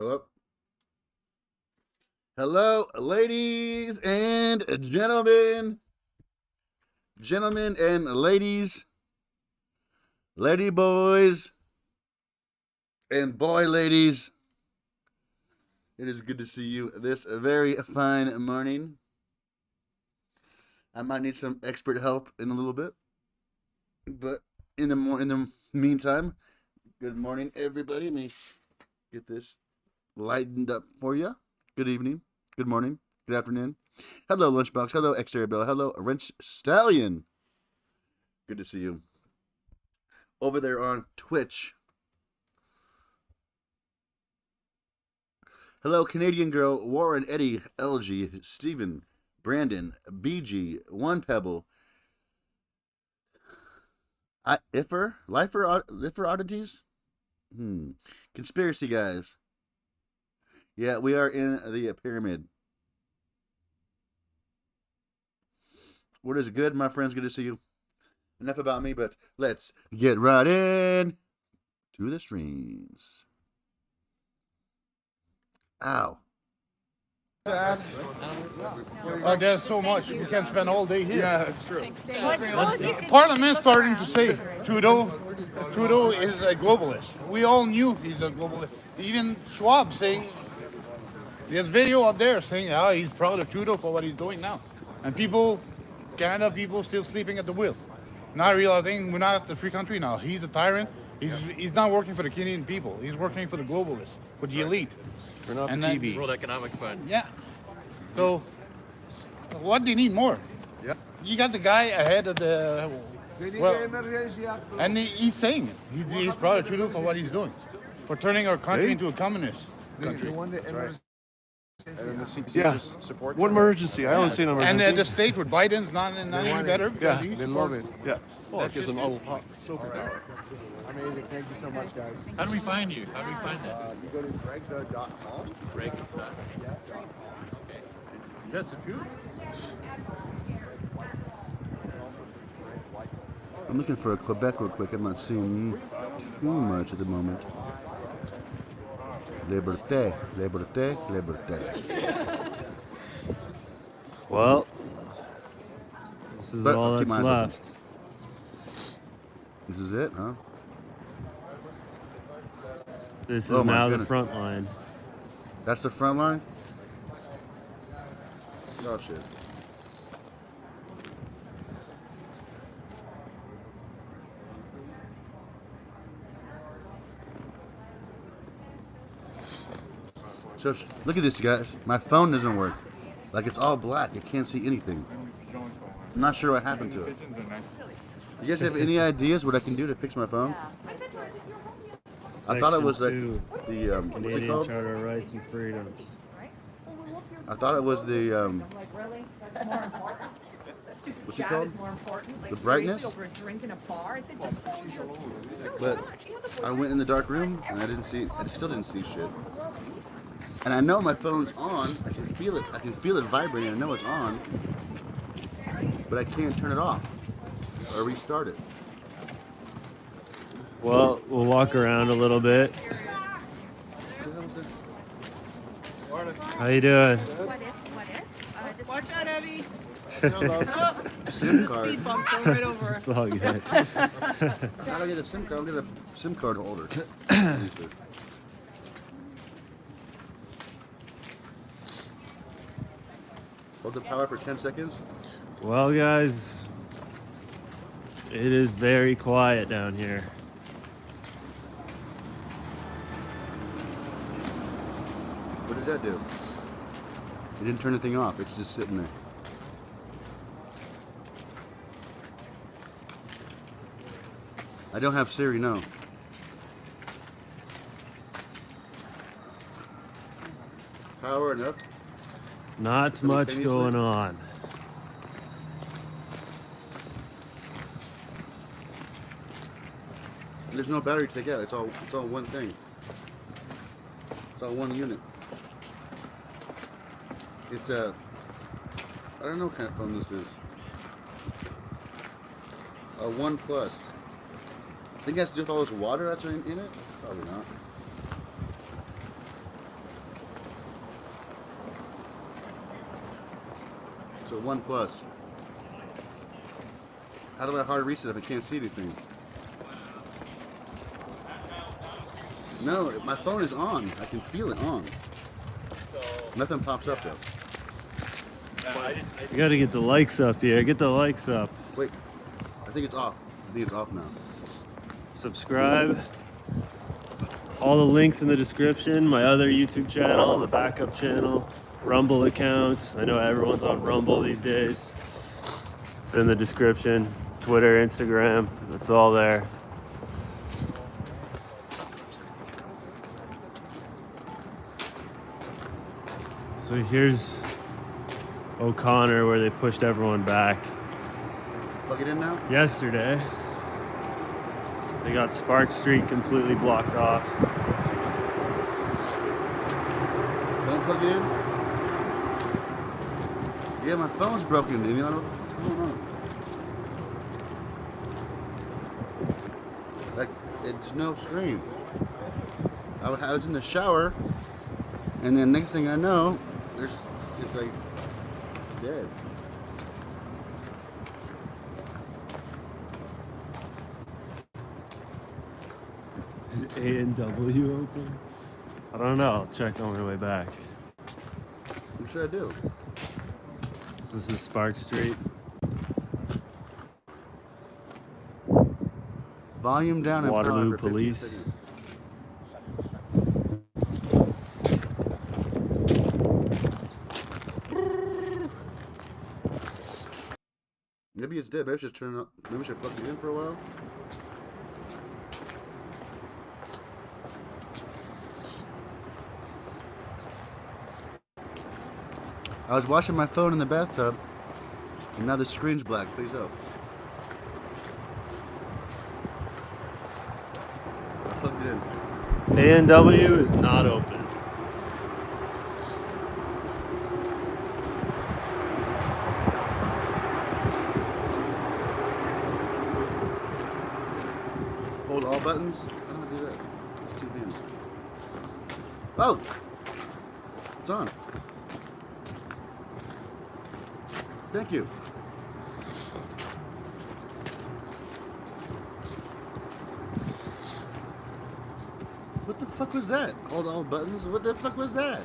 Hello? Hello, ladies and gentlemen. Gentlemen and ladies. Lady boys and boy ladies. It is good to see you this very fine morning. I might need some expert help in a little bit. But in the meantime, good morning, everybody. Let me get this lightened up for you. Good evening, good morning, good afternoon. Hello, Lunchbox. Hello, Exterior Bill. Hello, Wrench Stallion. Good to see you. Over there on Twitch. Hello, Canadian Girl, Warren, Eddie, LG, Steven, Brandon, BG, One Pebble. Lifer Oddities? Conspiracy guys. Yeah, we are in the pyramid. What is good, my friends? Good to see you. Enough about me, but let's get right in to the streams. Ow. Oh, there's so much. We can't spend all day here. Yeah, that's true. Parliament's starting to say Trudeau is a globalist. We all knew he's a globalist. Even Schwab saying, there's video up there saying he's proud of Trudeau for what he's doing now. And Canada people still sleeping at the wheel. Not realizing we're not a free country now. He's a tyrant. He's not working for the Canadian people. He's working for the globalists, for the elite. We're not And the then- TV. World Economic Fund. Yeah. So, what do you need more? Yeah. You got the guy ahead of the... Well, and he's saying it. He's proud of Trudeau for what he's doing. For turning our country into a communist country. That's right. And then the CPC Yeah. just supports What it. emergency? I don't see an And emergency. the state with Biden's not any better. Yeah. because he's They love it. Yeah. Oh, it gives them all hot. Amazing. Thank you so much, guys. How do we find you? How do we find this? You go to greg.com. Greg. That's the truth. I'm looking for a Quebec real quick. I'm not seeing too much at the moment. Liberté, liberté, liberté. Well, this is But all I'll keep that's my eyes open. left. This is it, huh? This is Oh my now the goodness. front line. That's the front line? Oh, shit. So, look at this, guys. My phone doesn't work. Like, it's all black. I can't see anything. I'm not sure what happened to it. You guys have any ideas what I can do to fix my phone? I thought it was like Section the, 2, what's it Canadian called? Charter of Rights and Freedoms. I thought it was the, Like, really? That's more important? Stupid What's it chat called? is more important? Like, The brightness? seriously, over a drink in a bar? I said, just hold your... No, but she's not. She has a I boyfriend. went in the dark room and I still didn't see shit. And I know my phone's on. I can feel it. I can feel it vibrating. I know it's on. But I can't turn it off or restart it. Well, we'll walk around a little bit. How you doing? What if? Watch out, Eddie. SIM card. Speed bump going right over. It's all good. How do I get a SIM card? I'll get a SIM card holder. Hold the power for 10 seconds. Well, guys, it is very quiet down here. What does that do? It didn't turn the thing off. It's just sitting there. I don't have Siri, no. Power enough? Not much Simultaneously? going on. There's no battery to take out. It's all one thing. It's all one unit. It's a, I don't know what kind of phone this is. A One Plus. I think it has to do with all this water that's in it? Probably not. So 1 plus. How do I hard reset if I can't see anything? No, my phone is on. I can feel it on. Nothing pops up though. You gotta get the likes up here. Get the likes up. Wait, I think it's off. I think it's off now. Subscribe. All the links in the description. My other YouTube channel, the backup channel, Rumble account. I know everyone's on Rumble these days. It's in the description. Twitter, Instagram, it's all there. So here's O'Connor where they pushed everyone back Plug it in now? yesterday. They got Spark Street completely blocked off. Don't plug it in? Yeah, my phone's broken. You know, I don't know. Like, it's no screen. I was in the shower, and then next thing I know, it's like dead. Is A&W open? I don't know. I'll check on my way back. What should I do? This is Spark Street. Volume down and Waterloo power for 15 Police. seconds. Maybe it's dead. Maybe I should turn it up. Maybe I should plug it in for a while. I was washing my phone in the bathtub, and now the screen's black. Please help. I plugged it in. A&W is not open. Hold all buttons? How do I do that? It's 2 hands. Oh! It's on. Thank you. What the fuck was that? Hold all buttons? What the fuck was that?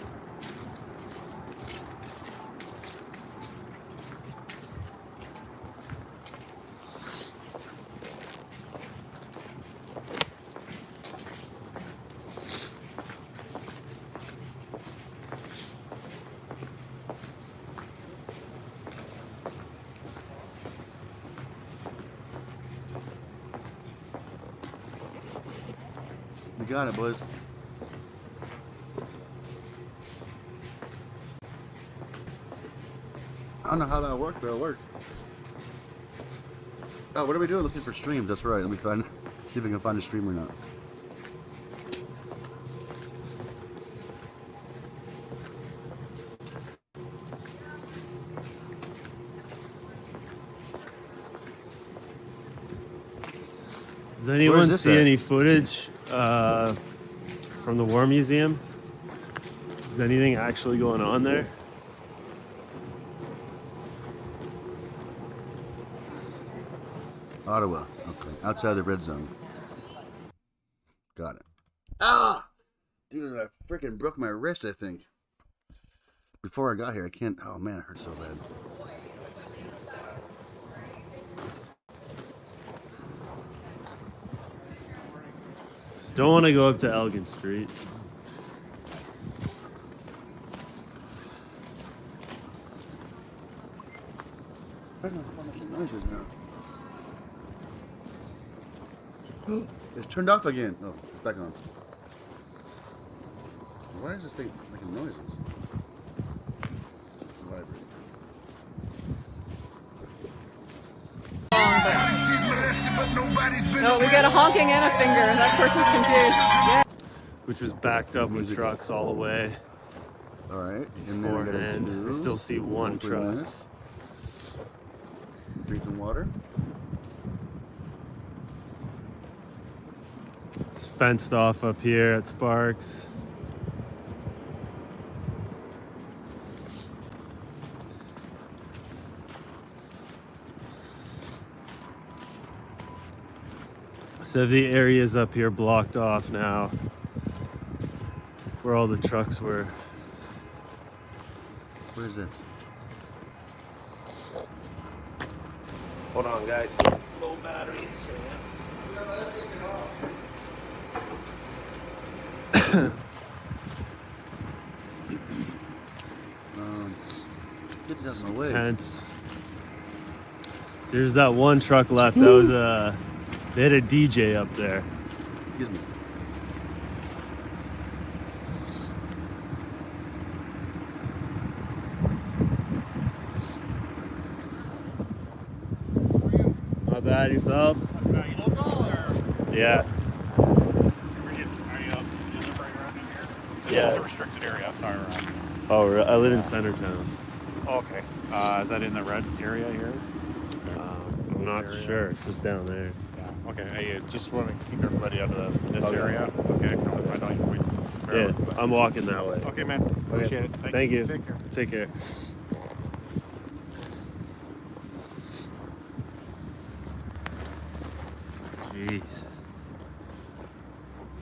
We got it, boys. I don't know how that worked, but it worked. Oh, what are we doing? Looking for streams. That's right. Let me find, see if we can find a stream or not. Does anyone this see at? any footage from the War Museum? Is anything actually going on there? Ottawa. Okay. Outside the red zone. Got it. Ah! Dude, I freaking broke my wrist, I think. Before I got here, I can't. Oh, man, it hurts so bad. Just don't want to go up to Elgin Street. Where's my fucking noises now? It's turned off again. Oh, it's back on. Why is this thing making noises? Vibrate. No, we got a honking and a finger. That person's confused. Yeah. Which was backed up with trucks all the way. All right. And then we gotta Beforehand, do. I still see one open truck. this. Drink some water. It's fenced off up here at Sparks. So the area's up here blocked off now, where all the trucks were. Where is this? Hold on, guys. Low battery. Get out of my way. Tents. So there's that one truck left. That was they had a DJ up there. Excuse me. Not bad yourself? Are you local or? Yeah. Are you live right around in here? This Yeah. is a restricted area. Sorry, around. Oh, I live in Centertown. Okay. Is that in the red area here? I'm not area? sure. It's just down there. Yeah. Okay. I just want to keep everybody out of this Okay. area. Okay. No, I don't. Yeah, I'm walking that way. Okay, man. Appreciate it. Thank you. Take care. Take care. Jeez.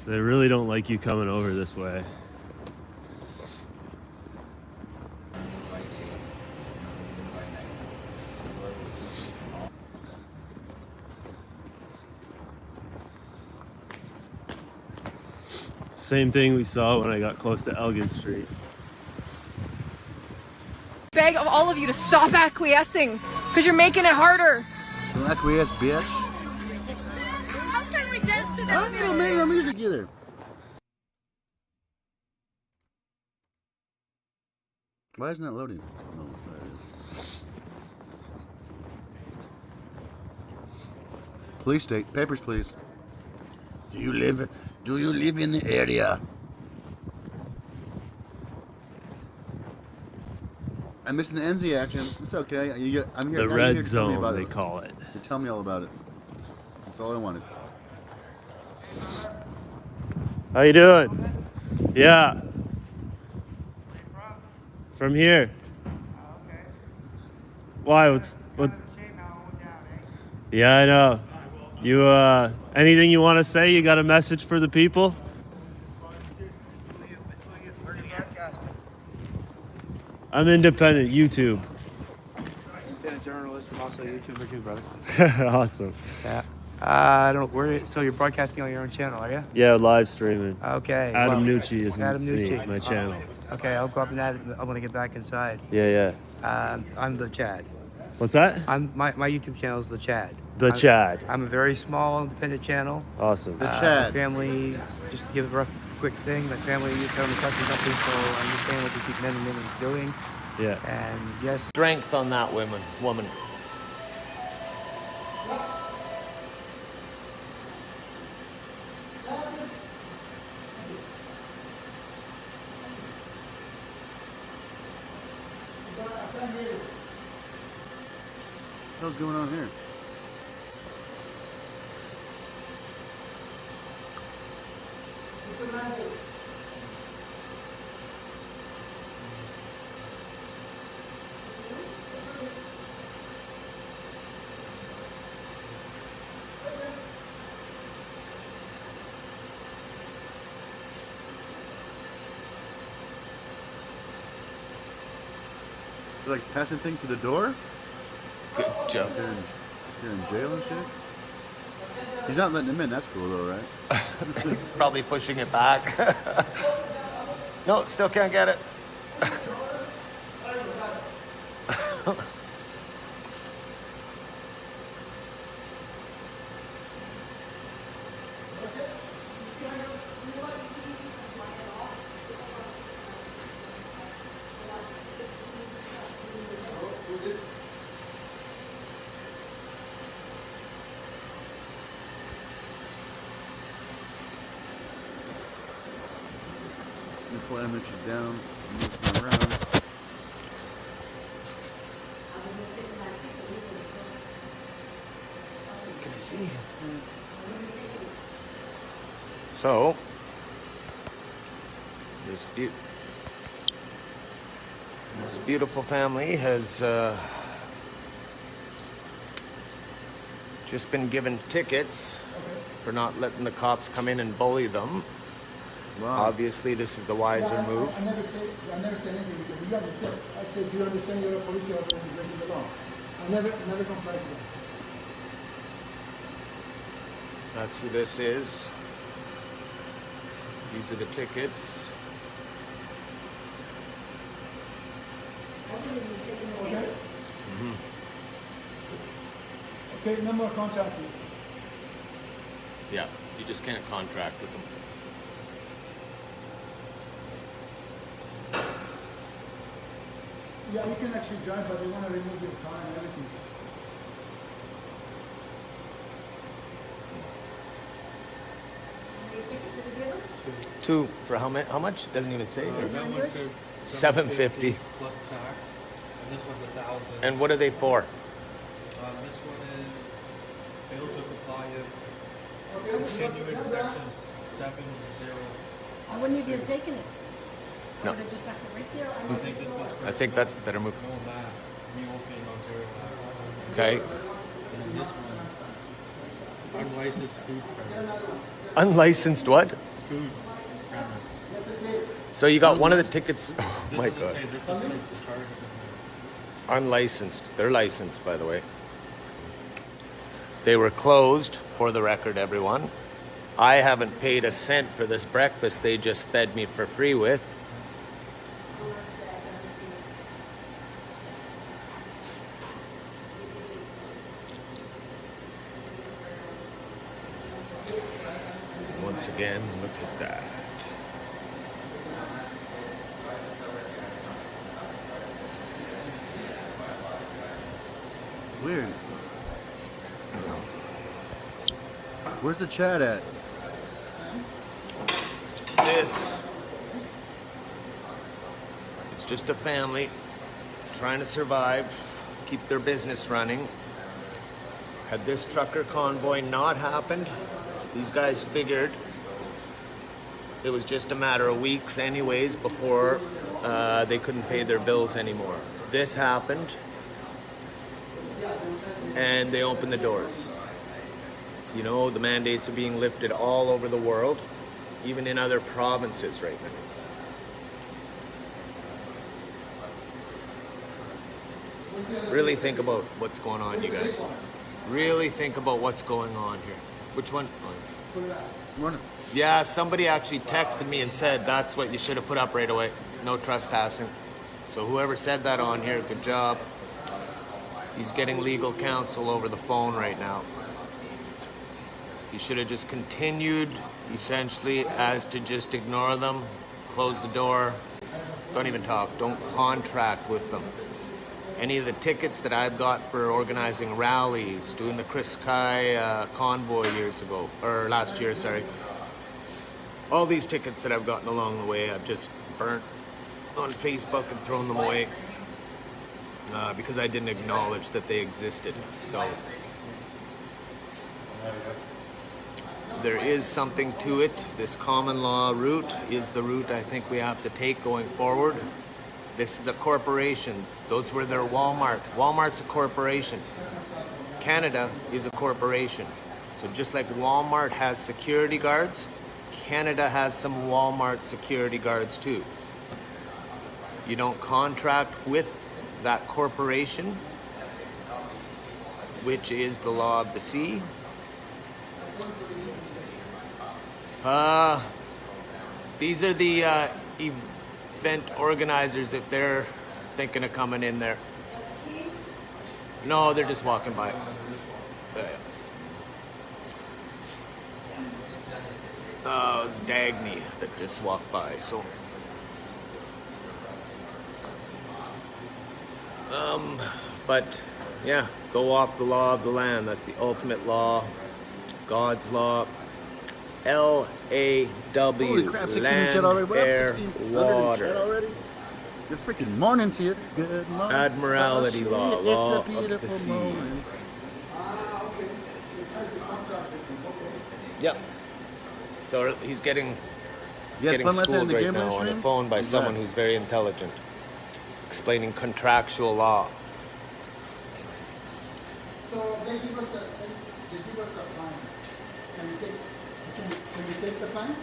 They really don't like you coming over this way. Same thing we saw when I got close to Elgin Street. Beg of all of you to stop acquiescing, because you're making it harder. Don't acquiesce, bitch. How can we dance to I don't need to make no music either. Why isn't that loading? No, there it is. Police state. Papers, please. Do you live in the area? I'm missing the NZ action. It's okay. I'm here. The now you're red here to tell me zone, about they it. call it. You tell me all about it. That's all I wanted. How you doing? Yeah. From here. Why? What? Yeah, I know. You anything you want to say? You got a message for the people? I'm independent. YouTube. Independent journalist. I'm also a YouTuber too, brother. Awesome. Yeah. I don't know so you're broadcasting on your own channel, are you? Yeah, live streaming. Okay. Adam Nucci is Adam me, Nucci. my channel. Okay, I'll go up and I'm gonna get back inside. Yeah. I'm the Chad. What's that? My YouTube channel is the Chad. The Chad. I'm a very small independent channel. Awesome. The Chad. My family, just to give a rough, quick thing, my family is on the trucking company, so I understand what they keep men and women doing. Yeah. And yes, Strength on that woman. What's going on here? They're like passing things to the door? Good job. You're in jail and shit? He's not letting him in. That's cool though, right? He's probably pushing it back. No, still can't get it. You pull image down, move them around. Can I see? So, this beautiful family has just been given tickets for not letting the cops come in and bully them. Wow. Obviously, this is the wiser move. I never said anything because you understand. I said, do you understand you're a police officer and breaking the law? I never complied to that. That's who this is. These are the tickets. Okay, no more contracting. Yeah, you just can't contract with them. Yeah, you can actually drive, but they want to remove your car and everything. Two for how much? How much? Doesn't even say. That one says $750. plus tax, and this one's 1,000. And what are they for? This one is failed to comply with continuous section 70. I wouldn't even have taken it. No. I would have just left it right there. I think this one's for I think that's the better move. no mask, reopening Ontario. Okay. And this one, unlicensed food premise. Unlicensed what? Food premise. So you got one of the tickets. Oh This my doesn't God. say, this just says the charge of the Unlicensed. They're licensed, by the way. They were closed, for the record, everyone. I haven't paid a cent for this breakfast they just fed me for free with. Once again, look at that. Weird. Where's the chat at? This is just a family trying to survive, keep their business running. Had this trucker convoy not happened, these guys figured it was just a matter of weeks anyways before they couldn't pay their bills anymore. This happened and they opened the doors. You know, the mandates are being lifted all over the world, even in other provinces right now. Really think about what's going on, you guys. Really think about what's going on here. Which one? Yeah, somebody actually texted me and said that's what you should have put up right away. No trespassing. So whoever said that on here, good job. He's getting legal counsel over the phone right now. You should have just continued, essentially, as to just ignore them, close the door, don't even talk, don't contract with them. Any of the tickets that I've got for organizing rallies, doing the Chris Sky Convoy last year, sorry. All these tickets that I've gotten along the way, I've just burnt on Facebook and thrown them away because I didn't acknowledge that they existed. So there is something to it. This common law route is the route I think we have to take going forward. This is a corporation. Those were their Walmart. Walmart's a corporation. Canada is a corporation. So just like Walmart has security guards, Canada has some Walmart security guards too. You don't contract with that corporation, which is the law of the sea. These are the event organizers if they're thinking of coming in there. No, they're just walking by. It was Dagny that just walked by, so. But yeah, go off the law of the land. That's the ultimate law, God's law. L-A-W. Holy crap, 16 in land, chat already. What air, up, 1600 in water. chat already? Good freaking morning to you. Good morning. Admiralty law, It's law a of the beautiful sea. morning. Yep. So he's getting You had fun last night in schooled the right game now on a stream? phone by Who's someone that? who's very intelligent, explaining contractual law. So they give us a fine. Can we take Did you take the fine?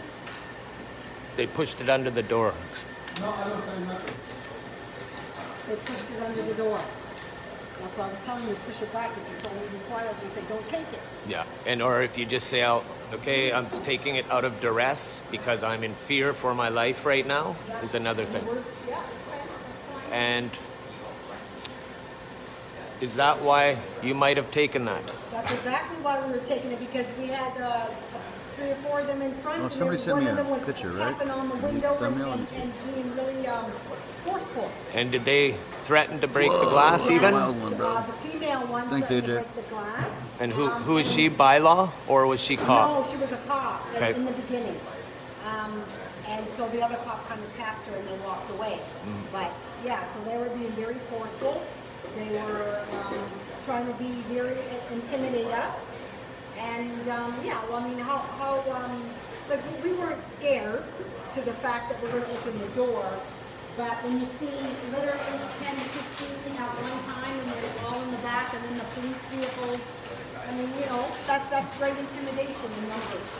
They pushed it under the door. No, I don't sign nothing. They pushed it under the door. That's why I was telling you, push it back, but you told me require us, we say, don't take it. Yeah, and or if you just say, okay, I'm taking it out of duress because I'm in fear for my life right now, is another thing. Yeah, that's fine. And is that why you might have taken that? That's exactly why we were taking it, because we had 3 or 4 of them in front. Oh, somebody sent me one of a them was picture, right? tapping on the window Thumbnail, let me and see. being really forceful. And did they threaten to break the glass even? Wild one, bro. The female one Thanks, threatened to AJ. break the glass. And who is she, by law, or was she caught? No, she was a cop Okay. in the beginning. And so the other cop kind of tapped her and then walked away. But yeah, so they were being very forceful. They were trying to be very, intimidate us. And yeah, well, I mean, like we weren't scared to the fact that we're going to open the door. But when you see literally 10 to 15 at one time and they're all in the back and then the police vehicles, I mean, you know, that's great intimidation in numbers.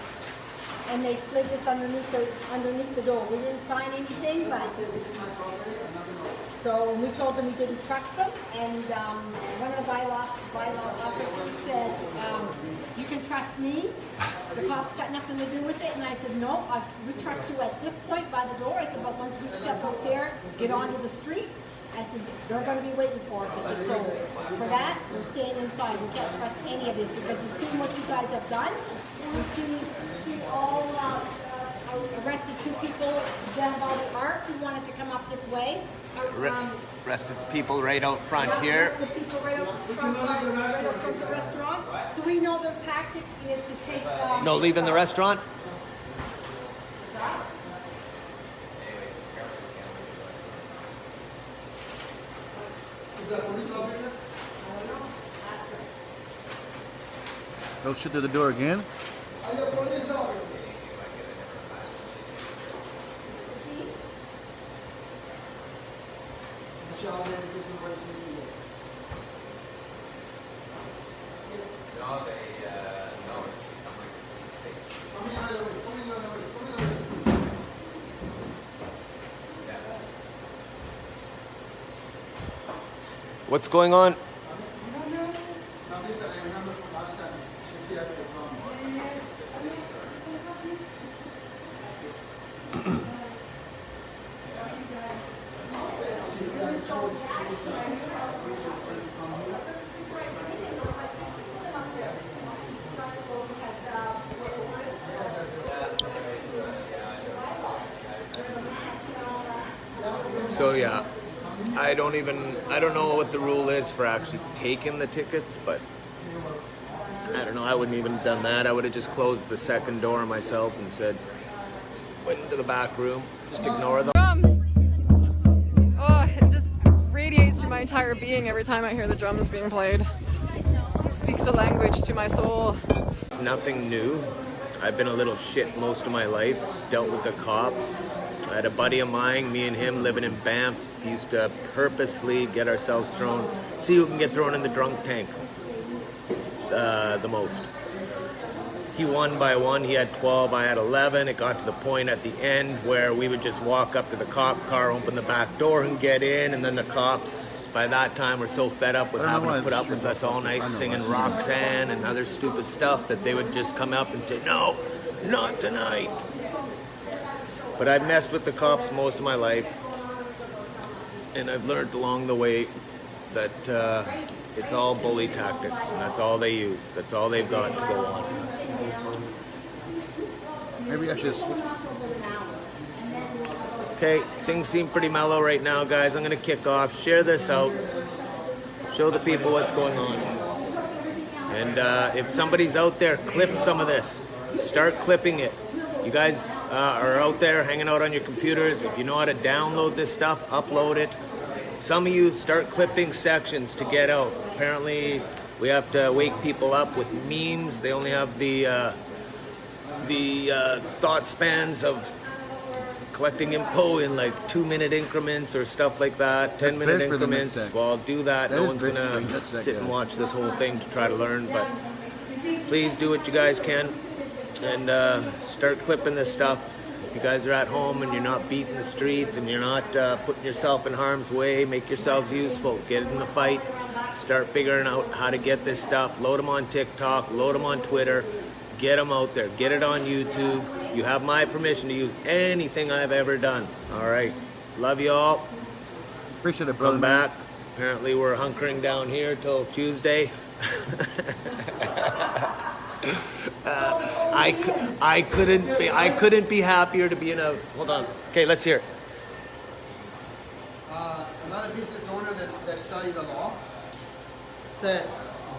And they slid this underneath the door. We didn't sign anything, but so we told them we didn't trust them. And one of the bylaw officers said, "You can trust me. The cops got nothing to do with it." And I said, "No, we trust you at this point by the door." I said, "But once we step out there, get onto the street." I said, "They're going to be waiting for us." I said, "So for that, we're staying inside. We can't trust any of this because we've seen what you guys have done. We've seen all arrested 2 people down by the arc who wanted to come up this way. Arrested people right out front here. Arrested people right out front of the restaurant. So we know their tactic is to take... No leaving the restaurant? Is that a police officer? Don't shit through the door again. Are you a police officer? What's going on? So yeah, I don't know what the rule is for actually taking the tickets, but I don't know, I wouldn't even have done that. I would have just closed the second door myself and said, went into the back room, just ignore them. Drums! Oh, it just radiates through my entire being every time I hear the drums being played. It speaks a language to my soul. It's nothing new. I've been a little shit most of my life, dealt with the cops. I had a buddy of mine, me and him living in Banff, we used to purposely get ourselves thrown, see who can get thrown in the drunk tank the most. He won by 1, he had 12, I had 11. It got to the point at the end where we would just walk up to the cop car, open the back door and get in, and then the cops by that time were so fed up with having to put up with us all night singing Roxanne and other stupid stuff that they would just come up and say, "No, not tonight." But I've messed with the cops most of my life, and I've learned along the way that it's all bully tactics, and that's all they use. That's all they've got to go on. Maybe I should switch. Okay, things seem pretty mellow right now, guys. I'm going to kick off. Share this out. Show the people what's going on. And if somebody's out there, clip some of this. Start clipping it. You guys are out there hanging out on your computers. If you know how to download this stuff, upload it. Some of you start clipping sections to get out. Apparently, we have to wake people up with memes. They only have the thought spans of collecting info in like 2-minute increments or stuff like that, 10-minute increments. Well, I'll do that. No one's gonna sit and watch this whole thing to try to learn, but please do what you guys can. and start clipping this stuff. If you guys are at home and you're not beating the streets and you're not putting yourself in harm's way, make yourselves useful. Get in the fight. Start figuring out how to get this stuff. Load them on TikTok. Load them on Twitter. Get them out there. Get it on YouTube. You have my permission to use anything I've ever done. All right. Love you all. Appreciate it, brother. Come back. Apparently we're hunkering down here till Tuesday. I couldn't be happier to be in a. Hold on. Okay, let's hear it. Another business owner that studied the law said,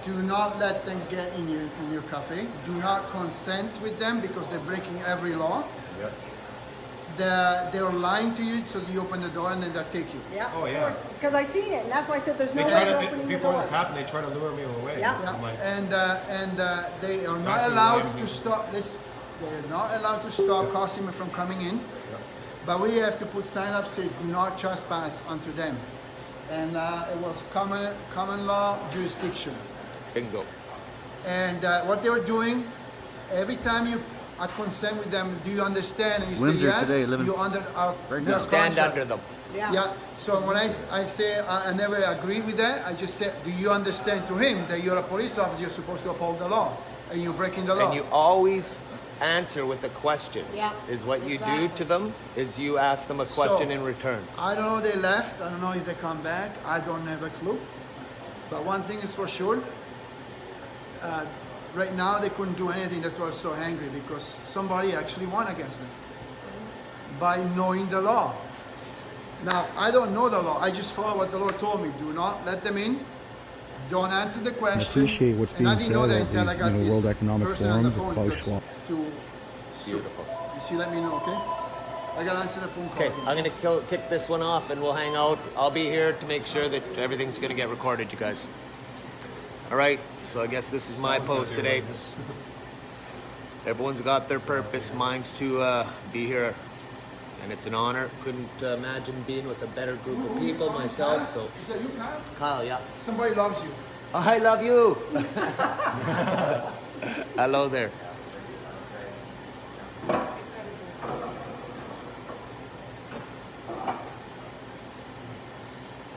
do not let them get in your cafe. Do not consent with them because they're breaking every law. Yep. They're lying to you, so you open the door and then they'll take you. Yeah, Oh, of yeah. course, because I seen it, and that's why I said there's no They way try of to, opening the before door. this happened, they try to lure me away. Yeah. Yeah. I'm like, And they are not Pass me allowed wine. to stop this. They're not allowed to stop customers from coming in. But we have to put sign up says do not trespass onto them. And it was common law jurisdiction. Bingo. And what they were doing, every time you consent with them, do you understand? And you Windsor say yes, today, 11. you under our Right their now. Stand contract. under them. Yeah. Yeah. So when I say I never agree with that, I just said, do you understand to him that you're a police officer, you're supposed to uphold the law, and you're breaking the law? And you always answer with a question. Yeah, Is what you exactly. do to them is you ask them a question So, in return. I don't know if they left. I don't know if they come back. I don't have a clue. But one thing is for sure. Right now they couldn't do anything. That's why I was so angry, because somebody actually won against them by knowing the law. Now I don't know the law. I just follow what the Lord told me. Do not let them in. Don't answer the question. appreciate what's And I being didn't know said that at until I these, got this World Economic person on the Forums with phone Klaus Schwab. Beautiful. You see, let me know, okay? I gotta answer the phone call. Okay, again. I'm gonna kick this one off and we'll hang out. I'll be here to make sure that everything's gonna get recorded, you guys. All right, so I guess this is my post today. Everyone's got their purpose. Mine's to be here, and it's an honor. Couldn't imagine being with a better group of people myself. So, Is that you, Kyle? Kyle, yeah. Somebody loves you. I love you. Hello there.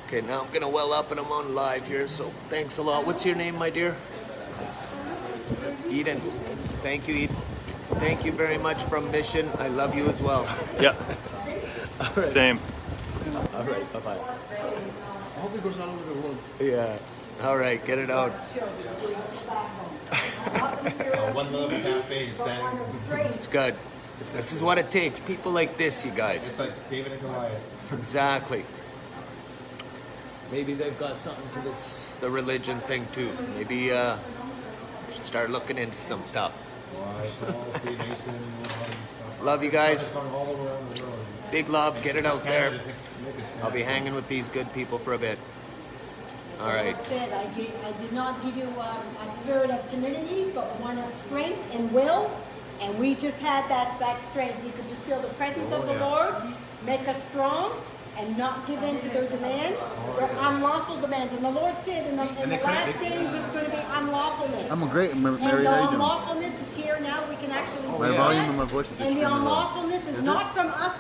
Okay, now I'm gonna well up and I'm on live here, so thanks a lot. What's your name, my dear? Eden. Thank you, Eden. Thank you very much from Mission. I love you as well. Yeah. Right. Same. All right, bye-bye. I hope it goes all over the world. Yeah. All right, get it out. one little cafe standing. It's good. This is what it takes. People like this, you guys. It's like David and Goliath. Exactly. Maybe they've got something to this, the religion thing too. Maybe we should start looking into some stuff. Well, it's all Freemason and all that stuff. Love you guys. It's from all around the world. Big love. Get it out there. Canada to make a snap. I'll be hanging with these good people for a bit. All right. Like I said, I did not give you a spirit of timidity, but one of strength and will. And we just had that strength. You could just feel the presence of the Lord, make us strong, and not give in to their demands, their unlawful demands. And the Lord said in the last days there's going to be unlawfulness. I'm a great And Mary. the How you doing? unlawfulness is here now. We can actually see My that. volume and my voice is And the extremely low. unlawfulness is not from us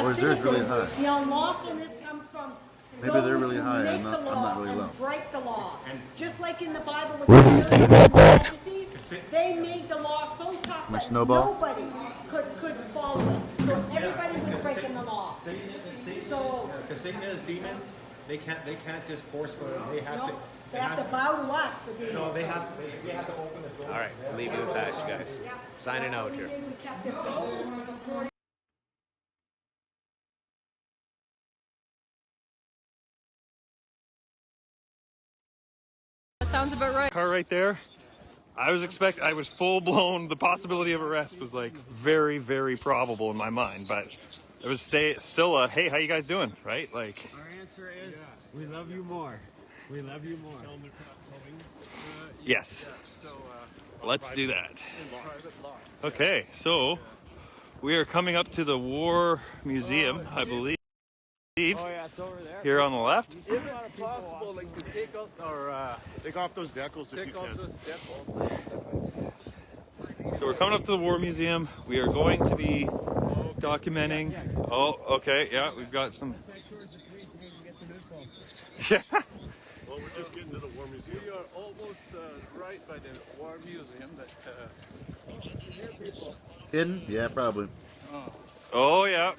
Or is theirs really citizens. high? The unlawfulness comes from Maybe they're those really who high and make not- the I'm law not really and low. break the law. Just like in the Bible with the Pharisees and Sadducees, they made the law so tough My that snowball? nobody could follow it. So everybody was breaking the law. So Because Satan has demons, they can't just force go. They have no, to. they have to bow to us, the demons. No, they have to open the door. All right. I'll leave you with that, you guys. Yeah. Signing That's out what we here. did. We kept it closed according. That sounds about right. Car right there. I was full blown. The possibility of arrest was like very, very probable in my mind, but it was still a, hey, how you guys doing? Right? Like, Our answer is, we love you more. We love you more. yes. Let's do that. Okay, so we are coming up to the War Museum, I believe. Oh yeah, it's over there. Here on the left. Is it not possible, like, to take out or Take off those decals if you take out can. those decals? So we're coming up to the War Museum. We are going to be documenting. Oh, okay, yeah, we've got some. Yeah. Well, we're just getting to the War Museum. We are almost right by the War Museum. Hidden? Yeah, probably. Oh, yeah.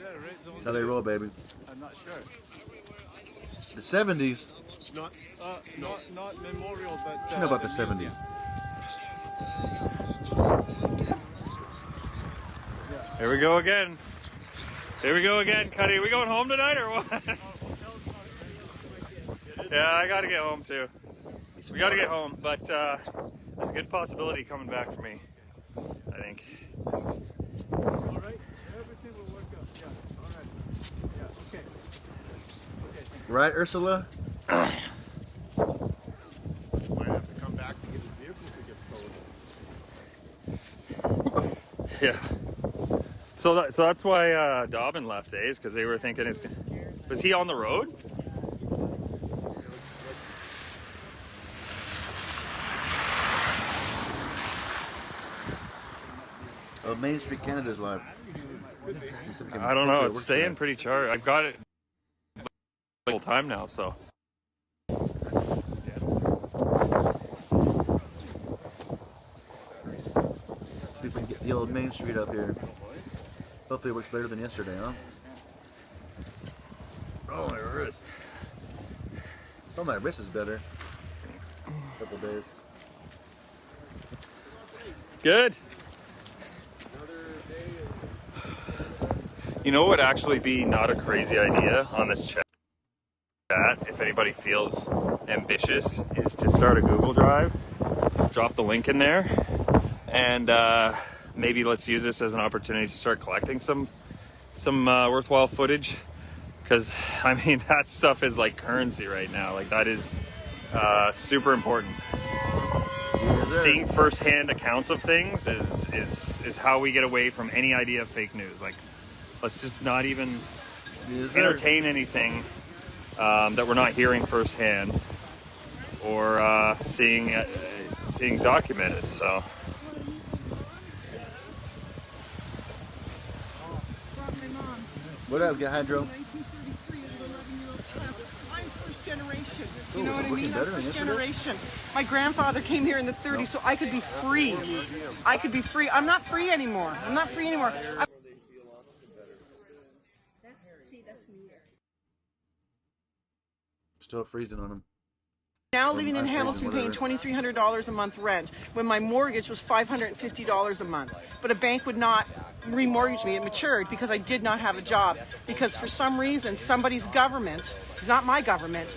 That's how they roll, baby. I'm not sure. The 70s. Not memorial, but. You know about the 70s. Here we go again. Here we go again, Cuddy. We going home tonight or what? Yeah, I gotta get home too. We gotta get home, but there's a good possibility coming back for me, I think. All right, everything will work out. Yeah, all right. Yeah, okay. Right, Ursula? Might have to come back to get the vehicle to get stolen. Yeah. So that's why Dobbin left, is because they were thinking was he on the road? Oh, Main Street Canada's live. I don't know. It's staying pretty charged. I've got it full time now, so. See if we can get the old Main Street up here. Hopefully it works better than yesterday, huh? Oh, my wrist. Oh, my wrist is better. Couple days. Good. You know what would actually be not a crazy idea on this chat, if anybody feels ambitious, is to start a Google Drive, drop the link in there, and maybe let's use this as an opportunity to start collecting some worthwhile footage, because I mean that stuff is like currency right now. Like that is super important. Seeing firsthand accounts of things is how we get away from any idea of fake news. Like, let's just not even entertain anything that we're not hearing firsthand or seeing documented. So. What up, Hydro? Generation. You know what I mean? I'm first generation. My grandfather came here in the 30s so I could be free. I could be free. I'm not free anymore. I'm not free anymore. That's me. Still freezing on them. Now living in Hamilton paying $2,300 a month rent when my mortgage was $550 a month. But a bank would not remortgage me. It matured because I did not have a job. Because for some reason, somebody's government, it's not my government,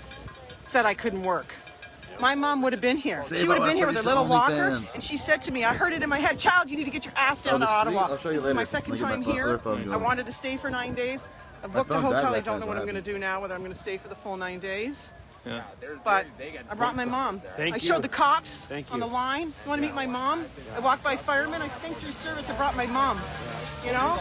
said I couldn't work. My mom would have been here. She would have been here with her little walker, and she said to me, I heard it in my head, child, you need to get your ass down to Ottawa. This is my second time here. I wanted to stay for 9 days. I booked a hotel. I don't know what I'm going to do now, whether I'm going to stay for the full 9 days. Yeah. But I brought my mom. I showed the cops on the line. You want to meet my mom? I walked by firemen. I said, thanks for your service. I brought my mom. You know?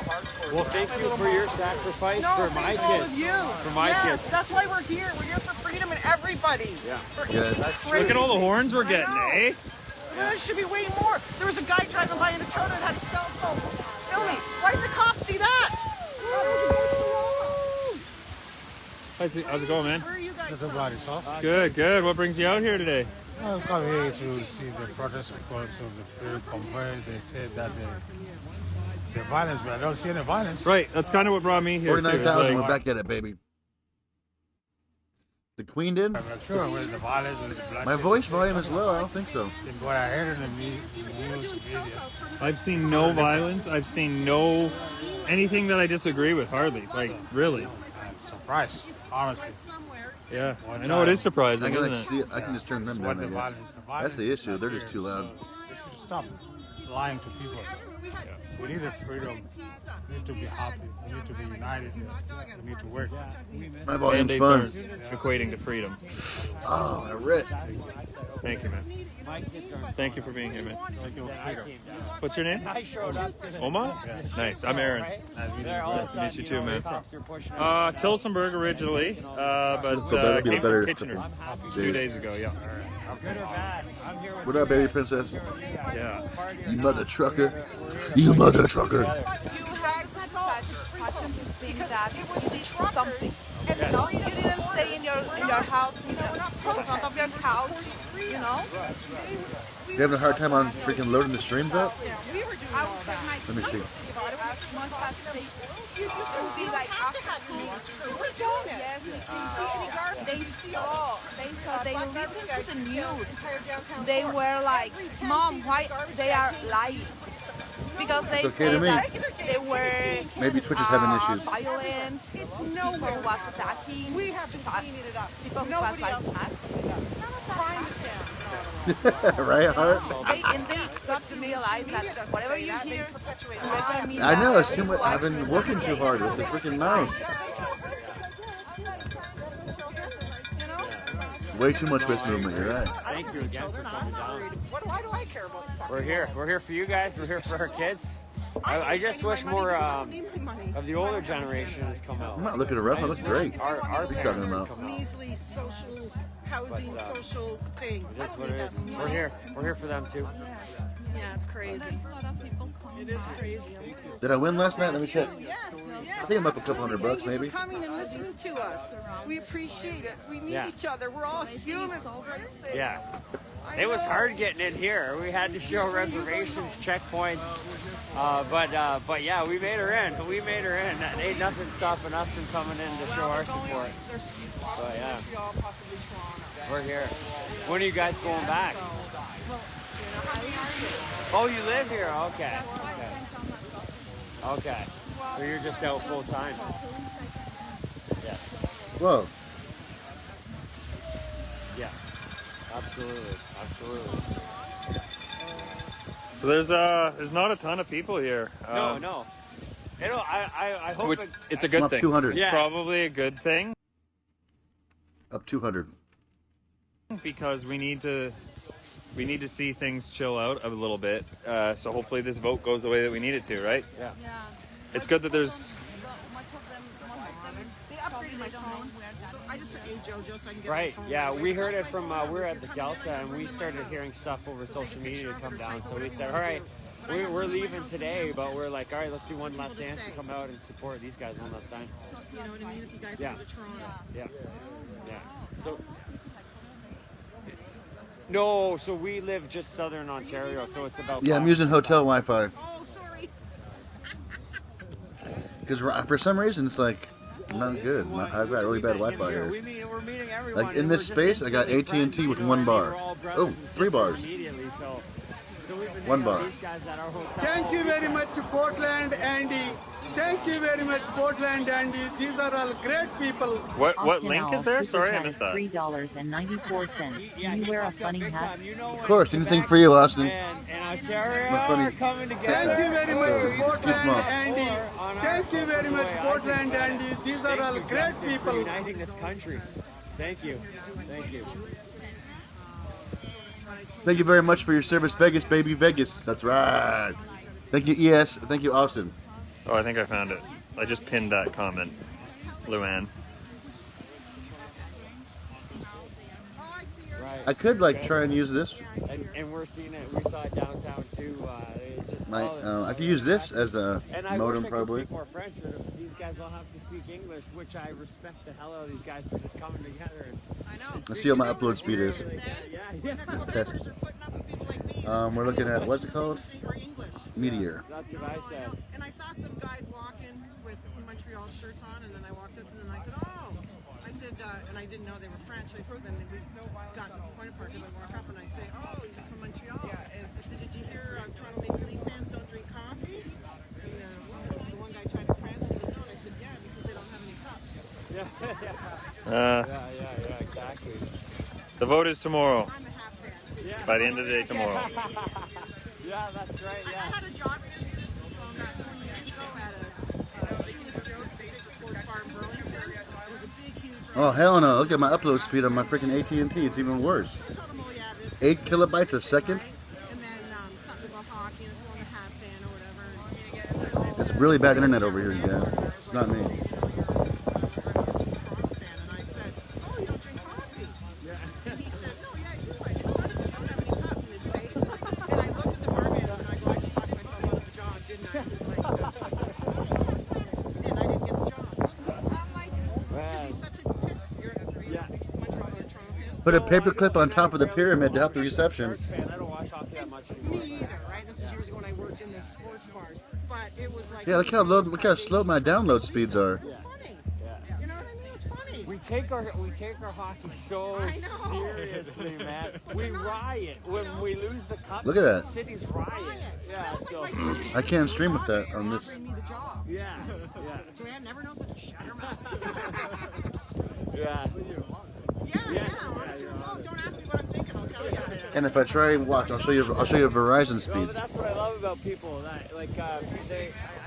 Well, thank you for your sacrifice for my all kids. Of you. For my kids. That's why we're here. We're here for freedom and everybody. Yeah. Look at all the horns we're getting, eh? There should be way more. There was a guy driving by in a tow that had a cell phone. Filming. Why did the cops see that? How's it going, man? Where are you guys That's about it, sir. Good, good. What brings you out here today? I've come here to see the protest reports of the Convoy. They said that the violence, but I don't see any violence. Right, that's kind of what brought me here. 49,000, we're back at it, baby. The Queen did? I'm not sure whether the violence was bloodshed. My voice volume is low, I don't think so. What I heard in the news media. I've seen no violence. I've seen no anything that I disagree with, hardly. Like, really. I'm surprised, honestly. Yeah, I know it is surprising, isn't it? See, I can just turn them down, I guess. That's the issue, they're just too loud. They should stop lying to people. We need a freedom. We need to be happy. We need to be united. We need to work. My volume's fun. Equating to freedom. Oh, my wrist. Thank you, man. Thank you for being here, man. What's your name? Omar? Nice. I'm Aaron. Nice to meet you too, man. Tilsonburg originally, but came from Kitchener 2 days ago, yeah. Good or bad, I'm here with What up, baby princess? Yeah. You mother trucker. You mother trucker. You had passion to think that it was something. You know, you didn't stay in your house in front of your couch. You know. You having a hard time on freaking loading the streams up? We were doing all that. Let me see. As much as they would be like after school. We're doing it. Yes, they saw, they listened to the news. They were like, Mom, why they are lying? Because they It's okay to said me. that they were Maybe Twitch is having issues. violent. People was attacking. We have to clean it up. People who was like crime Right, Hart? they got to realize that whatever you hear, I know, it's too much. I've been working too hard with the freaking mouse. Way too much wrist movement, you're right. Thank you again for coming down. Why do I care about the We're here. We're here for you guys. We're here for our kids. I just wish more of the older generation has come out. I'm not looking rough, I look great. Our What are you talking about? measly social housing, social thing? It is what it is. We're here. We're here for them too. Yeah, it's crazy. It is crazy. Did I win last night? Let me check. Yes, I think I'm up a couple $100 maybe. coming and listening to us. We appreciate it. We need Yeah. each other. We're all human. Yeah. It was hard getting in here. We had to show reservations, checkpoints, but yeah, we made her in. We made her in. Ain't nothing stopping us from coming in to show our support. But yeah, we're here. When are you guys going back? Oh, you live here? Okay. Okay. So you're just out full time. Yeah. Whoa. Yeah. Absolutely. Absolutely. So there's not a ton of people here. No. I hope Which, it's a good I'm up thing. 200. It's probably a good thing Up 200. because we need to see things chill out a little bit. So hopefully this vote goes the way that we need it to, right? Yeah. It's good that there's. They upgraded my phone, so I just put AJojo so I can get Right. my phone. Yeah, we heard it from we were at the Delta and we started hearing stuff over social media to come down. So we said, all right, we're leaving today, but we're like, all right, let's do one last dance to come out and support these guys one last time. You know what I mean? If you guys Yeah. go to Toronto. Yeah. Yeah. So. No, so we live just southern Ontario, so it's about. Yeah, I'm 5 using hotel Wi-Fi. Oh, sorry. Because for some reason it's like not good. I've got really bad Wi-Fi here. We're meeting everyone. Like in this space, I got AT&T with 1 bar. Oh, 3 bars. 1 bar. Thank you very much, PortlandAndy. Thank you very much, PortlandAndy. These are all great people. What link is there? Sorry, I missed that. $3.94. Can you wear a funny hat? Of course, anything for you, Austin. And Ontario My funny. are coming together. Thank you very much, Too small. PortlandAndy. Thank you very much, PortlandAndy. These are all great For people. uniting this country. Thank you. Thank you. Thank you very much for your service, Vegas, baby, Vegas. That's right. Thank you, ES. Thank you, Austin. Oh, I think I found it. I just pinned that comment, Luann. Right. I could like try and use this. And we're seeing it. We saw it downtown too. It's just I could use this as a and I modem, wish I could probably. speak more French. But these guys all have to speak English, which I respect the hell out of these guys for just coming together. I know. Let's see what my upload speed is. Yeah. Let's test. We're looking at what's it called? Meteor. That's what I said. And I saw some guys walking with Montreal shirts on, and then I walked up to them and I said, oh. I said, and I didn't know they were French. I said, then we got to the point apart because I walk up and I say, oh, you're from Montreal. I said, did you hear Toronto Maple Leaf fans don't drink coffee? And the one guy tried to translate it. No, and I said, yeah, because they don't have any cups. Yeah, exactly. The vote is tomorrow. I'm a hat fan, too. By the end of the day tomorrow. Yeah, that's right. I had a job interview. This is going back 20 years ago at a Joe's Basic Sports Bar in Burlington. It was a big, huge. Oh hell no! Look at my upload speed on my freaking AT&T. It's even worse. 8 kilobytes a second. And then something about hockey and someone a hat fan or whatever. It's really bad internet over here, you guys. It's not me. And I said, oh, you don't drink coffee? And he said, no, yeah, you do. I said, Put a paperclip on top of the pyramid to help the reception. I don't watch hockey that much anymore. Me either, right? This was years ago when I worked in the sports bars. But it was like... Yeah, look how slow my download speeds are. It was funny. You know what I mean? It was funny. We take our hockey so seriously, man. We riot when we lose the cup. Look at that. The city's riot. Yeah, so... I can't stream with that on this. Yeah, yeah. Joanne never knows when to shut her mouth. Yeah. Don't ask me what I'm thinking. I'll tell you. And if I try and watch, I'll show you Verizon No, but speeds. that's what I love about people. That I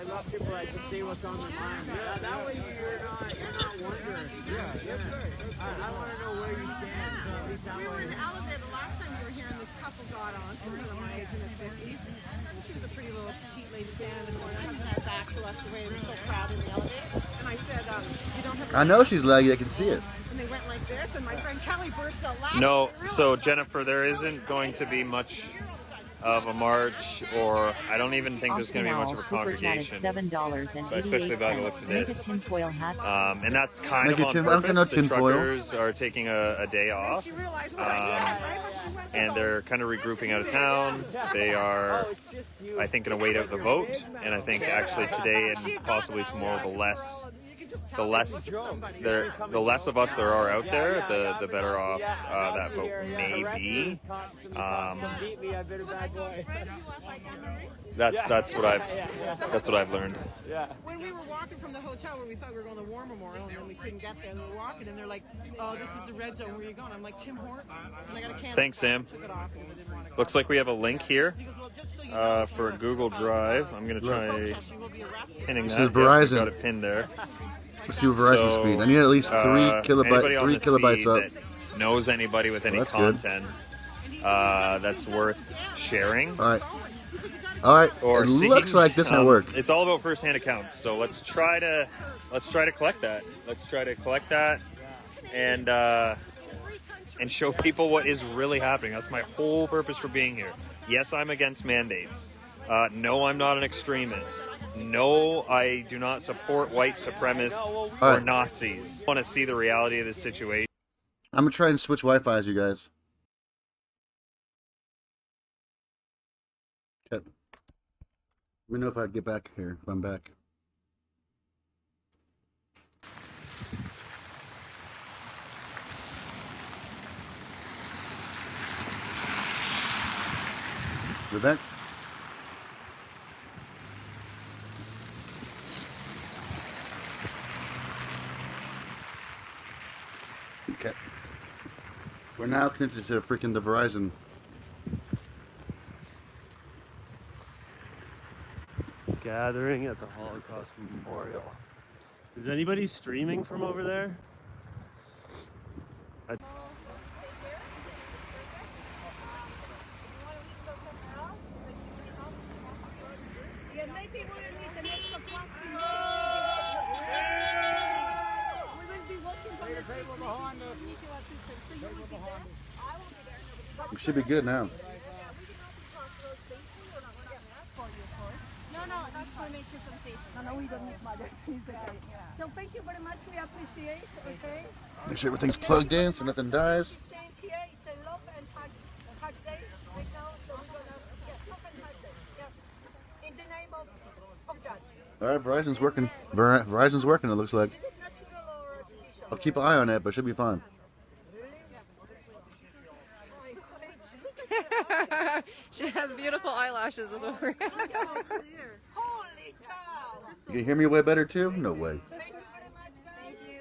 love people that just say what's on their mind. Yeah, that way you're not wondering. I want to know where you stand. So at least We were in Alabama the last time we were here, and this couple got on. Some of my age in their 50s. And she was a pretty little petite lady standing in the corner, hugging her back to us the way we were so proud in the elevator. And I said, you don't have. I know she's laggy. I can see it. And they went like this, and my friend Kelly burst out laughing. No, so Jennifer, there isn't going to be much of a march, or I don't even think there's going to be much of a congregation. Especially by the looks of this. And that's kind of on purpose. The truckers are taking a day off, and they're kind of regrouping out of town. They are, I think, going to wait out the vote, and I think actually today and possibly tomorrow, the less of us there are out there, the better off that vote may be. That's what I've learned. When we were walking from the hotel where we thought we were going to War Memorial, and then we couldn't get there, and we were walking, and they're like, "Oh, this is the red zone. Where are you going?" I'm like, "Tim Hortons." And I got a can. Thanks, Sam. Looks like we have a link here for Google Drive. I'm going to try pinning that. This is Yep, we Verizon. got it pinned there. Let's see Verizon speed. I need at least 3 kilobytes up. That knows anybody with any content that's worth sharing. All right. Or It seeking, looks like this might work. It's all about first-hand accounts. So let's try to collect that. Let's try to collect that and show people what is really happening. That's my whole purpose for being here. Yes, I'm against mandates. No, I'm not an extremist. No, I do not support white supremacists or Nazis. I want to see the reality of the situation. I'm going to try and switch Wi-Fi's, you guys. Okay. Let me know if I get back here, if I'm back. We're back. Okay. We're now connected to freaking the Verizon. Gathering at the Holocaust Memorial. Is anybody streaming from over there? We should be good now. No, that's for make you some safe. No, we don't need mothers. So thank you very much. We appreciate. Okay. Make sure everything's plugged in so nothing dies. Here it's a love and hug day right now. So we're gonna love and hug day. Yeah. In the name of God. All right, Verizon's working. Verizon's working. It looks like. I'll keep an eye on it, but it should be fine. She has beautiful eyelashes as well. Holy cow! You can hear me way better too? No way.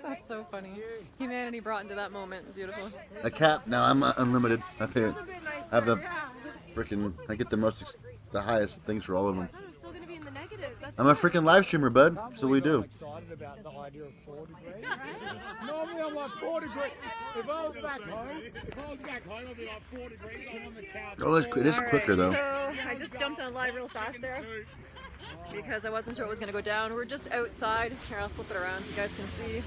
That's so funny. Humanity brought into that moment. Beautiful. A cap? No, I'm unlimited. I pay it. I have the freaking. I get the highest things for all of them. I'm a freaking live streamer, bud. That's what we do. Excited about the idea of 40 degrees. Normally I'm like 40 degrees. If I was back home, I'd be like 4 degrees. I'm on the couch. Oh, it is quicker though. So I just jumped on live real fast there because I wasn't sure it was going to go down. We're just outside. Here, I'll flip it around so you guys can see.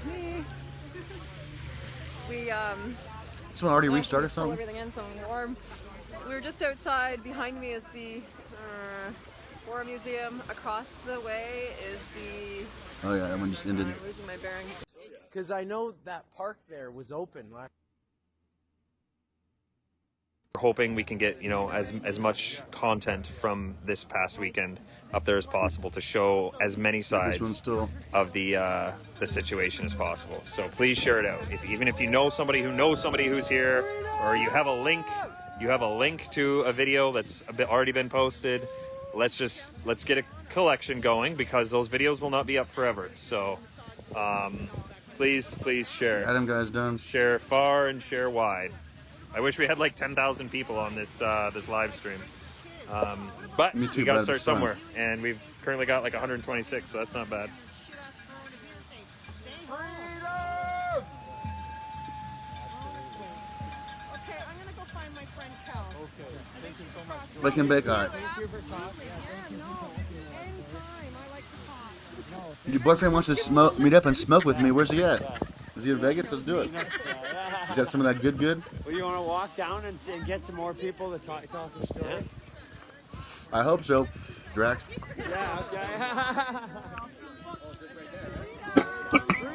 Someone already restarted pull something? everything in so I'm warm. We were just outside. Behind me is the War Museum. Across the way is the... Oh yeah, that one just ended. I'm losing my bearings. Because I know that park there was open. hoping we can get, you know, as much content from this past weekend up there as possible to show as many sides of the situation as possible. So please share it out. Even if you know somebody who knows somebody who's here, or you have a link to a video that's already been posted, let's get a collection going, because those videos will not be up forever. So please share. Adam guy's done. Share far and share wide. I wish we had like 10,000 people on this live stream, but Me too, we got to but start it's fun. somewhere, and we've currently got like 126, so that's not bad. Okay, I'm gonna go find my friend Cal. Okay, thank you so much. Lick and bake, all right. Absolutely, yeah, no, anytime. I like to talk. Your boyfriend wants to meet up and smoke with me. Where's he at? Is he in Vegas? Let's do it. Is that some of that good? Well, you want to walk down and get some more people to tell us a story? I hope so, Drax. Yeah, okay.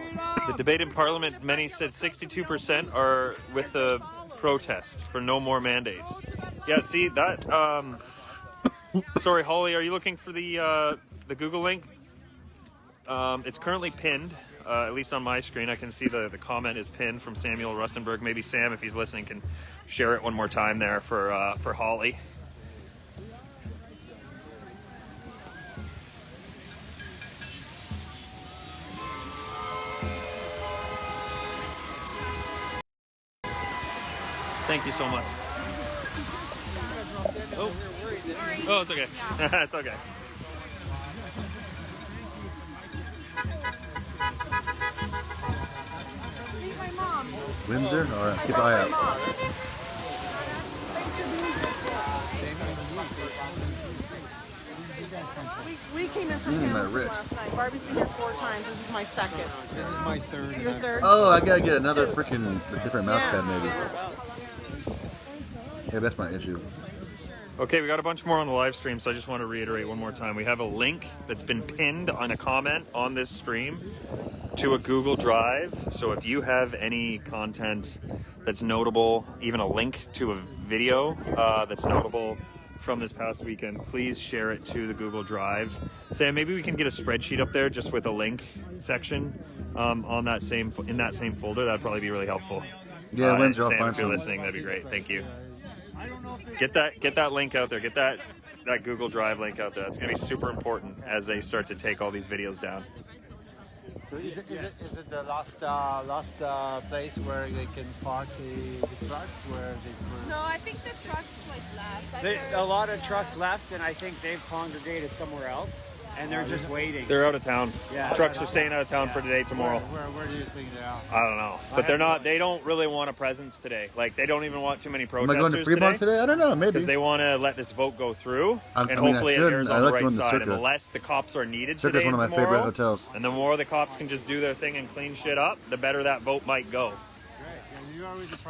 The debate in Parliament, many said 62% are with the protest for no more mandates. Yeah, see that. Sorry, Holly, are you looking for the Google link? It's currently pinned. At least on my screen, I can see the comment is pinned from Samuel Russenberg. Maybe Sam, if he's listening, can share it one more time there for Holly. Thank you so much. Oh, it's okay. It's okay. Windsor? All right, keep an eye out. We came in from my Hamilton wrist. last night. Barbie's been here 4 times. This is my second. This is my third. Your third? Oh, I gotta get another freaking different mouse pad, maybe. Yeah, that's my issue. Okay, we got a bunch more on the live stream, so I just want to reiterate one more time. We have a link that's been pinned on a comment on this stream to a Google Drive. So if you have any content that's notable, even a link to a video that's notable from this past weekend, please share it to the Google Drive. Sam, maybe we can get a spreadsheet up there just with a link section in that same folder. That'd probably be really helpful. Yeah, Windsor, I'll Sam, find if you're some. listening, that'd be great. Thank you. Get that link out there. Get that Google Drive link out there. That's going to be super important as they start to take all these videos down. So is it the last place where they can park the trucks? No, I think the trucks left. A lot of trucks left, and I think they've congregated somewhere else, and they're just waiting. They're out of town. Yeah. Trucks are staying out of town for today, tomorrow. Where do you think they are? I don't know, but they're not. They don't really want a presence today. Like they don't even want too many Am protesters. I going to Fremont today? I don't know, maybe. Because they want to let this vote go through, and I hopefully it should. airs I on the like right going to side. Circa. And the less the cops are needed Circa's today one of and my favorite tomorrow, hotels. and the more the cops can just do their thing and clean shit up, the better that vote might go.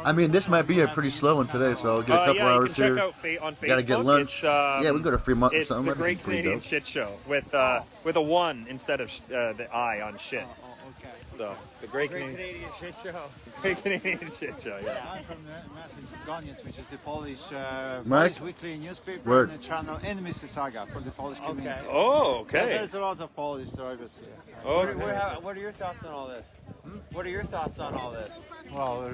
I mean, this might be a pretty slow one today, so I'll get a couple yeah, hours you can here. check out on Facebook. Gotta get lunch. It's, Yeah, we can go to Fremont or it's something. the That'd be Great pretty Canadian dope. Shit Show with a 1 instead of the I on shit. Okay. So the Great Canadian Shit Show. Great Canadian Shit Show. Yeah. I'm from Macedonians, which is the Polish weekly newspaper Word. and the channel in Mississauga for the Polish community. Oh, okay. There's a lot of Polish drivers here. Oh, What are your thoughts on all this? What are your thoughts on all this? Well,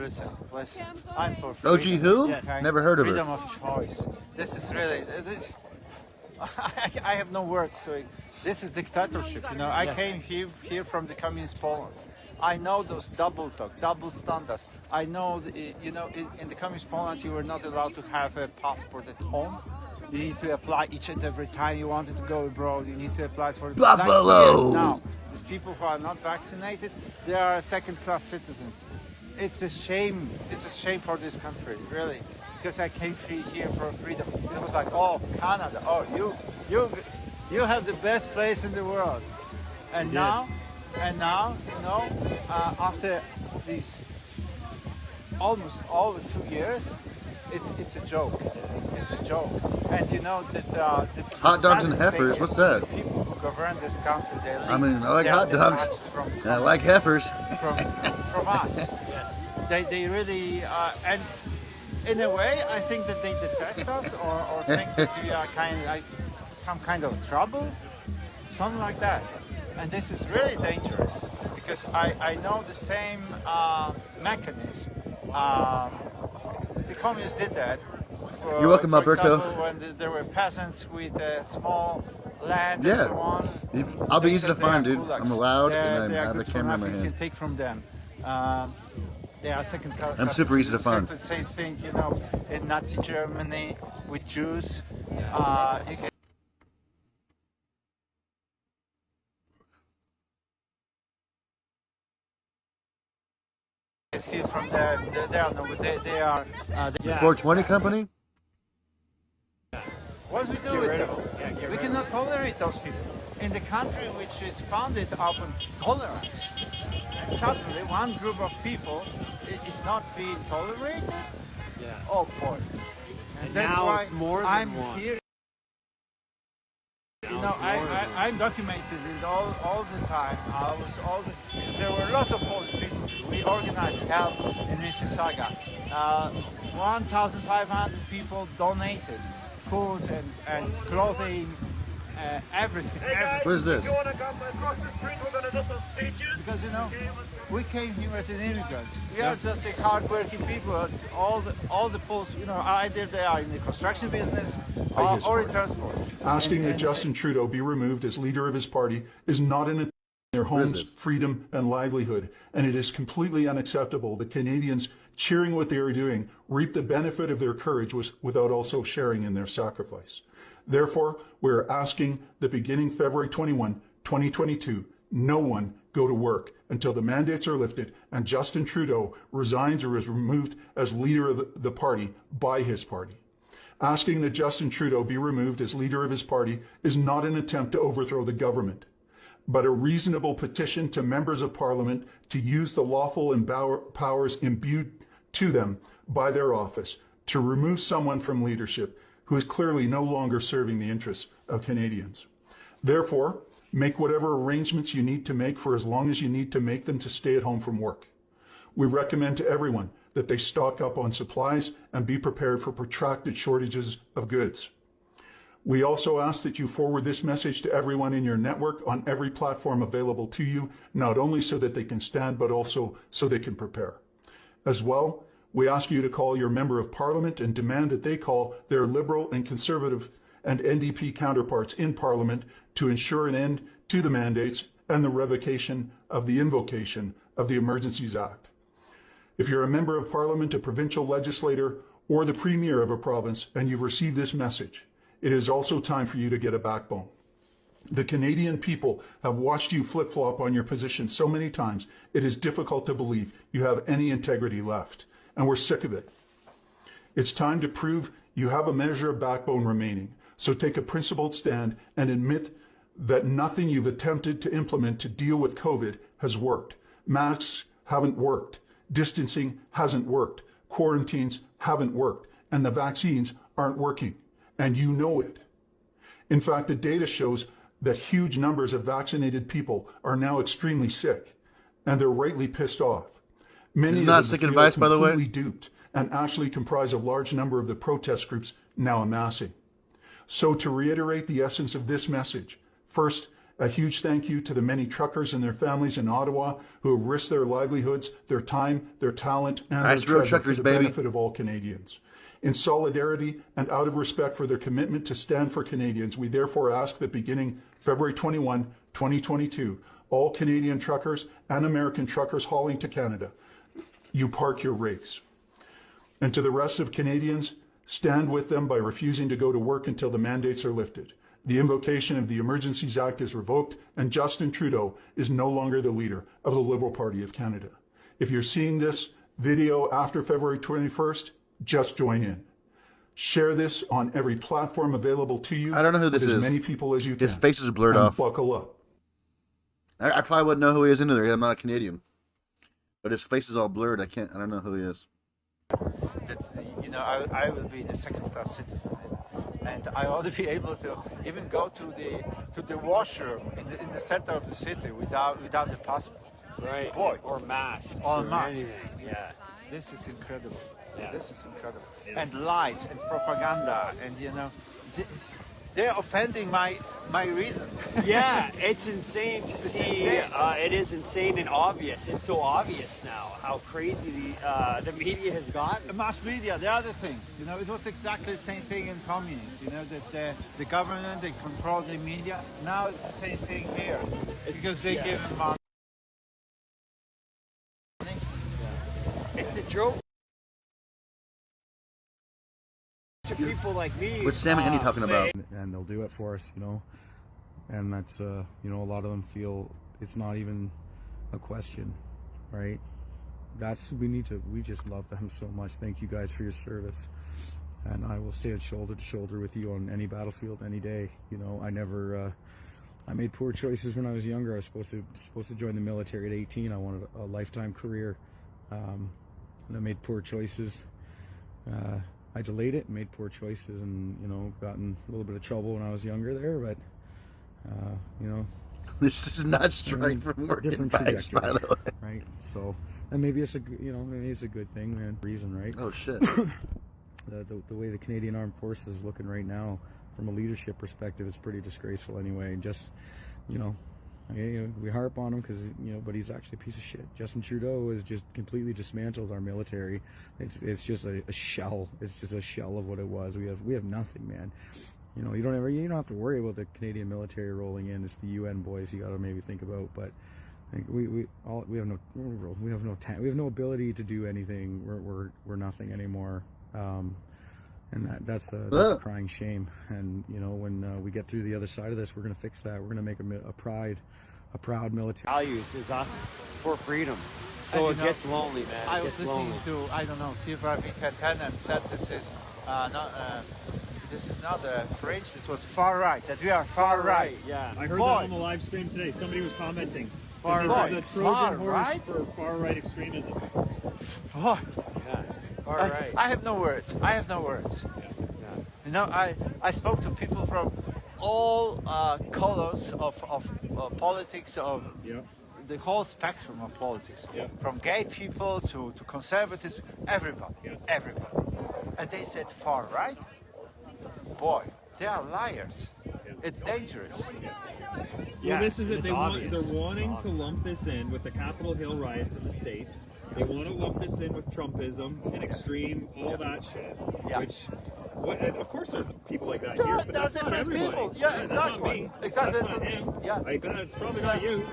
listen. I'm for OG freedom. who? Yes. Never heard of her. Freedom of choice. This is really. I have no words. So this is dictatorship. You know, I came here from the communist Poland. I know those double talk, double standards. I know, in the communist Poland, you were not allowed to have a passport at home. You need to apply each and every time you wanted to go abroad. You need to apply for it. Buffalo! Now, the people who are not vaccinated, they are second-class citizens. It's a shame. It's a shame for this country, really. Because I came here for freedom. It was like, oh, Canada. Oh, you have the best place in the world. And now, after these almost all 2 years, it's a joke. It's a joke. And you know that the Hot dogs and heifers. What's that? The people who govern this country, they I mean, I like they hot are dogs. detached from And I like heifers. from us. Yes. They really and in a way, I think that they detest us or think that we are kind of like some kind of trouble, something like that. And this is really dangerous because I know the same mechanism. The communists did that. You're welcome, for Alberto. Example, when there were peasants with small land and so on. I'll be they easy to said they are find, dude. kulaks. I'm allowed, and They I are have a good for camera in my nothing. You hand. can take from them. They are second class. I'm super easy to find. The same thing, you know, in Nazi Germany with Jews. You can steal from there. They are no, they are. The 420 company? What do we do with them? We cannot tolerate those people. In the country which is founded upon tolerance, and suddenly one group of people is not being tolerated. Oh boy! And that's now why it's more than I'm one. here. You know, I'm documented it all the time. There were lots of Polish people. We organized help in Mississauga. 1,500 people donated food and clothing, everything. What is this? Because you know, we came here as an immigrants. We are just like hard-working people. All the Poles, you know, either they are in the construction business or in transport. Asking that Justin Trudeau be removed as leader of his party is not an their homes, freedom, and livelihood, and it is completely unacceptable that Canadians cheering what they are doing reap the benefit of their courage without also sharing in their sacrifice. Therefore, we are asking that beginning February 21, 2022, no one go to work until the mandates are lifted and Justin Trudeau resigns or is removed as leader of the party by his party. Asking that Justin Trudeau be removed as leader of his party is not an attempt to overthrow the government, but a reasonable petition to members of Parliament to use the lawful powers imbued to them by their office to remove someone from leadership who is clearly no longer serving the interests of Canadians. Therefore, make whatever arrangements you need to make for as long as you need to make them to stay at home from work. We recommend to everyone that they stock up on supplies and be prepared for protracted shortages of goods. We also ask that you forward this message to everyone in your network on every platform available to you, not only so that they can stand, but also so they can prepare. As well, we ask you to call your Member of Parliament and demand that they call their Liberal and Conservative and NDP counterparts in Parliament to ensure an end to the mandates and the revocation of the invocation of the Emergencies Act. If you're a Member of Parliament, a provincial legislator, or the Premier of a province, and you've received this message, it is also time for you to get a backbone. The Canadian people have watched you flip-flop on your position so many times, it is difficult to believe you have any integrity left, and we're sick of it. It's time to prove you have a measure of backbone remaining, so take a principled stand and admit that nothing you've attempted to implement to deal with COVID has worked. Masks haven't worked. Distancing hasn't worked. Quarantines haven't worked. And the vaccines aren't working. And you know it. In fact, the data shows that huge numbers of vaccinated people are now extremely sick, and they're rightly pissed off. Many It's not sick advice, by the way. completely duped and actually comprise a large number of the protest groups now amassing. So to reiterate the essence of this message, first, a huge thank you to the many truckers and their families in Ottawa who have risked their livelihoods, their time, their talent, and Nice their road treasure truckers, for the baby. benefit of all Canadians. In solidarity and out of respect for their commitment to stand for Canadians, we therefore ask that beginning February 21, 2022, all Canadian truckers and American truckers hauling to Canada, you park your rigs. And to the rest of Canadians, stand with them by refusing to go to work until the mandates are lifted. The invocation of the Emergencies Act is revoked, and Justin Trudeau is no longer the leader of the Liberal Party of Canada. If you're seeing this video after February 21st, just join in. Share this on every platform available to you. I don't know who this with is. as many people as you can. His face is blurred and off. Buckle up. I probably wouldn't know who he is either. I'm not a Canadian. But his face is all blurred. I don't know who he is. That's you know, I will be the second-class citizen, and I ought to be able to even go to the washroom in the center of the city without the passport. Right. Boy. Or masks. Or masks. Anything. Yeah. this is incredible. Yeah. This is incredible. And lies and propaganda, and they're offending my reason. Yeah, it's insane to It's see. insane. It is insane and obvious. It's so obvious now how crazy the media has gotten. Mass media, the other thing, it was exactly the same thing in communism. That the government, they control the media. Now it's the same thing here because they give them money. It's a joke to people like me. What's Sam and Andy talking about? And they'll do it for us, and that's a lot of them feel it's not even a question, right? We just love them so much. Thank you guys for your service, and I will stand shoulder to shoulder with you on any battlefield any day. I made poor choices when I was younger. I was supposed to join the military at 18. I wanted a lifetime career, and I made poor choices. I delayed it and made poor choices, and got in a little bit of trouble when I was younger there, but this is not strike from working different bikes, by the way. right? So, and maybe it's maybe it's a good thing, man. Reason, right? Oh shit. the way the Canadian Armed Forces is looking right now, from a leadership perspective, it's pretty disgraceful anyway. And just we harp on him because but he's actually a piece of shit. Justin Trudeau has just completely dismantled our military. It's just a shell. It's just a shell of what it was. We have nothing, man. You don't have to worry about the Canadian military rolling in. It's the UN boys you got to maybe think about. But I think we have no ability to do anything. We're nothing anymore. And that's a crying shame. And when we get through the other side of this, we're going to fix that. We're going to make a proud military. Values is us for freedom. So it gets lonely, man. I was listening to Silver Vicaten and said this is this is not French. This was far right. That we are far right. Yeah. I heard that on the live stream today. Somebody was commenting. Far this right. is a Trojan Far horse right? for far right extremism. Boy. Yeah. Far right. I have no words. I spoke to people from all colors of politics, of the whole spectrum of politics, from gay people to conservatives, everybody, and they said far right. Boy, they are liars. It's dangerous. Well, this is it. They're wanting to lump this in with the Capitol Hill riots in the States. They want to lump this in with Trumpism and extreme, all that shit. Which, of course, there's people like that here, but that's not everybody. People. Yeah, That's not me. Exactly. That's not him. Yeah. I bet it's probably not you.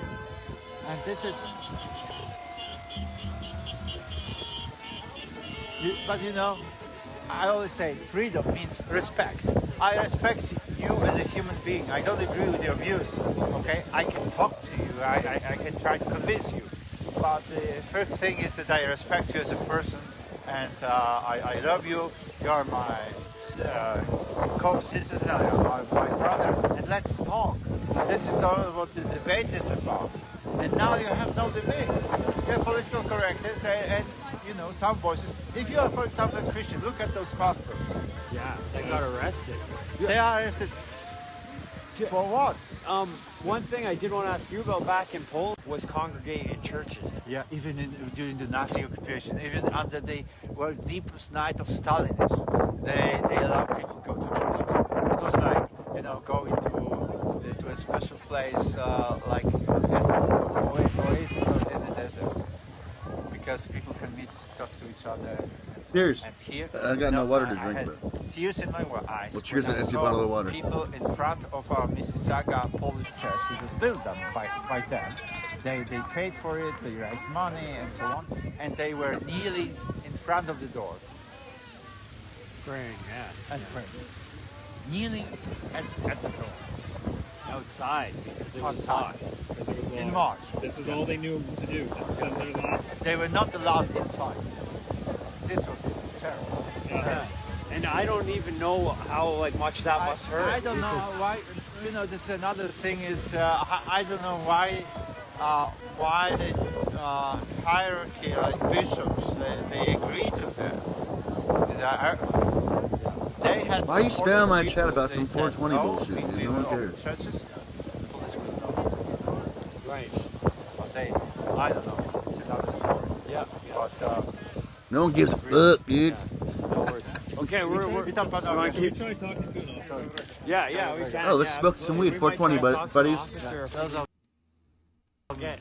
And this is. But I always say freedom means respect. I respect you as a human being. I don't agree with your views. Okay, I can talk to you. I can try to convince you. But the first thing is that I respect you as a person, and I love you. You're my co-citizen, my brother, and let's talk. This is all what the debate is about. And now you have no debate. You have political correctness and some voices. If you are, for example, a Christian, look at those pastors. Yeah, they got arrested. They are arrested for what? One thing I did want to ask you about back in Poland was congregating in churches. Yeah, even during the Nazi occupation, even under the deepest night of Stalinism, they allowed people to go to churches. It was like, going to a special place like an oasis in the desert, because people can meet, talk to each other. Cheers. And here, I got no water to I drink, had but tears in my eyes. well, cheers when to I an empty saw bottle of water. People in front of our Mississauga Polish church, which was built by them. They paid for it, they raised money and so on, and they were kneeling in front of the door. Praying, yeah. And praying. Kneeling at the door. Outside, because it was Outside. hot. Because it was long. In March. This is all they knew to do. This is their last. They were not allowed inside. This was terrible. Yeah. And I don't even know how much that must hurt. I don't know why. This another thing is I don't know why the hierarchy, like bishops, they agree to that. They had. Why are you spamming my chat people, about they some said, 420 no, bullshit, we dude? No one will open cares. churches. Police will not. Right. But I don't know. It's another story. Yeah. But No one gives a fuck, dude. Okay, we're yeah, we can. Oh, let's smoke some weed. 420, buddies. Okay.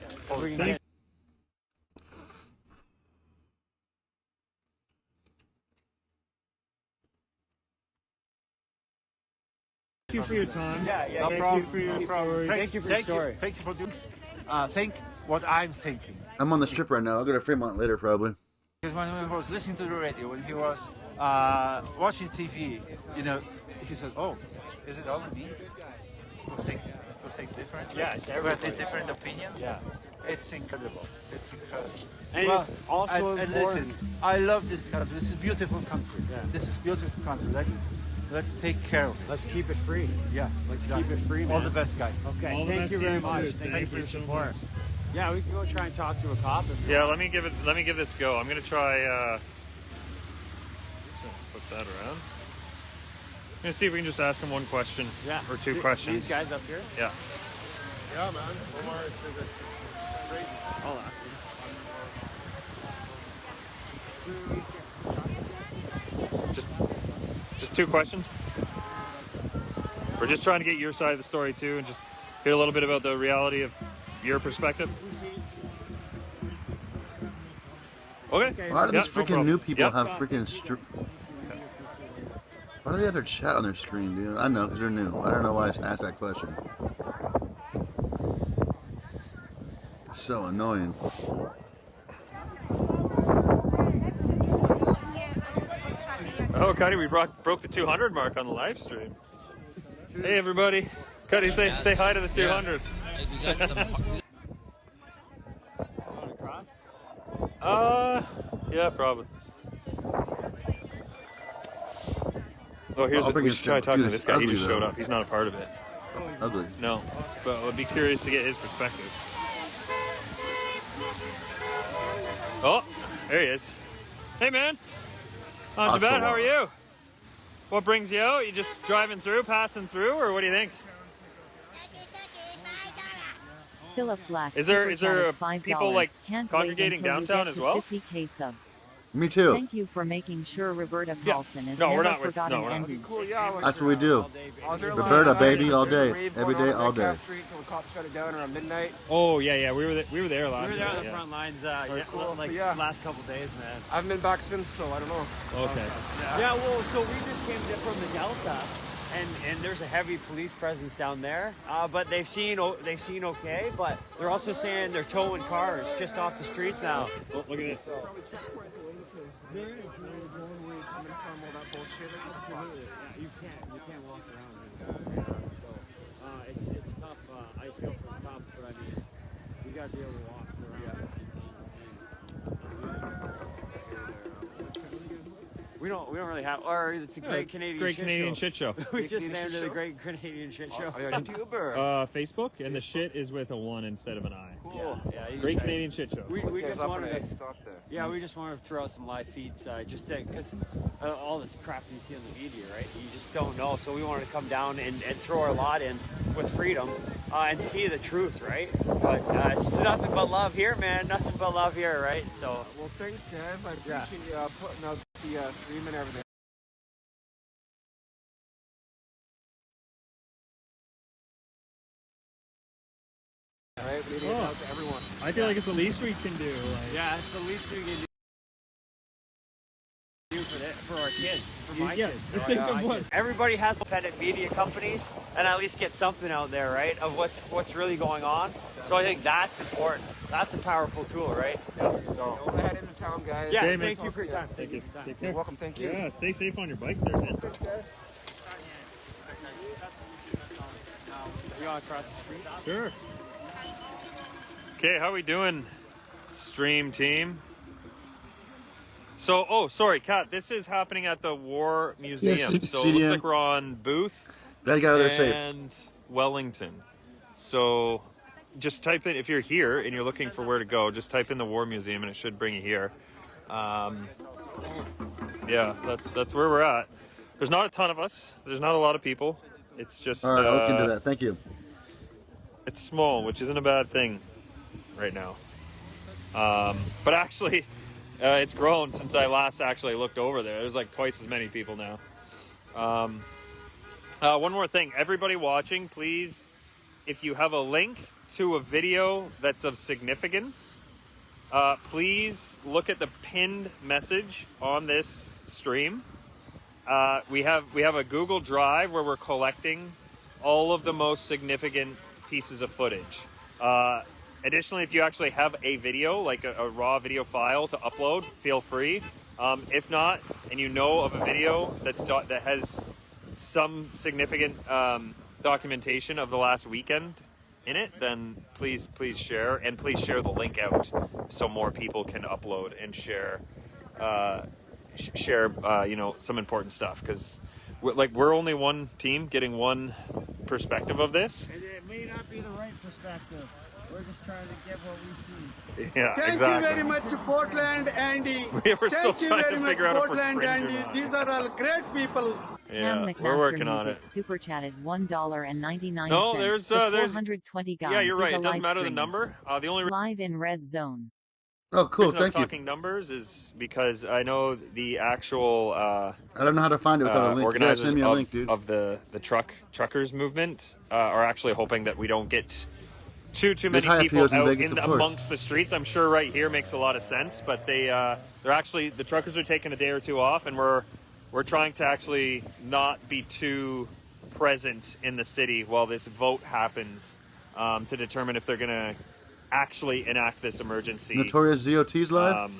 Thank you for your time. No Thank problem. you for your No problem. story. Thank you for your story. Thank you for doing. Think what I'm thinking. I'm on the strip right now. I'll go to Fremont later, probably. Because when he was listening to the radio, when he was watching TV, you know, he said, "Oh, is it only me who thinks different? Yeah, it's who has a everybody. different opinion." Yeah. It's incredible. It's incredible. And well, it's also and important. listen, I love this country. This is a beautiful country. Yeah. This is a beautiful country. Let's take care of it. Let's keep it free. Yeah, Let's exactly. keep it free, man. All the best, guys. Okay, All the thank best you to very you, much. too. Thank you for your so support. much. Yeah, we can go try and talk to a cop. Yeah, let me give this a go. I'm gonna try. Put that around. I'm gonna see if we can just ask him one question. Yeah. Or two questions. These guys up here. Yeah. Yeah, man. Omar, it's crazy. I'll ask him. Just two questions. We're just trying to get your side of the story too, and just hear a little bit about the reality of your perspective. Okay. Why do these Yeah, no freaking problem. new people Yeah. have freaking... Why do they have their chat on their screen, dude? I know, because they're new. I don't know why I asked that question. So annoying. Oh, Cuddy, we broke the 200 mark on the live stream. Hey, everybody. Cuddy, say hi to the 200. Yeah, probably. Oh, I'll bring we his should try dude, talking to it's this guy. He ugly, just showed though. up. He's not a part of it. Ugly. No, but I'd be curious to get his perspective. Oh, there he is. Hey, man. Not too bad. How are you? What brings you out? You just driving through, passing through, or what do you think? Philip Black. Is there super chatted $5. people like Can't congregating wait until you downtown get as to well? 50K subs. Me too. Thank you for making sure Roberta Paulson is No, we're never not with- forgotten no, we're not. Andy. Cool, yeah. That's what we do. Roberta, baby, all day. Every day, all day. Street till the cops shut it down around midnight. Oh, yeah. We were there last We were there night, on the yeah. front lines, cool. like Yeah. last couple days, man. I haven't been back since, so I don't know. Okay. Yeah, well, so we just came from the Delta, and there's a heavy police presence down there. But they've seen okay, but they're also saying they're towing cars just off the streets now. Oh, look at this. You can't walk around. So it's tough. I feel for the cops, but I mean, you gotta be able to walk around. We don't really have, or it's a Great Canadian Shit Show. We just named it a Great Canadian Shit Show. Are you on YouTube or? Facebook, and the shit is with a 1 instead of an I. Cool. Yeah, you can Great check it. Canadian Shit Show. We just wanted to stop there. Yeah, we just wanted to throw out some live feeds, just because all this crap you see on the media, right? You just don't know. So we wanted to come down and throw our lot in with freedom and see the truth, right? But it's nothing but love here, man. Nothing but love here, right? So. Well, thanks, guys. I appreciate you putting out the stream and everything. All right, we need to get out to everyone. I feel like it's the least we can do. Like, Yeah, it's the least we can do for our kids, for my Yeah. kids. Yeah. For my kids. Everybody has independent media companies, and at least get something out there, right, of what's really going on. So I think that's important. That's a powerful tool, right? So. We'll head into town, guys. Yeah, Okay, man. thank you for your time. Thank you. Take You're care. welcome. Thank you. Yeah, stay safe on your bike there, man. You want to cross the street? Sure. Okay, how we doing, stream team? So, sorry, Kat, this is happening at the War Museum. Yeah, so it looks CDM. like we're on Booth Glad you got out there safe. and Wellington. So just type in, if you're here and you're looking for where to go, just type in the War Museum and it should bring you here. Yeah, that's where we're at. There's not a ton of us. There's not a lot of people. It's just All right, I'll look into that. Thank you. it's small, which isn't a bad thing right now. But actually, It's grown since I last actually looked over there. There's like twice as many people now. One more thing. Everybody watching, please, if you have a link to a video that's of significance, please look at the pinned message on this stream. We have a Google Drive where we're collecting all of the most significant pieces of footage. Additionally, if you actually have a video, like a raw video file to upload, feel free. If not, and you know of a video that has some significant documentation of the last weekend in it, then please share, and please share the link out so more people can upload and share some important stuff, because we're only one team getting one perspective of this. It may not be the right perspective. We're just trying to get what we see. Yeah, Thank exactly. you very much, PortlandAndy. We're still trying to figure out if we're cringe or PortlandAndy. not. These are all great people. Yeah, McMaster we're working on Music it. super chatted $1.99. No, there's The 420 guy. Yeah, you're right. is a It doesn't live matter the stream. number. The only Live in red zone. Oh, cool. reason Thank I'm you. talking numbers is because I know the actual I don't know how to find it without a link. You gotta organizers send me a link, dude. of the truckers movement are actually hoping that we don't get too many high people appeals in out Vegas, of course. amongst the streets. I'm sure right here makes a lot of sense, but they're actually, the truckers are taking a day or two off, and we're trying to actually not be too present in the city while this vote happens, to determine if they're gonna actually enact this emergency. Notorious ZOT's live?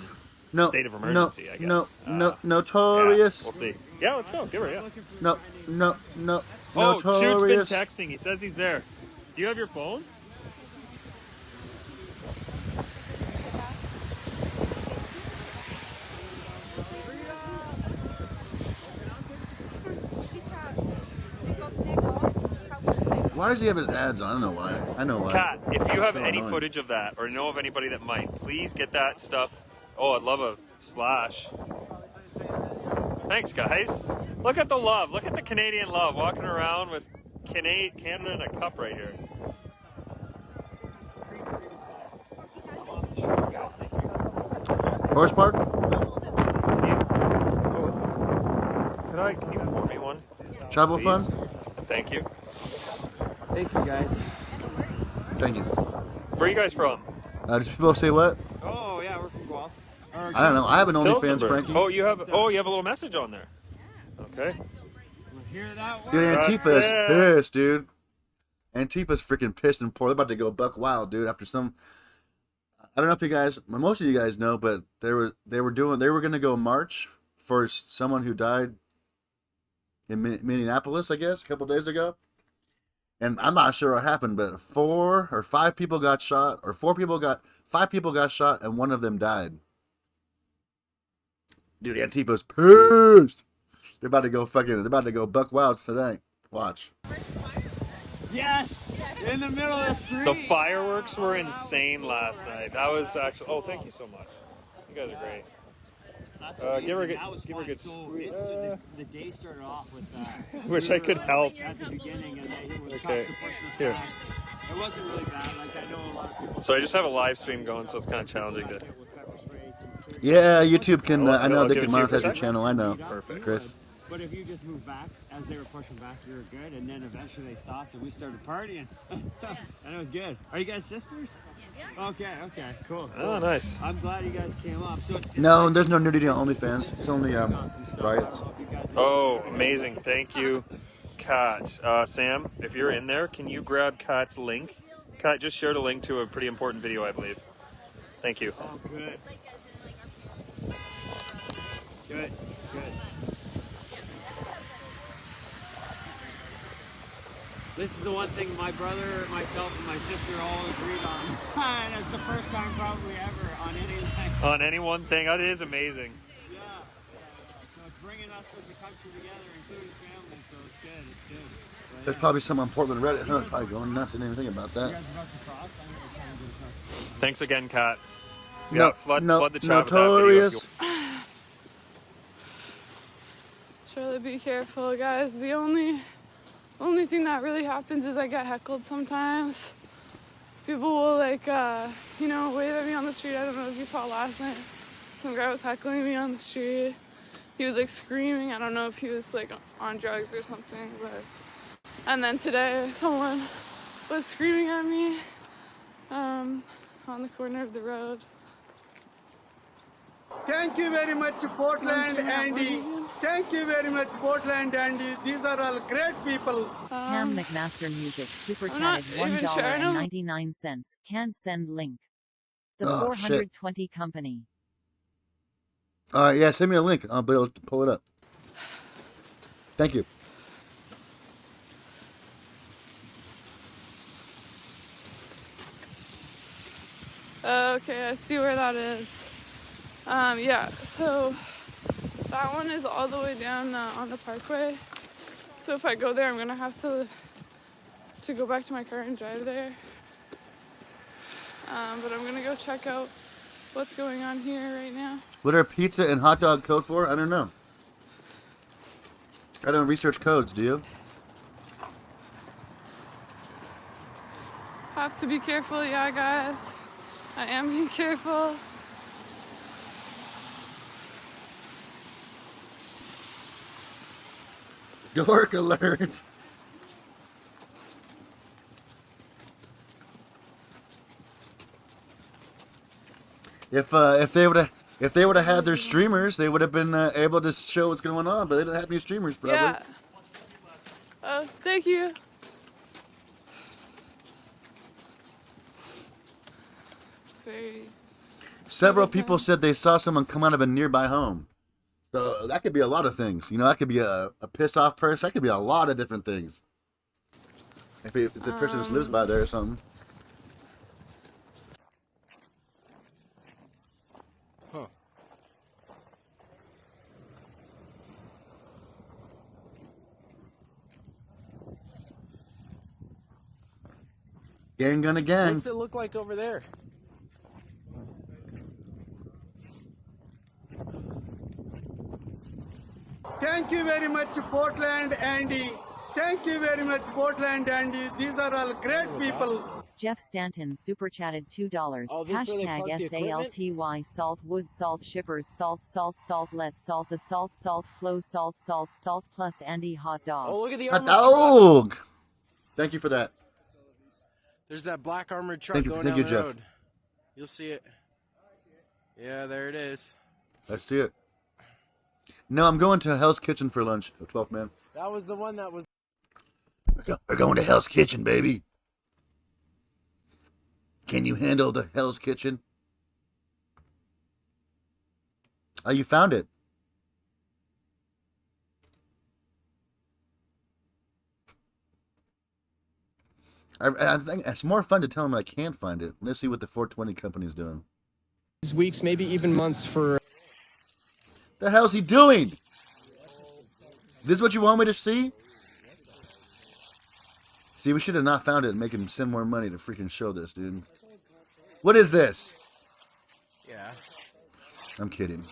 No. State of emergency, I guess. Notorious. Yeah, we'll see. Yeah, let's go. Give her, yeah. No. Oh, Chute's been Notorious. texting. He says he's there. Do you have your phone? Why does he have his ads on? I don't know why. I know why. Kat, if you have So any annoying. footage of that or know of anybody that might, please get that stuff. Oh, I'd love a slash. Thanks, guys. Look at the love. Look at the Canadian love walking around with Canada in a cup right here. Horse Park? Can you pour me one? Travel Please? fun? Thank you. Thank you, guys. Thank you. Where are you guys from? Does people say what? Oh, yeah, we're from Guelph. I don't know. I have an OnlyFans, Tilsonburg. Frankie. Oh, you have a little message on there. Okay. Hear that one? Dude, That's Antifa's it. pissed, dude. Antifa's freaking pissed and poor. They're about to go buck wild, dude. After some, I don't know if you guys, most of you guys know, but they were gonna go march for someone who died in Minneapolis, I guess, a couple days ago. And I'm not sure what happened, but 4 or 5 people got shot, or 5 people got shot, and one of them died. Dude, Antifa's pissed. They're about to go buck wild today. Watch. Yes! In the middle of the street! The fireworks were insane last night. That was actually. Oh, thank you so much. You guys are great. Give her a good. So the day started off with. Wish I could help. At the beginning, and they were Okay. Here. It wasn't really bad. Like I know a lot of people. So I just have a live stream going, so it's kind of challenging to. Yeah, YouTube can. I know I'll they give can it to you for a monetize your sec. channel. I know. Perfect. Chris. But if you just move back, as they were pushing back, you were good, and then eventually they stopped, and we started partying, and it was good. Are you guys sisters? Yeah. Okay, cool. Oh, nice. I'm glad you guys came up. So it's No, there's no nudity on OnlyFans. It's only riots. Oh, amazing. Thank you, Kat. Sam, if you're in there, can you grab Kat's link? Kat just shared a link to a pretty important video, I believe. Thank you. Oh, good. Good. This is the one thing my brother, myself, and my sister all agreed on. And it's the first time probably ever on anything. On any one thing, that is amazing. Yeah. So it's bringing us as a country together, including family, so it's good, But There's probably some on Portland Reddit. Huh, probably going nuts and anything about that. Thanks again, Kat. No, Yeah, flood the chat Notorious. with that video. Surely be careful, guys. The only thing that really happens is I get heckled sometimes. People will wave at me on the street. I don't know if you saw last night. some guy was heckling me on the street. He was like screaming. I don't know if he was like on drugs or something, but. And then today, someone was screaming at me on the corner of the road. Thank you very much, PortlandAndy. Thank you very much, PortlandAndy. These are all great people. Cam McMaster Music super chatted $1.99. Can't send link. The 420 shit. company. All right, yeah, send me a link. I'll be able to pull it up. Thank you. Okay, I see where that is. Yeah, so that one is all the way down on the parkway. So if I go there, I'm gonna have to go back to my car and drive there. But I'm gonna go check out what's going on here right now. What are pizza and hot dog code for? I don't know. I don't research codes, do you? Have to be careful, yeah, guys. I am being careful. Dork alert. If they would have had their streamers, they would have been able to show what's going on, but they don't have any streamers, probably. Yeah. Oh, thank you. Several people said they saw someone come out of a nearby home. So that could be a lot of things. You know, that could be a pissed off person. That could be a lot of different things. If the person just lives by there or something. Huh. Gang gonna gang. What's it look like over there? Thank you very much, PortlandAndy. Thank you very much, PortlandAndy. These are all great people. Jeff Stanton super chatted $2. Oh, this is where they park the #SALTY salt wood salt shippers salt let salt the salt flow salt plus Andy hot dog. Oh, look at the Hot armored dog. Thank you for that. There's that black armored truck Thank you, going thank down you, the Jeff. road. You'll see it. Yeah, there it is. I see it. No, I'm going to Hell's Kitchen for lunch. 12th man. That was the one that was. We're going to Hell's Kitchen, baby. Can you handle the Hell's Kitchen? Oh, you found it. I think it's more fun to tell them I can't find it. Let's see what the 420 company's doing. Weeks, maybe even months for. The hell's he doing? This is what you want me to see? See, we should have not found it and make him send more money to freaking show this, dude. What is this? Yeah. I'm kidding.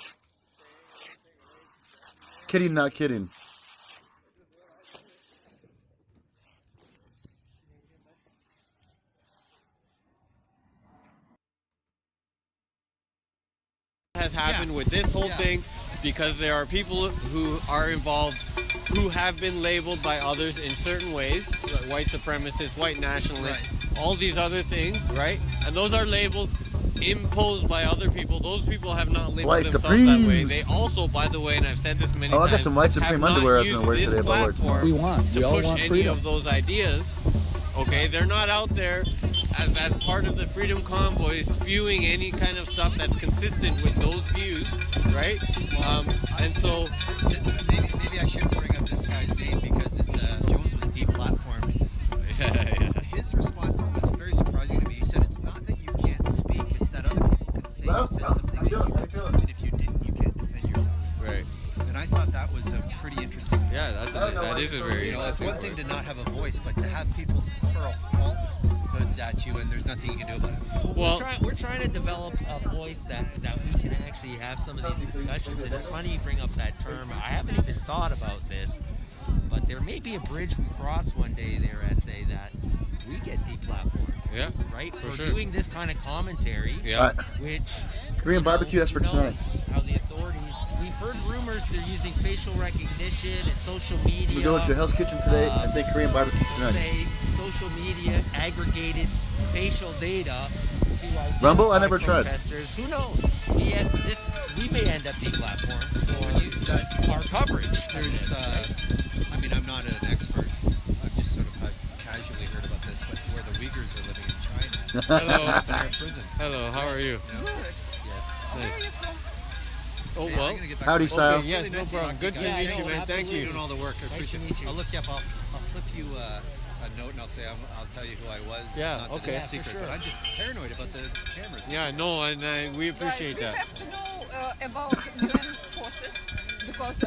Kidding, not kidding. Has happened with this whole thing because there are people who are involved who have been labeled by others in certain ways, like white supremacists, white nationalists, all these other things, right? And those are labels imposed by other people. Those people have not labeled White themselves Supremes. that way. They also, by the way, and I've said this many times, I got some White Supreme underwear I was going to wear today, but I'll wear it tomorrow. we all want any of those ideas. Okay, they're not out there as part of the Freedom Convoy spewing any kind of stuff that's consistent with those views, right? And so maybe I shouldn't bring up this guy's name because it's Jones was deplatformed. His response was very surprising to me. He said it's not that you can't speak, it's that other people can say you said something and if you didn't, you can't defend yourself. Right. And I thought that was a pretty interesting. Yeah, that is a very It's interesting. one thing to not have a voice, but to have people hurl falsehoods at you and there's nothing you can do about it. Well, we're trying to develop a voice that we can actually have some of these discussions. And it's funny you bring up that term. I haven't even thought about this, but there may be a bridge we cross one day there, SA, that we get deplatformed. Yeah, right? for For sure. doing this kind of commentary, Yeah. which Korean barbecue, that's for tonight. how the authorities. We've heard rumors they're using facial recognition and social media. We're going to Hell's Kitchen today. I think Korean barbecue tonight. Say social media aggregated facial data to Rumble? I identify never tried. protesters. Who knows? We may end up deplatformed for our coverage. There's, I mean, I'm not an expert. I've just sort of casually heard about this, but where the Uyghurs are living in China. Hello. They're in prison. Hello, how are you? Good. Yes. Nice. Oh, Man, well. I'm gonna get back Howdy, to Sal. Really Yes, nice no problem. talking Good to to you guys. meet Thanks, you, man. Thank for you. doing all the work. I Nice to appreciate meet it. you. I'll look you up. I'll flip you a note and I'll tell you who I was. Yeah, Not that okay. it's a Yeah, for secret, sure. but I'm just paranoid about the cameras. Yeah, no, and we appreciate Guys, we that. have to know about UN forces because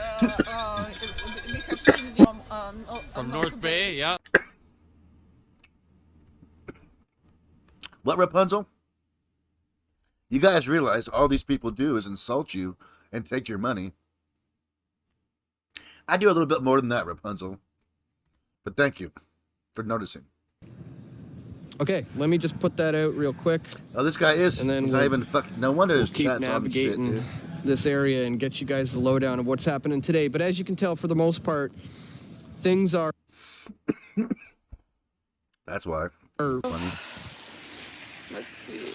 we have seen them From North Bay, yeah. What, Rapunzel? You guys realize all these people do is insult you and take your money. I do a little bit more than that, Rapunzel. But thank you for noticing. Okay, let me just put that out real quick. Oh, this guy is. And then he's we'll- not even fucking. No wonder his keep chat's on shit, navigating dude. this area and get you guys the lowdown of what's happening today. But as you can tell, for the most part, things are. That's why. Funny. Let's see.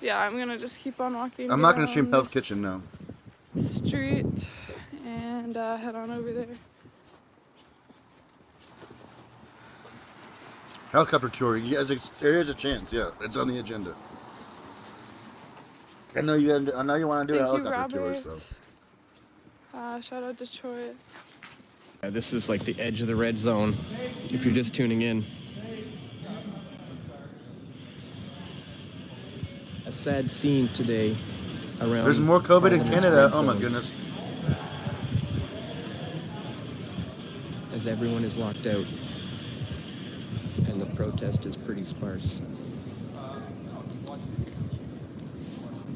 Yeah, I'm gonna just keep on walking. I'm not going to stream down Hell's this Kitchen now. Street and head on over there. Helicopter tour. Yes, there is a chance. Yeah, it's on the agenda. I know you want to do a Thank you, helicopter tour. Robert. So Shout out Detroit. This is like the edge of the red zone, if you're just tuning in. A sad scene today around. there's more COVID in Parliament's Canada. red Oh my zone, goodness. As everyone is locked out, and the protest is pretty sparse.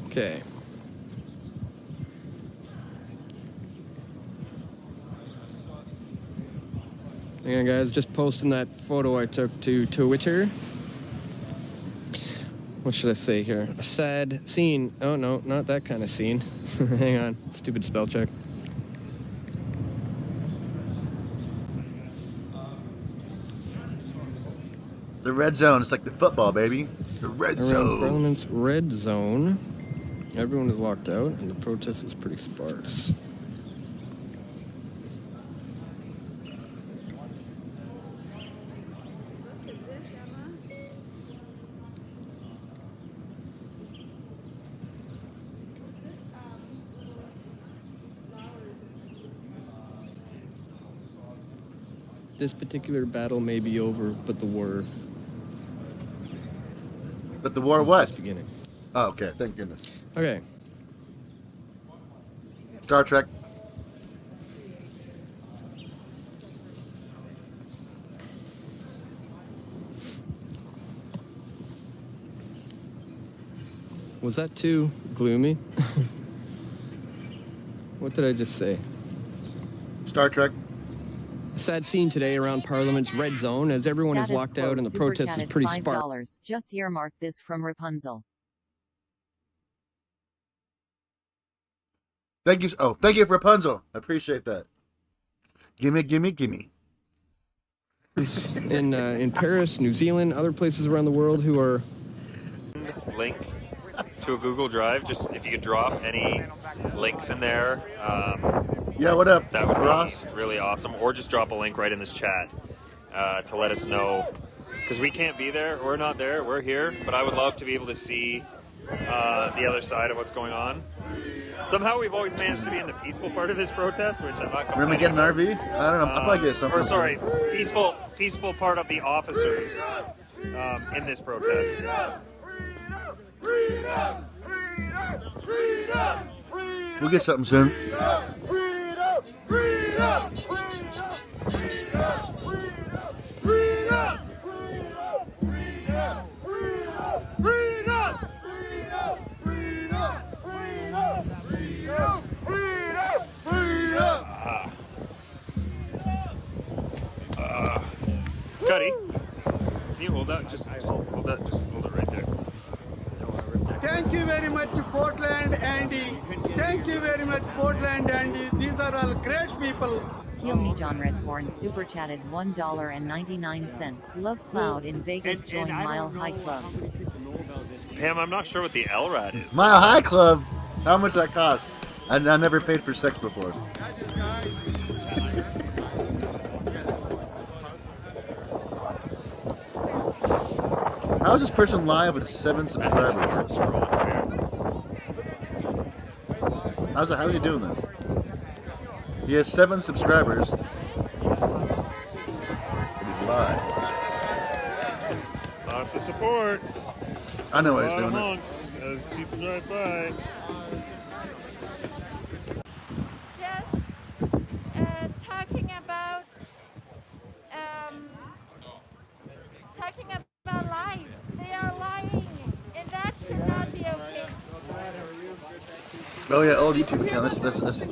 Okay. Hang on, guys, just posting that photo I took to Twitter. What should I say here? A sad scene. Oh, no, not that kind of scene. Hang on, stupid spell check. The red zone. It's like the football, baby. The red Around zone. Parliament's red zone, everyone is locked out, and the protest is pretty sparse. This particular battle may be over, but the war. But the war what? Just beginning. Oh, okay. Thank goodness. Okay. Star Trek. Was that too gloomy? What did I just say? Star Trek. Sad scene today around Parliament's red zone as everyone is Status locked quo out and the super protest is chatted pretty $5. sparse. Just earmark this from Rapunzel. Thank you. Oh, thank you for Rapunzel. I appreciate that. Gimme, gimme, gimme. In Paris, New Zealand, other places around the world who are Link to a Google Drive. Just if you could drop any links in there. Yeah, what up, That would Ross? be really awesome. Or just drop a link right in this chat to let us know. Because we can't be there. We're not there. We're here. But I would love to be able to see the other side of what's going on. Somehow we've always managed to be in the peaceful part of this protest, which I'm not Remember getting an RV? I don't know. I'll probably get something. Or sorry, peaceful part of the officers in this protest. We'll get something soon. much, PortlandAndy. Thank you very much, PortlandAndy. These are all great people. Heal Me John Redcorn super chatted $1.99. Love Cloud in Vegas. Join Mile High Club. Pam, I'm not sure what the LRAD is. Mile High Club. How much that cost? I never paid for sex before. How is this person live with 7 subscribers? How's he doing this? He has 7 subscribers. But he's live. Lots of support. I know why he's doing it. Honks as people drive by. Just talking about lies. They are lying, and that should not be okay. Oh yeah, old YouTube channel. Let's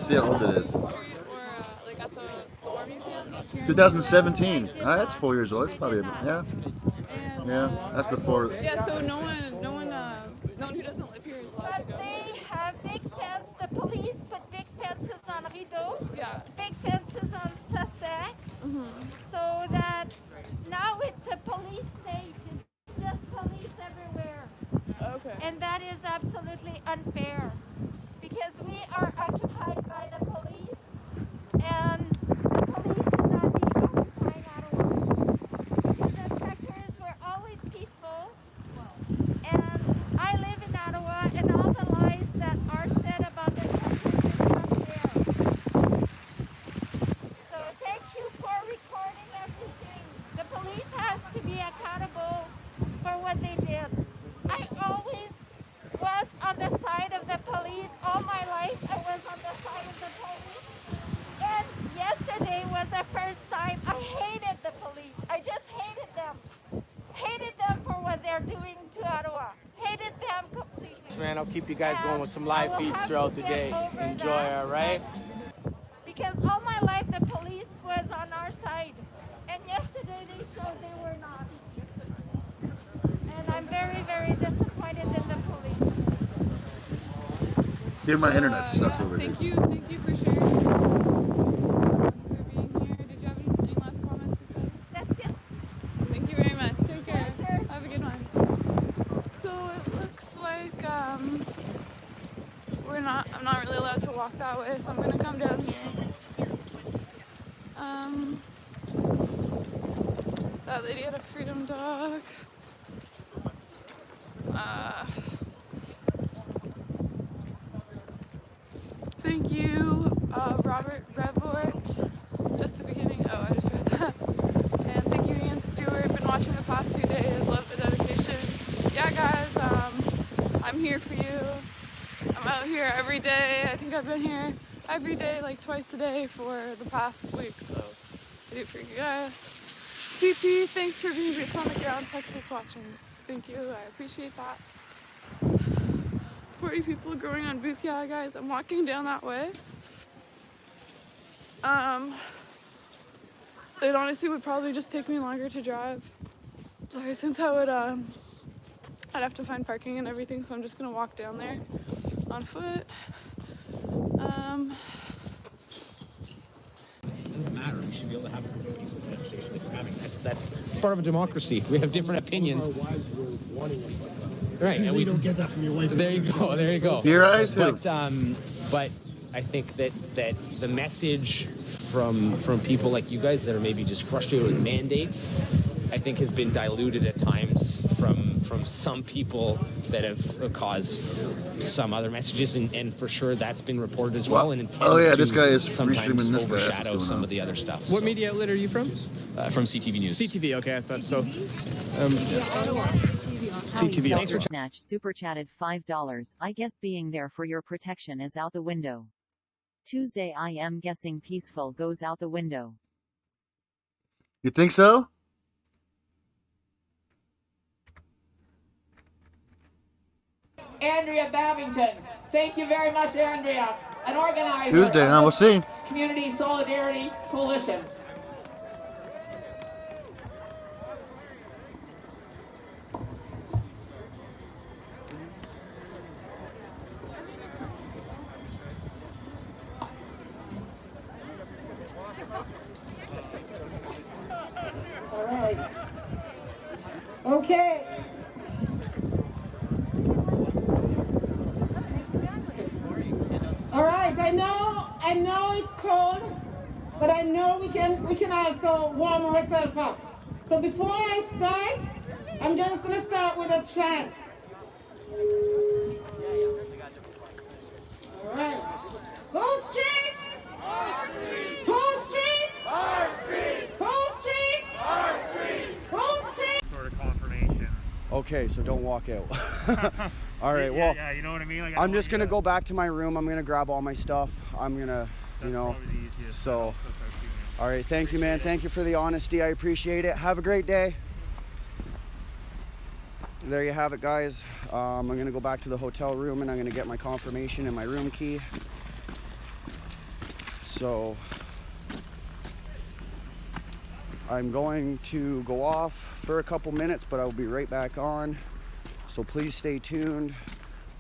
see how old it is. 2017. That's 4 years old. It's probably yeah. That's before. Yeah, so no one who doesn't live here is allowed to go. But they have big fence. The police put big fences on Rideau. Yeah. Big fences on Sussex. So that now it's a police state. It's just police everywhere. Okay. And that is absolutely unfair because we are occupied by the police, and the police should not be occupying Ottawa. The truckers were always peaceful, and I live in Ottawa, and all the lies that are said about the truckers is not there. So thank you for recording everything. The police has to be accountable for what they did. I always was on the side of the police. All my life I was on the side of the police. And yesterday was the first time I hated the police. I just hated them. Hated them for what they're doing to Ottawa. Hated them completely. Man, I'll keep you guys going with some live feeds throughout the day. Enjoy, all right? Because all my life the police was on our side. And yesterday they showed they were not. And I'm very, very disappointed in the police. Here, my internet sucks over here. Thank you for sharing. For being here. Did you have any last comments to say? That's it. Thank you very much. Take care. Yeah, sure. Have a good one. So it looks like I'm not really allowed to walk that way, so I'm gonna come down here. That lady had a freedom dog. Thank you, Robert Revoit. Just the beginning. Oh, I just read that. And thank you, Ian Stewart. Been watching the past 2 days. Love the dedication. Yeah, guys, I'm here for you. I'm out here every day. I think I've been here every day, like twice a day for the past week. So I do it for you guys. CP, thanks for being boots on the ground, Texas watching. Thank you. I appreciate that. 40 people growing on booth. Yeah, guys, I'm walking down that way. It honestly would probably just take me longer to drive. Sorry, since I would, I'd have to find parking and everything, so I'm just gonna walk down there on foot. It doesn't matter. We should be able to have a peaceful conversation like we're having. That's part of a democracy. We have different opinions. Our wives were wanting us like that. Right, and we don't get that from your wife. There you go. There you go. Your eyes too. But I think that the message from people like you guys that are maybe just frustrated with mandates, I think has been diluted at times from some people that have caused some other messages, and for sure that's been reported as well. And oh yeah, this guy is sometimes this overshadow some of the other stuff. What media outlet are you from? From CTV News. CTV. Okay, I thought so. CTV. Thanks for Snatch super chatted $5. I guess being there for your protection is out the window. Tuesday I am guessing peaceful goes out the window. You think so? Andrea Babington. Thank you very much, Andrea. An organizer. Tuesday, huh? We'll see. Community Solidarity Coalition. Okay. All right, I know it's cold, but I know we can also warm ourselves up. So before I start, I'm just gonna start with a chant. All right. Who Street? Our Street. Who Street? Our Street. Who Street? Our Street. Who Street? Sort of confirmation. Okay, so don't walk out. All right, well, yeah, you know what I mean? Like, I'm just gonna go back to my room. I'm gonna grab all my stuff. I'm gonna, you know, so. All right, thank you, man. Thank you for the honesty. I appreciate it. Have a great day. There you have it, guys. I'm gonna go back to the hotel room and I'm gonna get my confirmation and my room key. So I'm going to go off for a couple minutes, but I'll be right back on. So please stay tuned.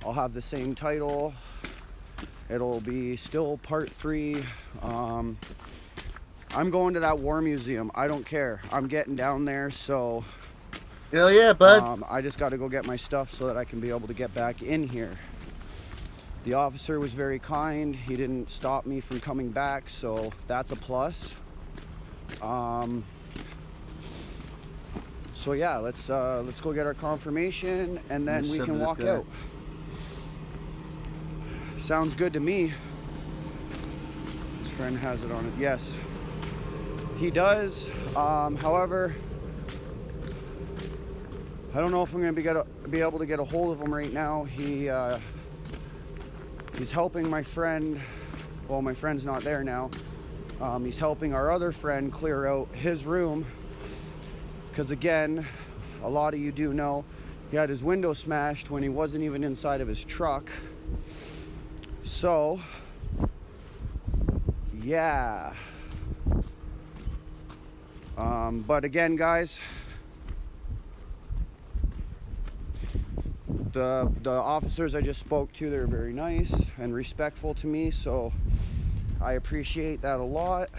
I'll have the same title. It'll be still part 3. I'm going to that war museum. I don't care. I'm getting down there, so hell yeah, bud. I just got to go get my stuff so that I can be able to get back in here. The officer was very kind. He didn't stop me from coming back, so that's a plus. So yeah, let's go get our confirmation and then we can walk out. Sounds good to me. His friend has it on it. Yes, he does. However, I don't know if I'm going to be able to get a hold of him right now. He's helping my friend. Well, my friend's not there now. He's helping our other friend clear out his room. Because again, a lot of you do know, he had his window smashed when he wasn't even inside of his truck. So, yeah. But again, guys, the officers I just spoke to, they're very nice and respectful to me, so I appreciate that a lot.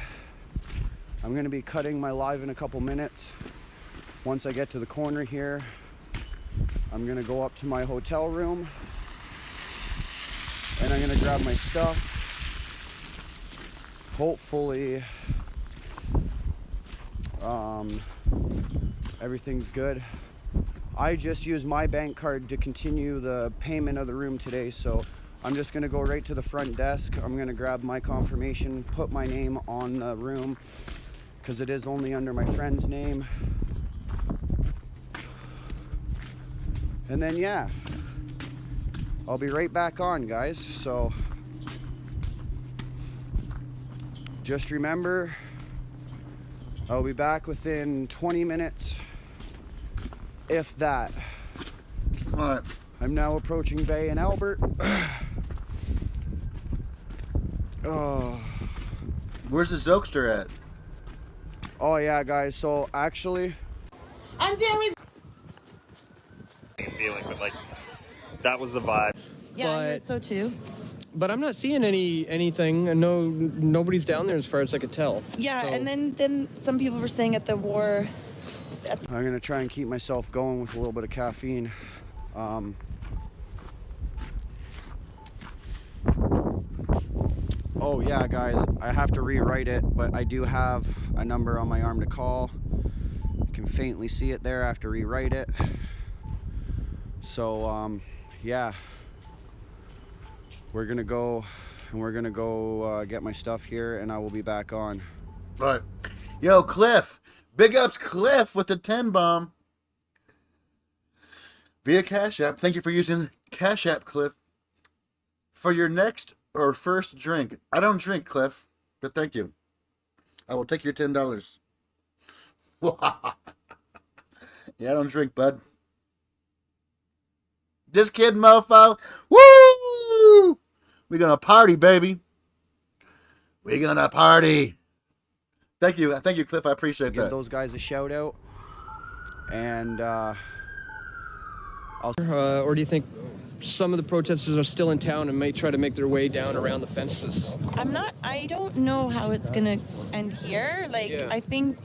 I'm going to be cutting my live in a couple minutes. Once I get to the corner here, I'm going to go up to my hotel room and I'm going to grab my stuff. Hopefully everything's good. I just used my bank card to continue the payment of the room today, so I'm just going to go right to the front desk. I'm going to grab my confirmation, put my name on the room because it is only under my friend's name. And then yeah, I'll be right back on, guys. So just remember, I'll be back within 20 minutes, if that. All right. I'm now approaching Bay and Albert. Oh. Where's the Zokester at? Oh yeah, guys, so actually, And there is feeling, but like that was the vibe. Yeah, I heard so too. But I'm not seeing anything, and nobody's down there as far as I could tell. Yeah, so. and then some people were saying at the war. I'm gonna try and keep myself going with a little bit of caffeine. Oh yeah, guys, I have to rewrite it, but I do have a number on my arm to call. You can faintly see it there. I have to rewrite it. So yeah, we're gonna go get my stuff here, and I will be back on. Right. Yo, Cliff. Big ups, Cliff, with the 10 bomb. Via Cash App. Thank you for using Cash App, Cliff, for your next or first drink. I don't drink, Cliff, but thank you. I will take your $10. Yeah, I don't drink, bud. Just kidding, mofo. Woo! We're gonna party, baby. We're gonna party. Thank you, Cliff. I appreciate that. Give those guys a shout out, and or do you think some of the protesters are still in town and may try to make their way down around the fences? I don't know how it's gonna end here. Like, yeah. I think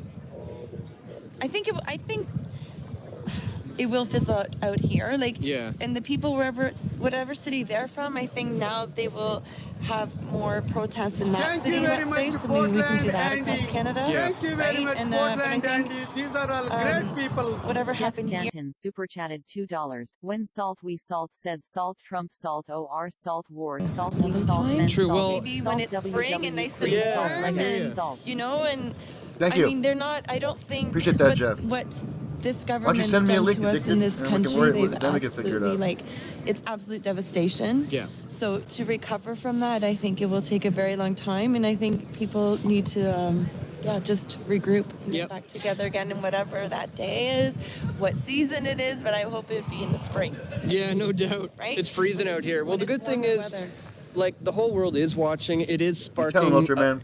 it will fizzle out here. Like, Yeah. and the people whatever city they're from, I think now they will have more protests in that city, let's say, so maybe we can do that across Canada. Yeah. Thank you very much, And, but I think, PortlandAndy. These are all great people. whatever Jeff happened here. Stanton super chatted $2. When salt we salt said salt Trump salt or salt war salt we salt men True, salt. well- Maybe when it's spring and nice and Yeah, warm, yeah, and yeah. Salt. you know, and Thank I you. mean, they're not. I don't think Appreciate that, what, Jeff. what this don't you government's send me a done link to us to in this and we can country, worry- they've then we can figure it absolutely out. like it's absolute devastation. Yeah. So to recover from that, I think it will take a very long time, and I think people need to. Just regroup and get Yep. back together again, and whatever that day is, what season it is, but I hope it'd be in the spring. Yeah, no doubt. Right? It's freezing out here. Well, When the good it's thing warmer is, weather. like, the whole world is watching. It is sparking, Ultraman.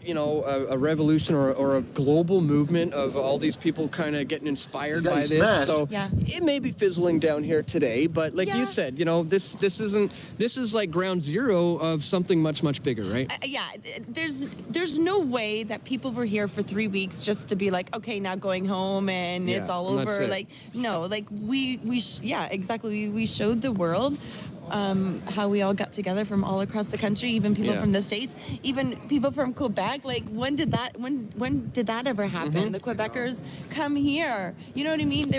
a revolution or a global movement of all these people kind of getting inspired got by you this. smashed. So Yeah. it may be fizzling down here today, but like you Yeah. said, this is like ground zero of something much, much bigger, right? There's no way that people were here for 3 weeks just to be like, okay, now going home and it's Yeah, all and that's over. it. Like, no, like exactly. We showed the world how we all got together from all across the country, even people Yeah. from the States, even people from Quebec. Like, when did that ever happen? Mm-hmm. The Quebecers come here. You know what I mean?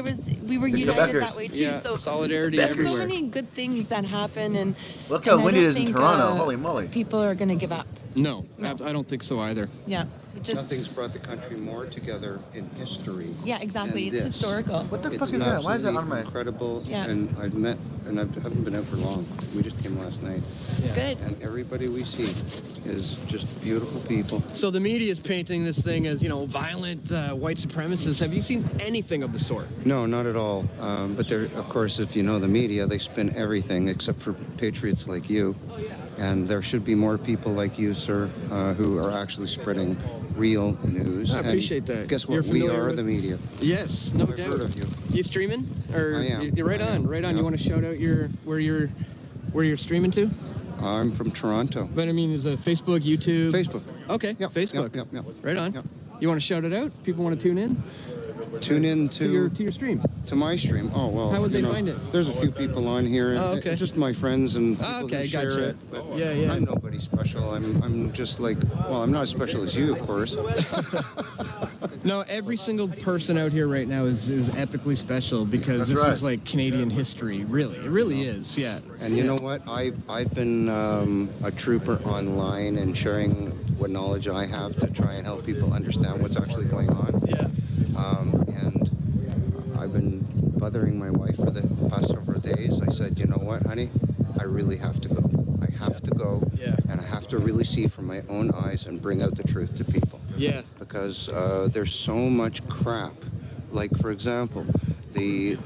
We were united Quebecers. that way too. Yeah, So solidarity there's so everywhere. many good things that happen, and Look how and I windy don't it is in think, Toronto. Holy moly. people are gonna give up. No, I don't think so either. Yeah, it just Nothing's brought the country more together in history. yeah, exactly. than It's this. historical. What the It's fuck is that? Why is that on my... incredible? Yeah. And I've met, and I haven't been out for long. We just came last night. Good. And everybody we see is just beautiful people. So the media is painting this thing as, violent white supremacists. Have you seen anything of the sort? No, not at all. But there, of course, if you know the media, they spin everything except for patriots like you. And there should be more people like you, sir, who are actually spreading real news. I appreciate that. Guess what? You're We familiar are with- the media. Yes, no I've doubt. heard of you. You streaming? Or I am. You're right on, right on. Yep. You want to shout out where you're streaming to? I'm from Toronto. But I mean, is it Facebook, YouTube? Facebook. Okay, Yep, Facebook. Yep. Right on. Yep. You want to shout it out? People want to tune in Tune in to your stream. to my stream. Oh well. How would they you know, find it? There's a few people on here. Oh, okay. Just my friends and people Oh, okay, who share gotcha. it. But Yeah. I'm nobody special. I'm just like, well, I'm not as special as you, of course. No, every single person out here right now is epically special because That's this right. is like Canadian history. Really, it really is. Yeah. And you know what? I've been a trooper online and sharing what knowledge I have to try and help people understand what's actually going on. Yeah. And I've been bothering my wife for the past several days. I said, you know what, honey? I really have to go. I have to go. Yeah. And I have to really see from my own eyes and bring out the truth to people. Yeah. Because there's so much crap. Like, for example, the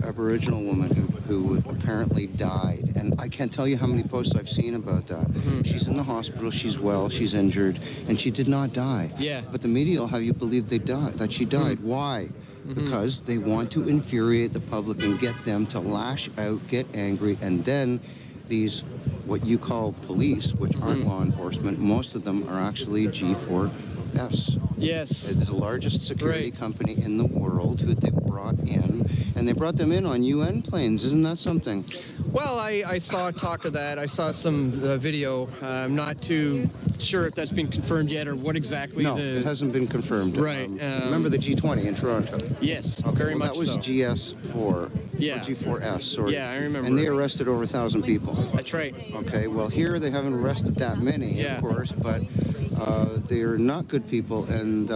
Aboriginal woman who apparently died, and I can't tell you how many posts I've seen about that. Mm-hmm. She's in the hospital, she's well, she's injured, and she did not die. Yeah. But the media will have you believe that she died. Why? Because they want to infuriate the public and get them to lash out, get angry, and then these, what you call police, which aren't law enforcement, most of them are actually G4S. Yes. It's the largest security Right. company in the world who they brought in, and they brought them in on UN planes. Isn't that something? Well, I saw talk of that. I saw some video. I'm not too sure if that's been confirmed yet or what exactly No, it hasn't been confirmed. Right. Remember the G20 in Toronto? Yes, Okay, very well, much that was so. GS4. Yeah. Or G4S, sorry. Yeah, I remember. And they arrested over 1,000 people. That's right. Okay, well, here they haven't arrested that many, Yeah. of course, but they're not good people, and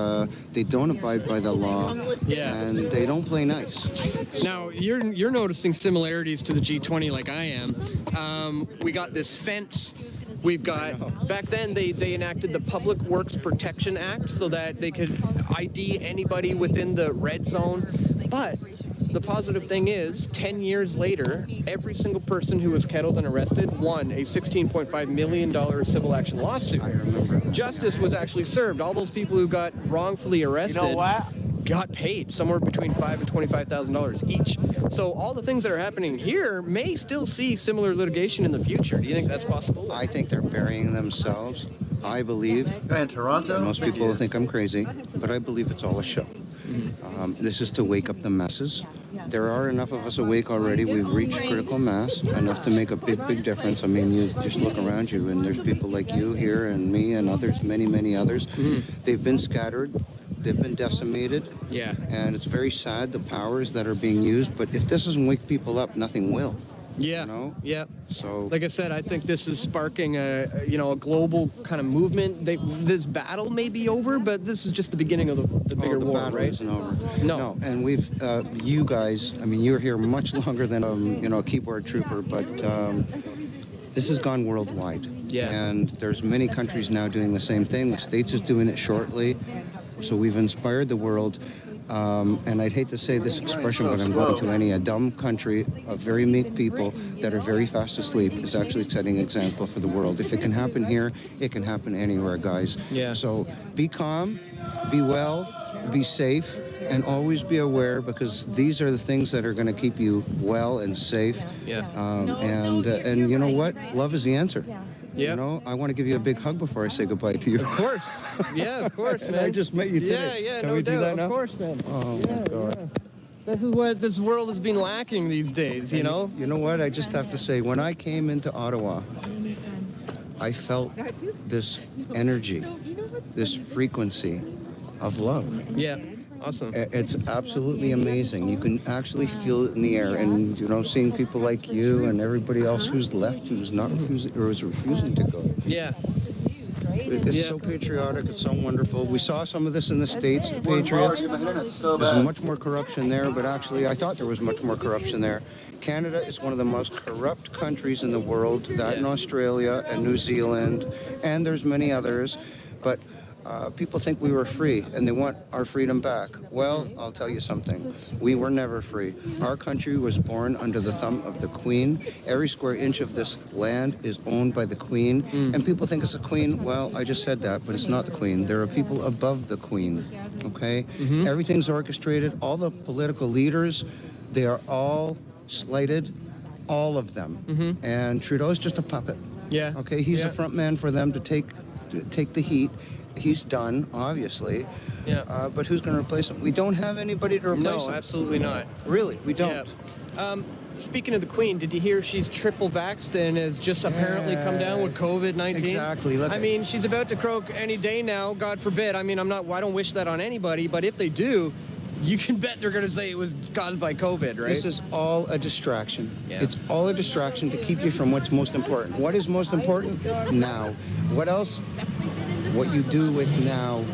they don't abide by the law, Yeah. and they don't play nice. Now, you're noticing similarities to the G20 like I am. We got this fence. We've got, back then they enacted the Public Works Protection Act so that they could ID anybody within the red zone. But the positive thing is, 10 years later, every single person who was kettled and arrested won a $16.5 million civil action lawsuit. I remember. Justice was actually served. All those people who got wrongfully arrested You know what? got paid somewhere between $5,000 and $25,000 each. So all the things that are happening here may still see similar litigation in the future. Do you think that's possible? I think they're burying themselves. I believe. In Toronto? And most people will think I'm crazy, but I believe it's all a show. This is to wake up the masses. there are enough of us awake already. We've reached critical mass, enough to make a big, big difference. I mean, you just look around you, and there's people like you here and me and others, many, many others. They've been scattered. They've been decimated. Yeah. And it's very sad, the powers that are being used. But if this doesn't wake people up, nothing will. Yeah. You know? Yeah. So, like I said, I think this is sparking a global kind of movement. This battle may be over, but this is just the beginning of the bigger the war, battle right? isn't over. No. And we've, you guys, I mean, you're here much longer than, a keyboard trooper, but this has gone worldwide. Yeah. And there's many countries now doing the same thing. The States is doing it shortly. So we've inspired the world. And I'd hate to say this expression, but I'm going to. A dumb country of very meek people that are very fast asleep is actually setting an example for the world. If it can happen here, it can happen anywhere, guys. Yeah. So be calm, be well, be safe, and always be aware, because these are the things that are going to keep you well and safe. Yeah. And you know what? Love is the answer. Yeah. You know, I want to give you a big hug before I say goodbye to you. Of course. Yeah, of course, man. I just met you today. Yeah, Can no we do doubt. that now? Of course, man. Oh, my God. This is what this world has been lacking these days, you know? You know what? I just have to say, when I came into Ottawa, I felt this energy, this frequency of love. Yeah. Awesome. It's absolutely amazing. You can actually feel it in the air, and seeing people like you and everybody else who's left, who's not refusing or is refusing to go. Yeah. It's so patriotic. It's so wonderful. We saw some of this in the States, the Patriots. There's much more corruption there, but actually I thought there was much more corruption there. Canada is one of the most corrupt countries in the world, that in Australia and New Zealand, and there's many others. But people think we were free and they want our freedom back. Well, I'll tell you something. We were never free. Our country was born under the thumb of the Queen. Every square inch of this land is owned by the Queen. And people think it's the Queen. Well, I just said that, but it's not the Queen. There are people above the Queen, okay? Everything's orchestrated. All the political leaders, they are all slighted, all of them. And Trudeau's just a puppet. Yeah. Okay, he's a front man for them to take the heat. He's done, obviously. Yeah. But who's going to replace him? We don't have anybody to replace him. No, absolutely not. Really, we don't. Yeah. Speaking of the Queen, did you hear she's triple vaxxed and has just apparently come down with COVID-19? Exactly. I mean, she's about to croak any day now, God forbid. I mean, I don't wish that on anybody, but if they do, you can bet they're going to say it was caused by COVID, right? This is all a distraction. Yeah. It's all a distraction to keep you from what's most important. What is most important? Now. What else? What you do with now.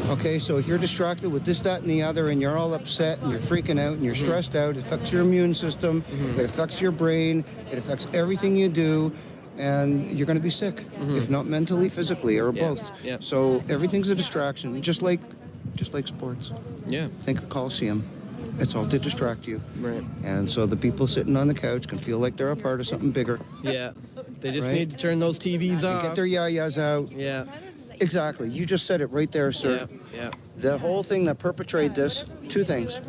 Okay, so if you're distracted with this, that, and the other, and you're all upset, and you're freaking out, and you're stressed out, it affects your immune system, it affects your brain, it affects everything you do, and you're going to be sick, if not mentally, physically, or both. Yeah. So everything's a distraction, just like sports. Yeah. Think the Coliseum. It's all to distract you. Right. And so the people sitting on the couch can feel like they're a part of something bigger. Yeah. They just need to turn those TVs off. Get their yayas out. Yeah. Exactly. You just said it right there, sir. Yeah. The whole thing that perpetrated this, two things.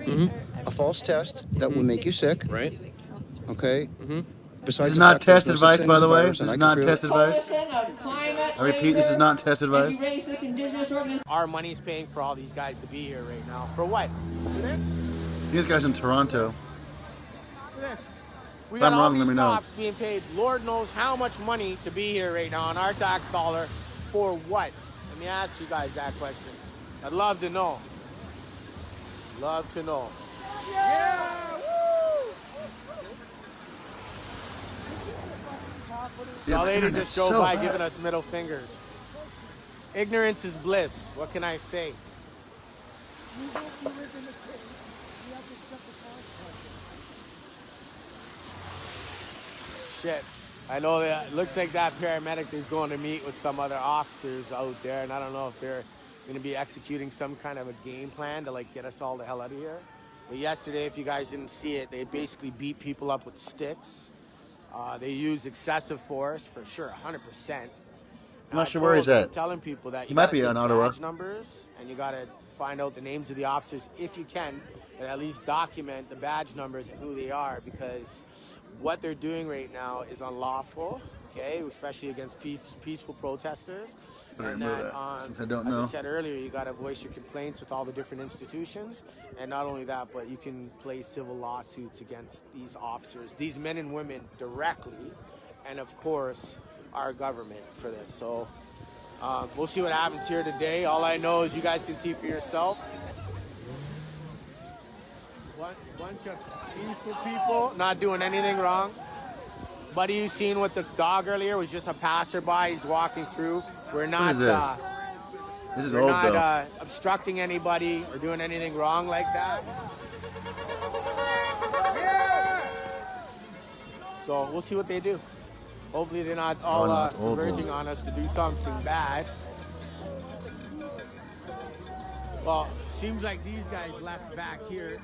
A false test that will make you sick. Right. Okay? This is not test advice, by the way. This is not test advice. I repeat, this is not test advice. Our money's paying for all these guys to be here right now. For what? These guys in Toronto. We If got I'm all wrong, let these me know. cops being paid Lord knows how much money to be here right now on our tax dollar. For what? Let me ask you guys that question. I'd love to know. Love to know. The lady just drove by giving us middle fingers. Ignorance is bliss. What can I say? Shit. I know that it looks like that paramedic is going to meet with some other officers out there, and I don't know if they're going to be executing some kind of a game plan to get us all the hell out of here. But yesterday, if you guys didn't see it, they basically beat people up with sticks. They use excessive force for sure, 100%. I'm not sure where he's at. Telling people that He might be in Ottawa. badge numbers, and you got to find out the names of the officers if you can, and at least document the badge numbers and who they are, because what they're doing right now is unlawful. okay, especially against peaceful protesters. But I And know that, that, since I don't as know. I said earlier, you got to voice your complaints with all the different institutions. And not only that, but you can place civil lawsuits against these officers, these men and women directly, and of course, our government for this. So we'll see what happens here today. All I know is you guys can see for yourself. Bunch of peaceful people not doing anything wrong. Buddy, you seen with the dog earlier was just a passerby. He's walking through. We're not. This is we're old not though. obstructing anybody or doing anything wrong like that. So we'll see what they do. Hopefully they're not all converging on us to do something bad. Well, seems like these guys left back here.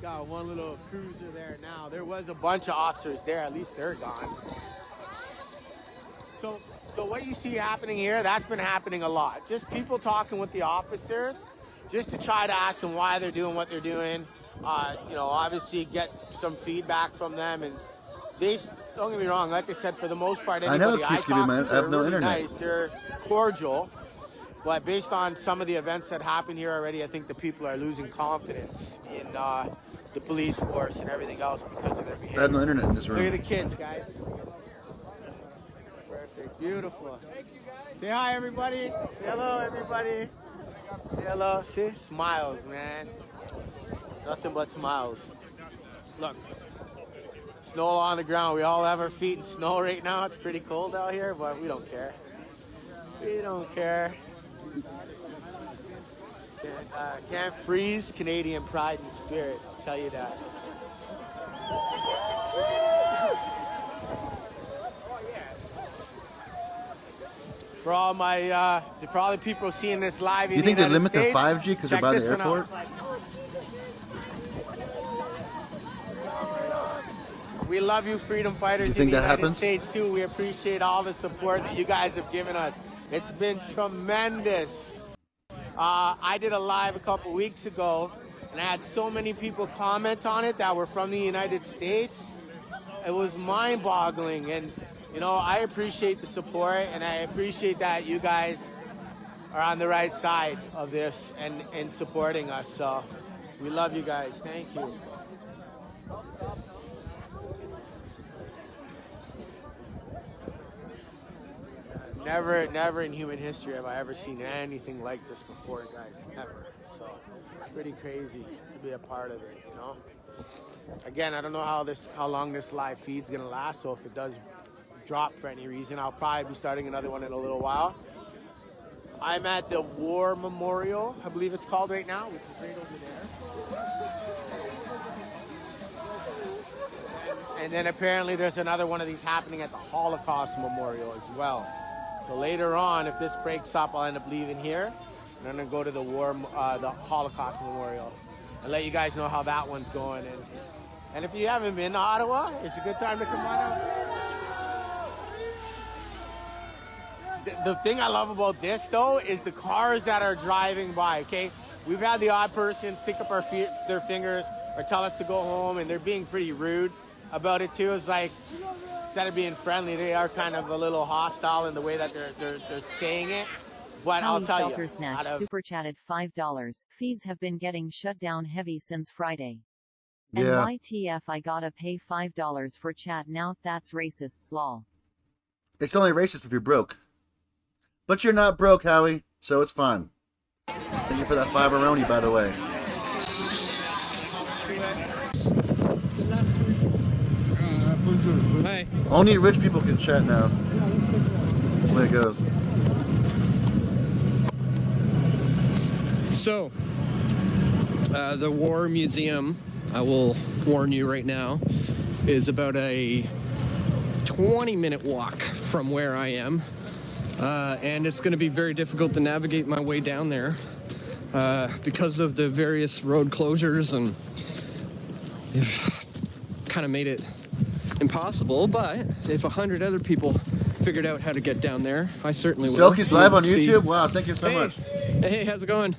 Got one little cruiser there now. There was a bunch of officers there. At least they're gone. So what you see happening here, that's been happening a lot. Just people talking with the officers, just to try to ask them why they're doing what they're doing. You know, obviously get some feedback from them. And they, don't get me wrong, like I said, for the most part, anybody I talk to, I have no really internet. nice. They're cordial. But based on some of the events that happened here already, I think the people are losing confidence in the police force and everything else because of their behavior. I have no internet in this room. Look at the kids, guys. Perfect. Beautiful. Say hi, everybody. Say hello, everybody. Say hello. See? Smiles, man. Nothing but smiles. Look. Snow on the ground. We all have our feet in snow right now. It's pretty cold out here, but we don't care. We don't care. Can't freeze Canadian pride and spirit, I'll tell you that. For all the people seeing this live in You think the they United limit to States, 5G because they're check by the this one out. airport? We love you, freedom fighters You think in the that United happens? States too. We appreciate all the support that you guys have given us. It's been tremendous. I did a live a couple weeks ago, and I had so many people comment on it that were from the United States. It was mind-boggling, and you know, I appreciate the support, and I appreciate that you guys are on the right side of this and supporting us. So we love you guys. Thank you. Never in human history have I ever seen anything like this before, guys. Never. So it's pretty crazy to be a part of it, you know? Again, I don't know how long this live feed's gonna last, so if it does drop for any reason, I'll probably be starting another one in a little while. I'm at the War Memorial, I believe it's called right now, which is right over there. And then apparently there's another one of these happening at the Holocaust Memorial as well. So later on, if this breaks up, I'll end up leaving here. And I'm gonna go to the Holocaust Memorial and let you guys know how that one's going. And if you haven't been to Ottawa, it's a good time to come on out. The thing I love about this though is the cars that are driving by, okay? We've had the odd person stick up their fingers or tell us to go home, and they're being pretty rude about it too. It's like, instead of being friendly, they are kind of a little hostile in the way that they're saying it. But I'll tell you, Snatch super chatted $5. Feeds have been getting shut down heavy since Friday. And Yeah. YTF, I gotta pay $5 for chat now. That's racists, lol. It's only racist if you're broke. But you're not broke, Howie, so it's fine. Thank you for that $5-a-roni, by the way. Hi. Only rich people can chat now. That's the way it goes. So, the War Museum, I will warn you right now, is about a 20-minute walk from where I am. And it's going to be very difficult to navigate my way down there because of the various road closures, and kind of made it impossible. But if 100 other people figured out how to get down there, I certainly will. Selkie's live on YouTube? Wow, thank you so much. Hey, how's it going?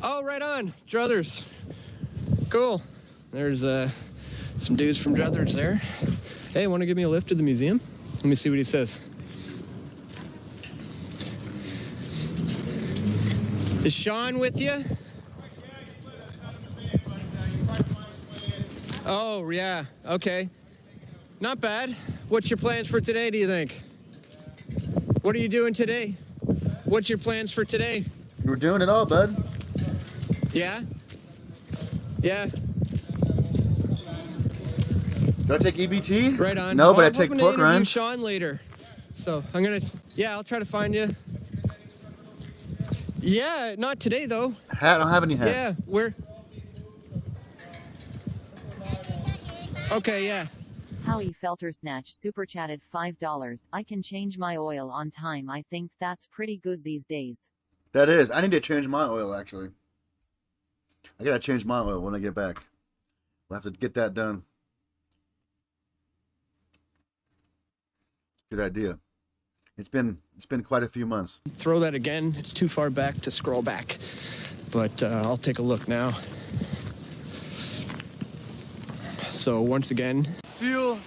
Oh, right on, druthers. Cool. There's Some dudes from Druthers there. Hey, want to give me a lift to the museum? Let me see what he says. Is Sean with you? Oh, yeah. Okay. Not bad. What's your plans for today, do you think? What are you doing today? What's your plans for today? We're doing it all, bud. Yeah? Yeah. Do I take EBT? Right on. No, but I I'm take hoping to pork interview rinds. Sean later. So I'm gonna, yeah, I'll try to find you. Yeah, not today though. Hat? I don't have any hats. Yeah, where? Okay, yeah. Howie Feltersnatch super chatted $5. I can change my oil on time. I think that's pretty good these days. That is. I need to change my oil, actually. I gotta change my oil when I get back. We'll have to get that done. Good idea. It's been quite a few months. Throw that again. It's too far back to scroll back. But I'll take a look now. So once again, feel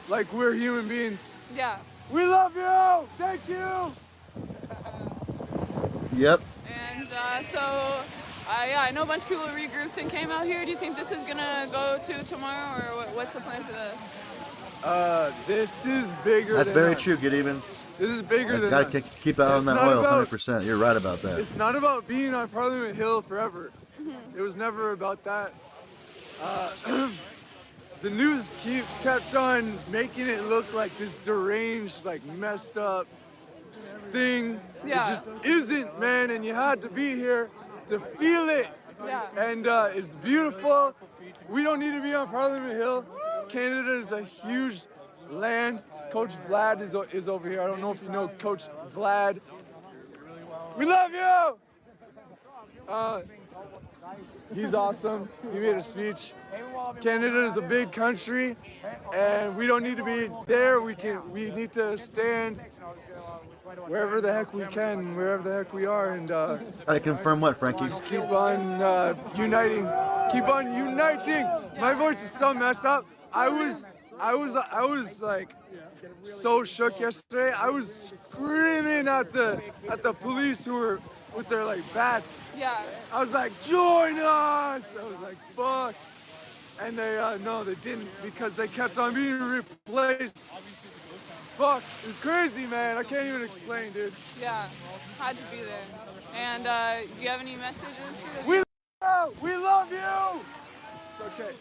like we're human beings. Yeah. We love you! Thank you! Yep. And so, yeah, I know a bunch of people regrouped and came out here. Do you think this is gonna go to tomorrow, or what's the plan for this? This is bigger That's than very us. true, Good Even. This is bigger than Gotta us. keep out on It's that not oil, about- 100%. You're right about that. It's not about being on Parliament Hill forever. It was never about that. The news kept on making it look like this deranged, like messed up thing. Yeah. It just isn't, man, and you had to be here to feel it. Yeah. And it's beautiful. We don't need to be on Parliament Hill. Canada is a huge land. Coach Vlad is over here. I don't know if you know Coach Vlad. We love you! He's awesome. He made a speech. Canada is a big country, and we don't need to be there. We need to stand wherever the heck we can, wherever the heck we are, and I confirm what, Frankie? just keep on uniting. Keep on uniting. My voice is so messed up. I was like so shook yesterday. I was screaming at the police who were with their like bats. Yeah. I was like, join us! I was like, fuck. And they, no, they didn't because they kept on being replaced. Fuck, it's crazy, man. I can't even explain, dude. Yeah, had to be there. And do you have any messages for the We love you! Okay.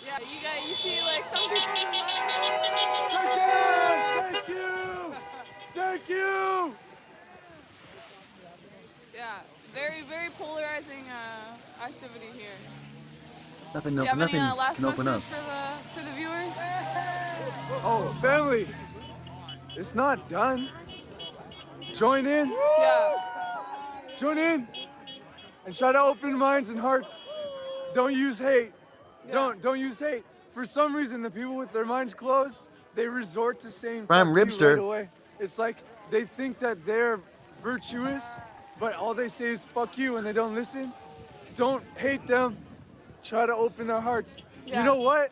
Yeah, you see like some people Thank you! Thank you! Yeah, very, very polarizing activity here. Nothing, Do you have nothing any last can open up. message for the viewers? Oh, family, it's not done. Join in. Yeah. Join in and try to open minds and hearts. Don't use hate. Don't use hate. For some reason, the people with their minds closed, they resort to saying Prime fuck you Ribster. right away. It's like they think that they're virtuous, but all they say is fuck you and they don't listen. Don't hate them. Try to open their hearts. Yeah. You know what?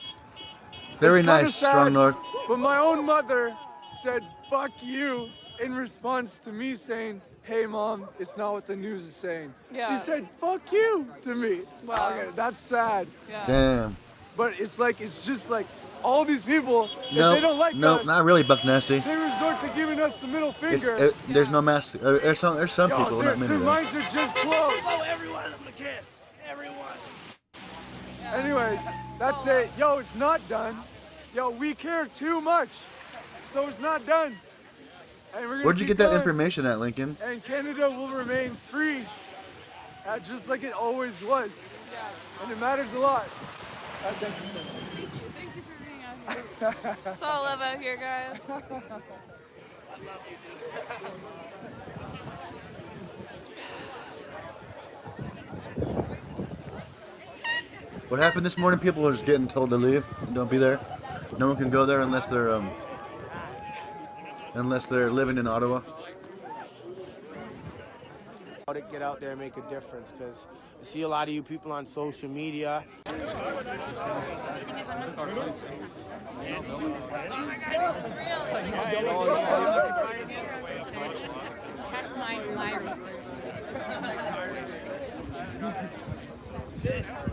Very It's kinda nice, sad, Strong North. But my own mother said fuck you in response to me saying, hey mom, it's not what the news is saying. Yeah. She said fuck you to me. Wow. Okay, that's sad. Yeah. Damn. But it's just like all these people, if No, they don't like no, us, not really, Buck Nasty. they resort to giving us the middle It's, finger. there's no mass. There's some Yo, people, not many. their though. minds are just closed. Oh, everyone, I'm gonna kiss. Everyone. Anyways, that's it. Yo, it's not done. Yo, we care too much. So it's not done. And we're gonna Where'd you keep get that going. information at, Lincoln? And Canada will remain free, just like it always was. Yeah. And it matters a lot. Thank you so much. Thank you for being out here. That's all I love out here, guys. What happened this morning? People are just getting told to leave. Don't be there. No one can go there unless they're living in Ottawa. it, get out there and make a difference, because I see a lot of you people on social media. Test my research. This.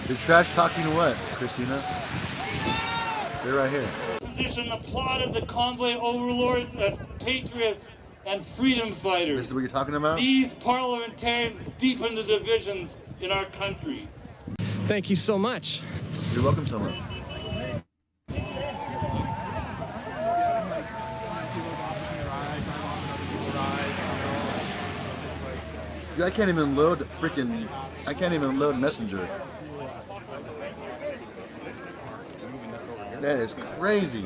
You're trash talking what, Christina? They're right here. Position applauded the convoy overlords as patriots and freedom fighters. This is what you're talking about? These parliamentarians deepen the divisions in our country. Thank you so much. You're welcome so much. I can't even load freaking. I can't even load Messenger. That is crazy.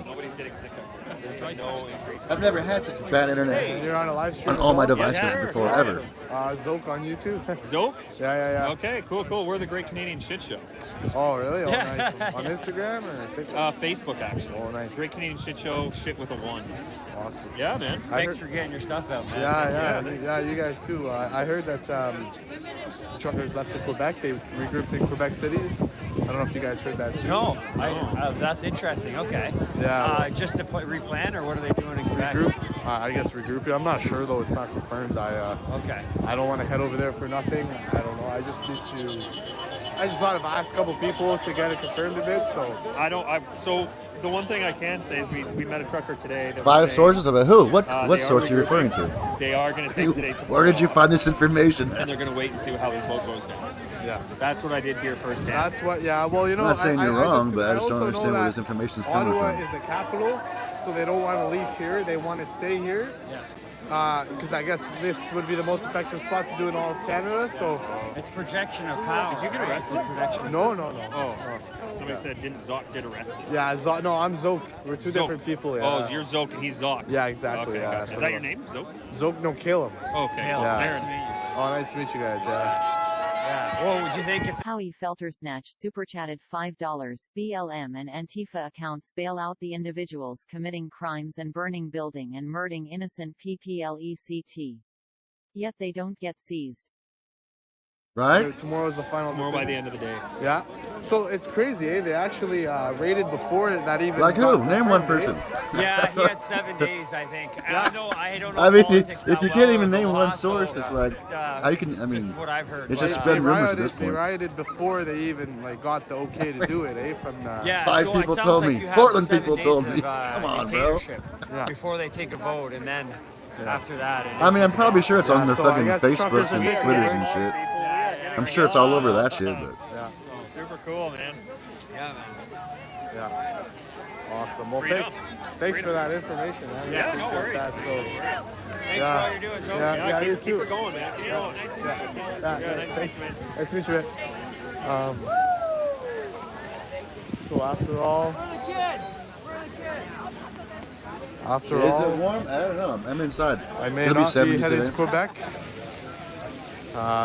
I've never had such bad internet You're on a live stream on all my as well? devices before, ever. Zoke on YouTube. Zoke? Yeah. Okay, cool. We're the Great Canadian Shit Show. Oh, really? Oh, Yeah. nice. On Instagram or TikTok? Facebook, actually. Oh, nice. Great Canadian Shit Show, shit with a 1. Awesome. Yeah, man. Thanks for getting your stuff out, man. Yeah, you guys too. I heard that truckers left to Quebec. They regrouped in Quebec City. I don't know if you guys heard that too. No, that's interesting. Okay. Yeah. Just to replan, or what are they doing in Quebec? Regroup. I guess regrouping. I'm not sure though. It's not confirmed. Okay. I don't want to head over there for nothing. I don't know. I just thought if I asked a couple people to get it confirmed a bit. So the one thing I can say is we met a trucker today. That 5 was sources of it. Who? What they source are you regrouping. referring to? They are going to take today. Where did you find this information? And they're going to wait and see how his vote goes down. Yeah. That's what I did here firsthand. That's what. Yeah. Well, you know. I'm not saying you're wrong, but I just also don't understand know where that this information is coming Ottawa from. is the capital, so they don't want to leave here. They want to stay here. Yeah. Because I guess this would be the most effective spot to do in all of Canada. So it's projection of power. Did you get arrested? Projection. No. Somebody said didn't Zoc get arrested? Yeah, no, I'm Zoke. We're two Zoc. different people. Yeah. Oh, you're Zoc and he's Zoc. Yeah, exactly. Okay, Yeah. gotcha. Is that your name, Zoc? Zoke, no, Caleb. Okay. Yeah. Nice to meet you. Oh, nice to meet you guys. Yeah. What would you think if Howie Feltersnatch super chatted $5. BLM and Antifa accounts bail out the individuals committing crimes and burning building and murdering innocent PPLECT. Yet they don't get seized. Right? Tomorrow's the final. Tomorrow by the end of the day. Yeah. So it's crazy, eh? They actually raided before that even. Like who? Name one person. Yeah, he had 7 days, I think. I don't know. I mean, politics if that you well can't in even name one Ottawa, source, it's like how you can. I mean, just what I've heard. it's just They spread rumors at rioted- this They point. rioted before they even got the okay to do it, eh? From Yeah, 5 so people it sounds told like me. you have Portland 7 people days told of, me. Come on, bro. dictatorship before they take a vote, and then after that. I mean, I'm probably sure it's on their so I fucking guess Facebooks truckers and are getting Twitters it. and shit. I'm sure it's all over that shit, but. Yeah. Super cool, man. Yeah, man. Yeah. Awesome. Well, Freedom. thanks for that information, man. Yeah, no Appreciate worries. that, so, Thanks for all you're doing, Joe. Yeah, you keep too. it going, man. Keep it going. Nice to meet you. Thanks to meet you, man. So after all, Is it warm? I don't know. I'm inside. I may It'll be not be 70 headed today. to Quebec.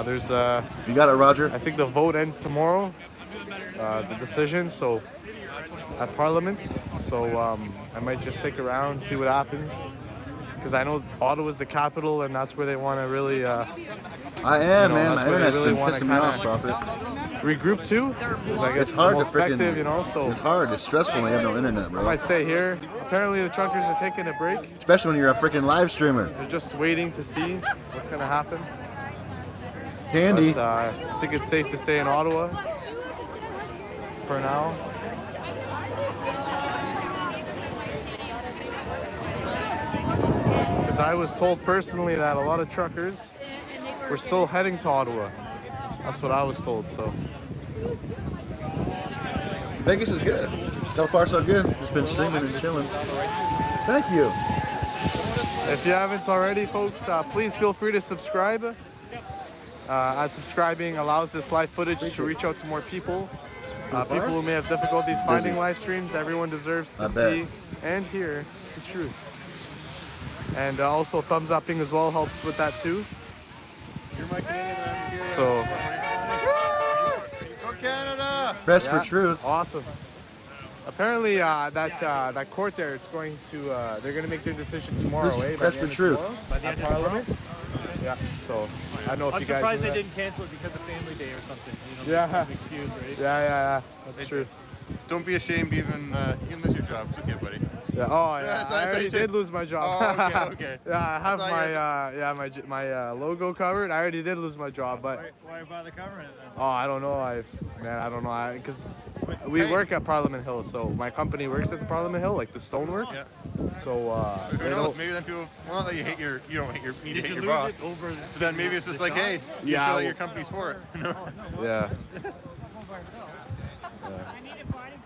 There's You got it, Roger? I think the vote ends tomorrow. The decision, so at Parliament. So I might just stick around, see what happens. Because I know Ottawa's the capital, and that's where they want to really. I am, man. that's My where they internet's really been wanna pissing me off, kinda Prophet. Regroup too. 'Cause I guess It's hard to most effective, freaking. you know. So It's hard. It's stressful when you have no internet, I bro. might stay here. Apparently, the truckers are taking a break. Especially when you're a freaking live streamer. They're just waiting to see what's gonna happen. Candy. But, I think it's safe to stay in Ottawa for now. Because I was told personally that a lot of truckers were still heading to Ottawa. That's what I was told. So Vegas is good. So far, so good. Just been streaming and chilling. Thank you. if you haven't already, folks, please feel free to subscribe. As subscribing allows this live footage to reach out to more people. People who may have difficulties finding live streams. Everyone deserves to see and hear the truth. And also thumbs upping as well helps with that too. So, Go Canada! Press for truth. Awesome. Apparently, that court there, it's going to, they're going to make their decision tomorrow, This is eh? By press the for end of truth. tomorrow By the at end of tomorrow? Parliament. Yeah, so I don't know if I'm you guys surprised knew they that. didn't cancel it because of Family Day or something. You know, Yeah. some excuse, right? Yeah, that's true. Don't be ashamed, even you can lose your job. It's okay, buddy. Yeah. Oh, yeah. I already did lose my job. Oh, okay, okay. Yeah, I have That's all my my logo covered. I already did lose my job, but Why bother covering it then? oh, I don't know. I don't know. Because we work at Parliament Hill, so my company works at the Parliament Hill, like the stonework. Yeah. So Who they knows? don't. Maybe then people, well, that you hate your, you don't hate your, need to Did hate you your lose boss. it over But then maybe it's just the like, job? hey, you Yeah, show that well- your company's for it. You know? Yeah.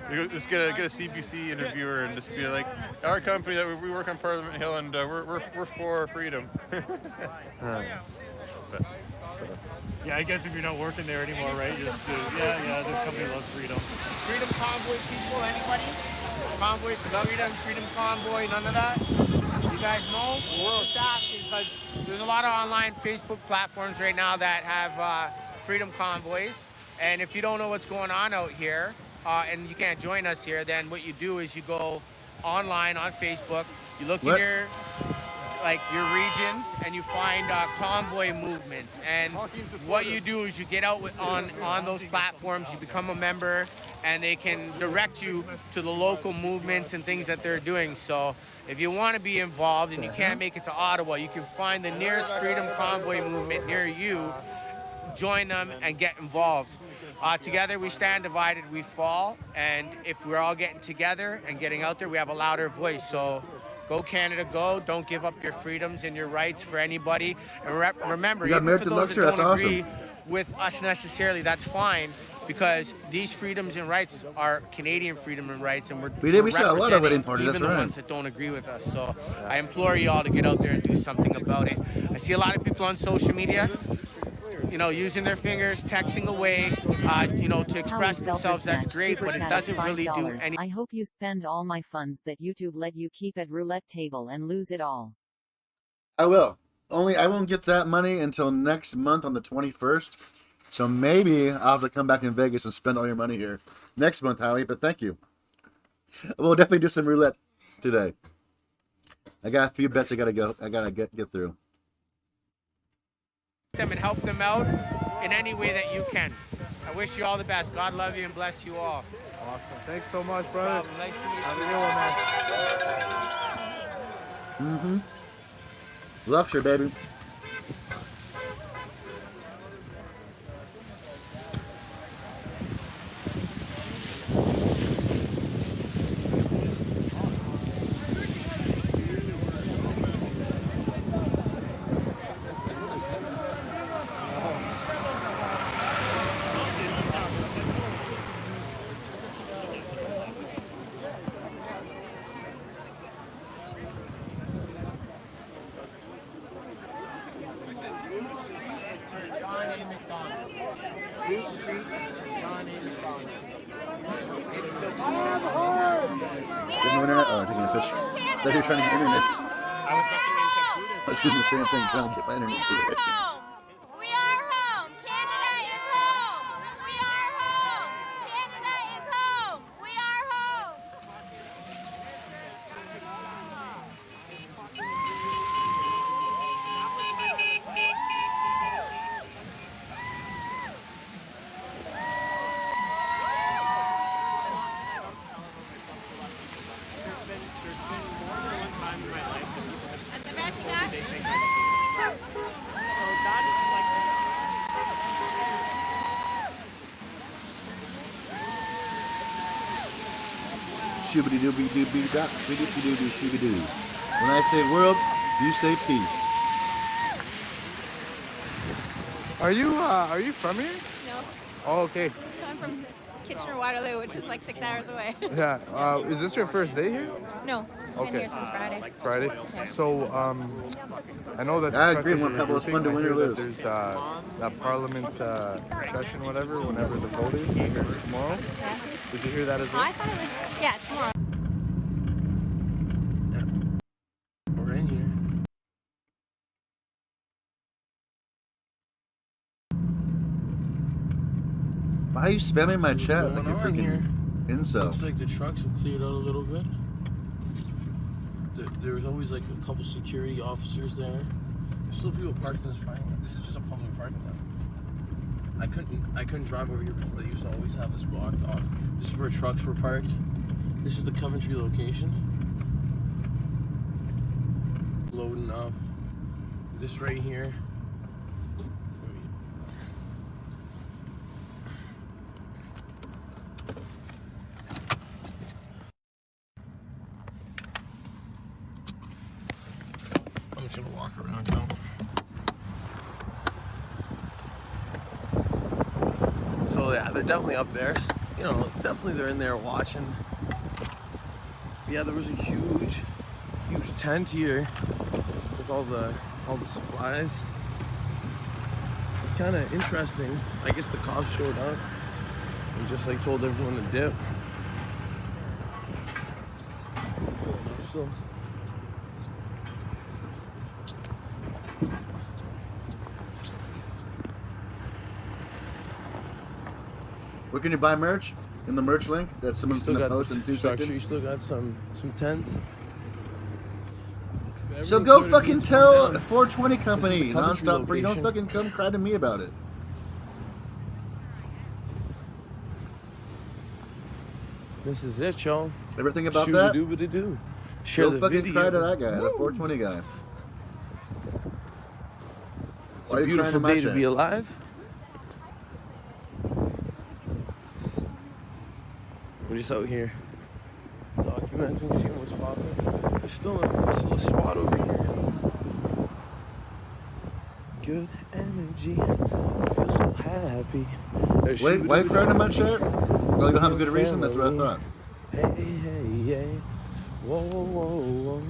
You just get a CBC interviewer and just be like, our company that we work on Parliament Hill and we're for freedom. But, Yeah, I guess if you're not working there anymore, right? Just yeah, this company loves freedom. Freedom Convoy people, anybody? Convoy, Freedom Convoy, none of that? You guys know? We're just asking because there's a lot of online Facebook platforms right now that have Freedom Convoys. And if you don't know what's going on out here, and you can't join us here, then what you do is you go online on Facebook, you look in your regions, and you find convoy movements. And what you do is you get out on those platforms, you become a member, and they can direct you to the local movements and things that they're doing. So if you want to be involved and you can't make it to Ottawa, you can find the nearest Freedom Convoy movement near you, join them, and get involved. Together we stand, divided we fall, and if we're all getting together and getting out there, we have a louder voice. So go Canada, go. Don't give up your freedoms and your rights for anybody. And remember, You got even for American those luxury, that don't that's agree awesome. with us necessarily, that's fine, because these freedoms and rights are Canadian freedom and rights, and We saw a lot of wedding representing parties, even that's the right. ones that don't agree with us. So I implore you all to get out there and do something about it. I see a lot of people on social media, you know, using their fingers, texting away, you know, to express themselves. That's great, but it doesn't really do anything. I hope you spend all my funds that YouTube let you keep at roulette table and lose it all. I will. Only I won't get that money until next month on the 21st. So maybe I'll have to come back in Vegas and spend all your money here next month, Howie. But thank you. We'll definitely do some roulette today. I got a few bets I gotta get through. Them and help them out in any way that you can. I wish you all the best. God love you and bless you all. Awesome. Thanks so much, brother. Nice to meet you. Have a good one, man. Luxury, baby. No internet? Oh, I'm taking a picture. I thought you were trying to get internet. I was doing the same thing, trying to get my internet. We are home. Canada is home. We are home. Canada is home. We are home. Shoobity dooby dooby dop, shooby dooby shooby doo. When I say world, you say peace. Are you from here? No. Oh, okay. I'm from Kitchener-Waterloo, which is like 6 hours away. Yeah. Is this your first day here? No. I've been Okay. here since Friday. Friday. Yeah. So, I know that. I agree, one Pebble, it's fun to win or lose. There's that Parliament session, whatever, whenever the vote is, I heard it's tomorrow. Did you hear that as well? I thought it was, yeah, tomorrow. are you spamming my chat like going you're on here? freaking incel? Looks like the trucks have cleared out a little bit. There's always like a couple security officers there. There's still people parked in this parking lot. This is just a public parking lot. I couldn't drive over here before. They used to always have this blocked off. This is where trucks were parked. This is the Coventry location. Loading up. This right here. I'm just gonna walk around now. So yeah, they're definitely up there. You know, definitely they're in there watching. Yeah, there was a huge tent here with all the supplies. It's kind of interesting. I guess the cops showed up and just like told everyone to dip. So, where can you buy merch? In the merch link that someone's gonna post in 2 seconds. You still got some tents. So go fucking tell 420 This company is the Coventry nonstop free. Don't location. fucking come cry to me about it. This is it, y'all. Everything about that? Shoo-ba-doo-ba-doo. Share Go the fucking video. cry to that guy, the 420 guy. It's Why are a you crying beautiful to my day to chat? be alive. We're just out here documenting, seeing what's popping. There's still a spot over here. Good energy. I feel so happy. Wait, why are you crying to my chat? Well, you don't have a good reason? That's what I thought. Hey, hey, hey. Whoa, whoa, whoa, whoa.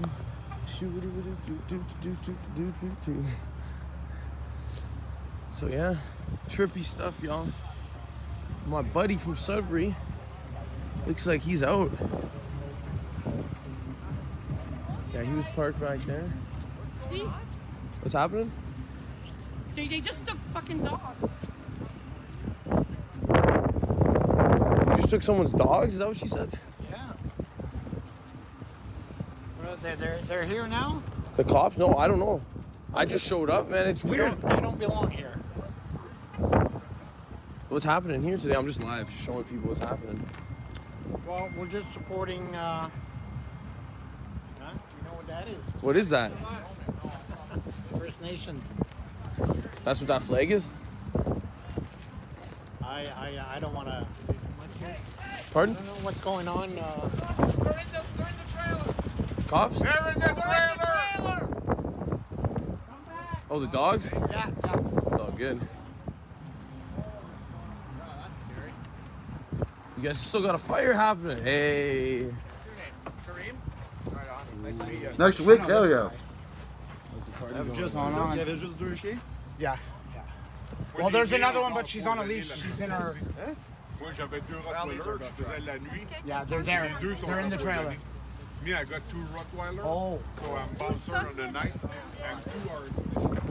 Shoo-ba-doo-ba-doo-doo-doo-doo-doo-doo-doo. So yeah, trippy stuff, y'all. My buddy from Sudbury looks like he's out. Yeah, he was parked right there. See? What's happening? They just took fucking dogs. You just took someone's dogs? Is that what she said? Yeah. Well, they're here now? The cops? No, I don't know. I just showed up, man. It's weird. They don't belong here. What's happening here today? I'm just live, just showing people what's happening. Well, we're just supporting, huh? You know what that is? What is that? First Nations. That's what that flag is? I don't want to... Pardon? I don't know what's going on. They're in the trailer. Cops? They're in the trailer. Oh, the dogs? Yeah. It's all good. You guys still got a fire happening. Hey. What's your name? Kareem? Right on. Nice to meet you. Next week, hell yeah. Yeah. Well, there's another one, but she's on a leash. She's in her. Moi, j'avais 2 Rottweilers, je faisais la nuit. Yeah, they're there. Les deux sont They're in the en trailer. Me, I got 2 Rottweilers. Oh. So I'm bouncer on the night, and 2 are... Okay.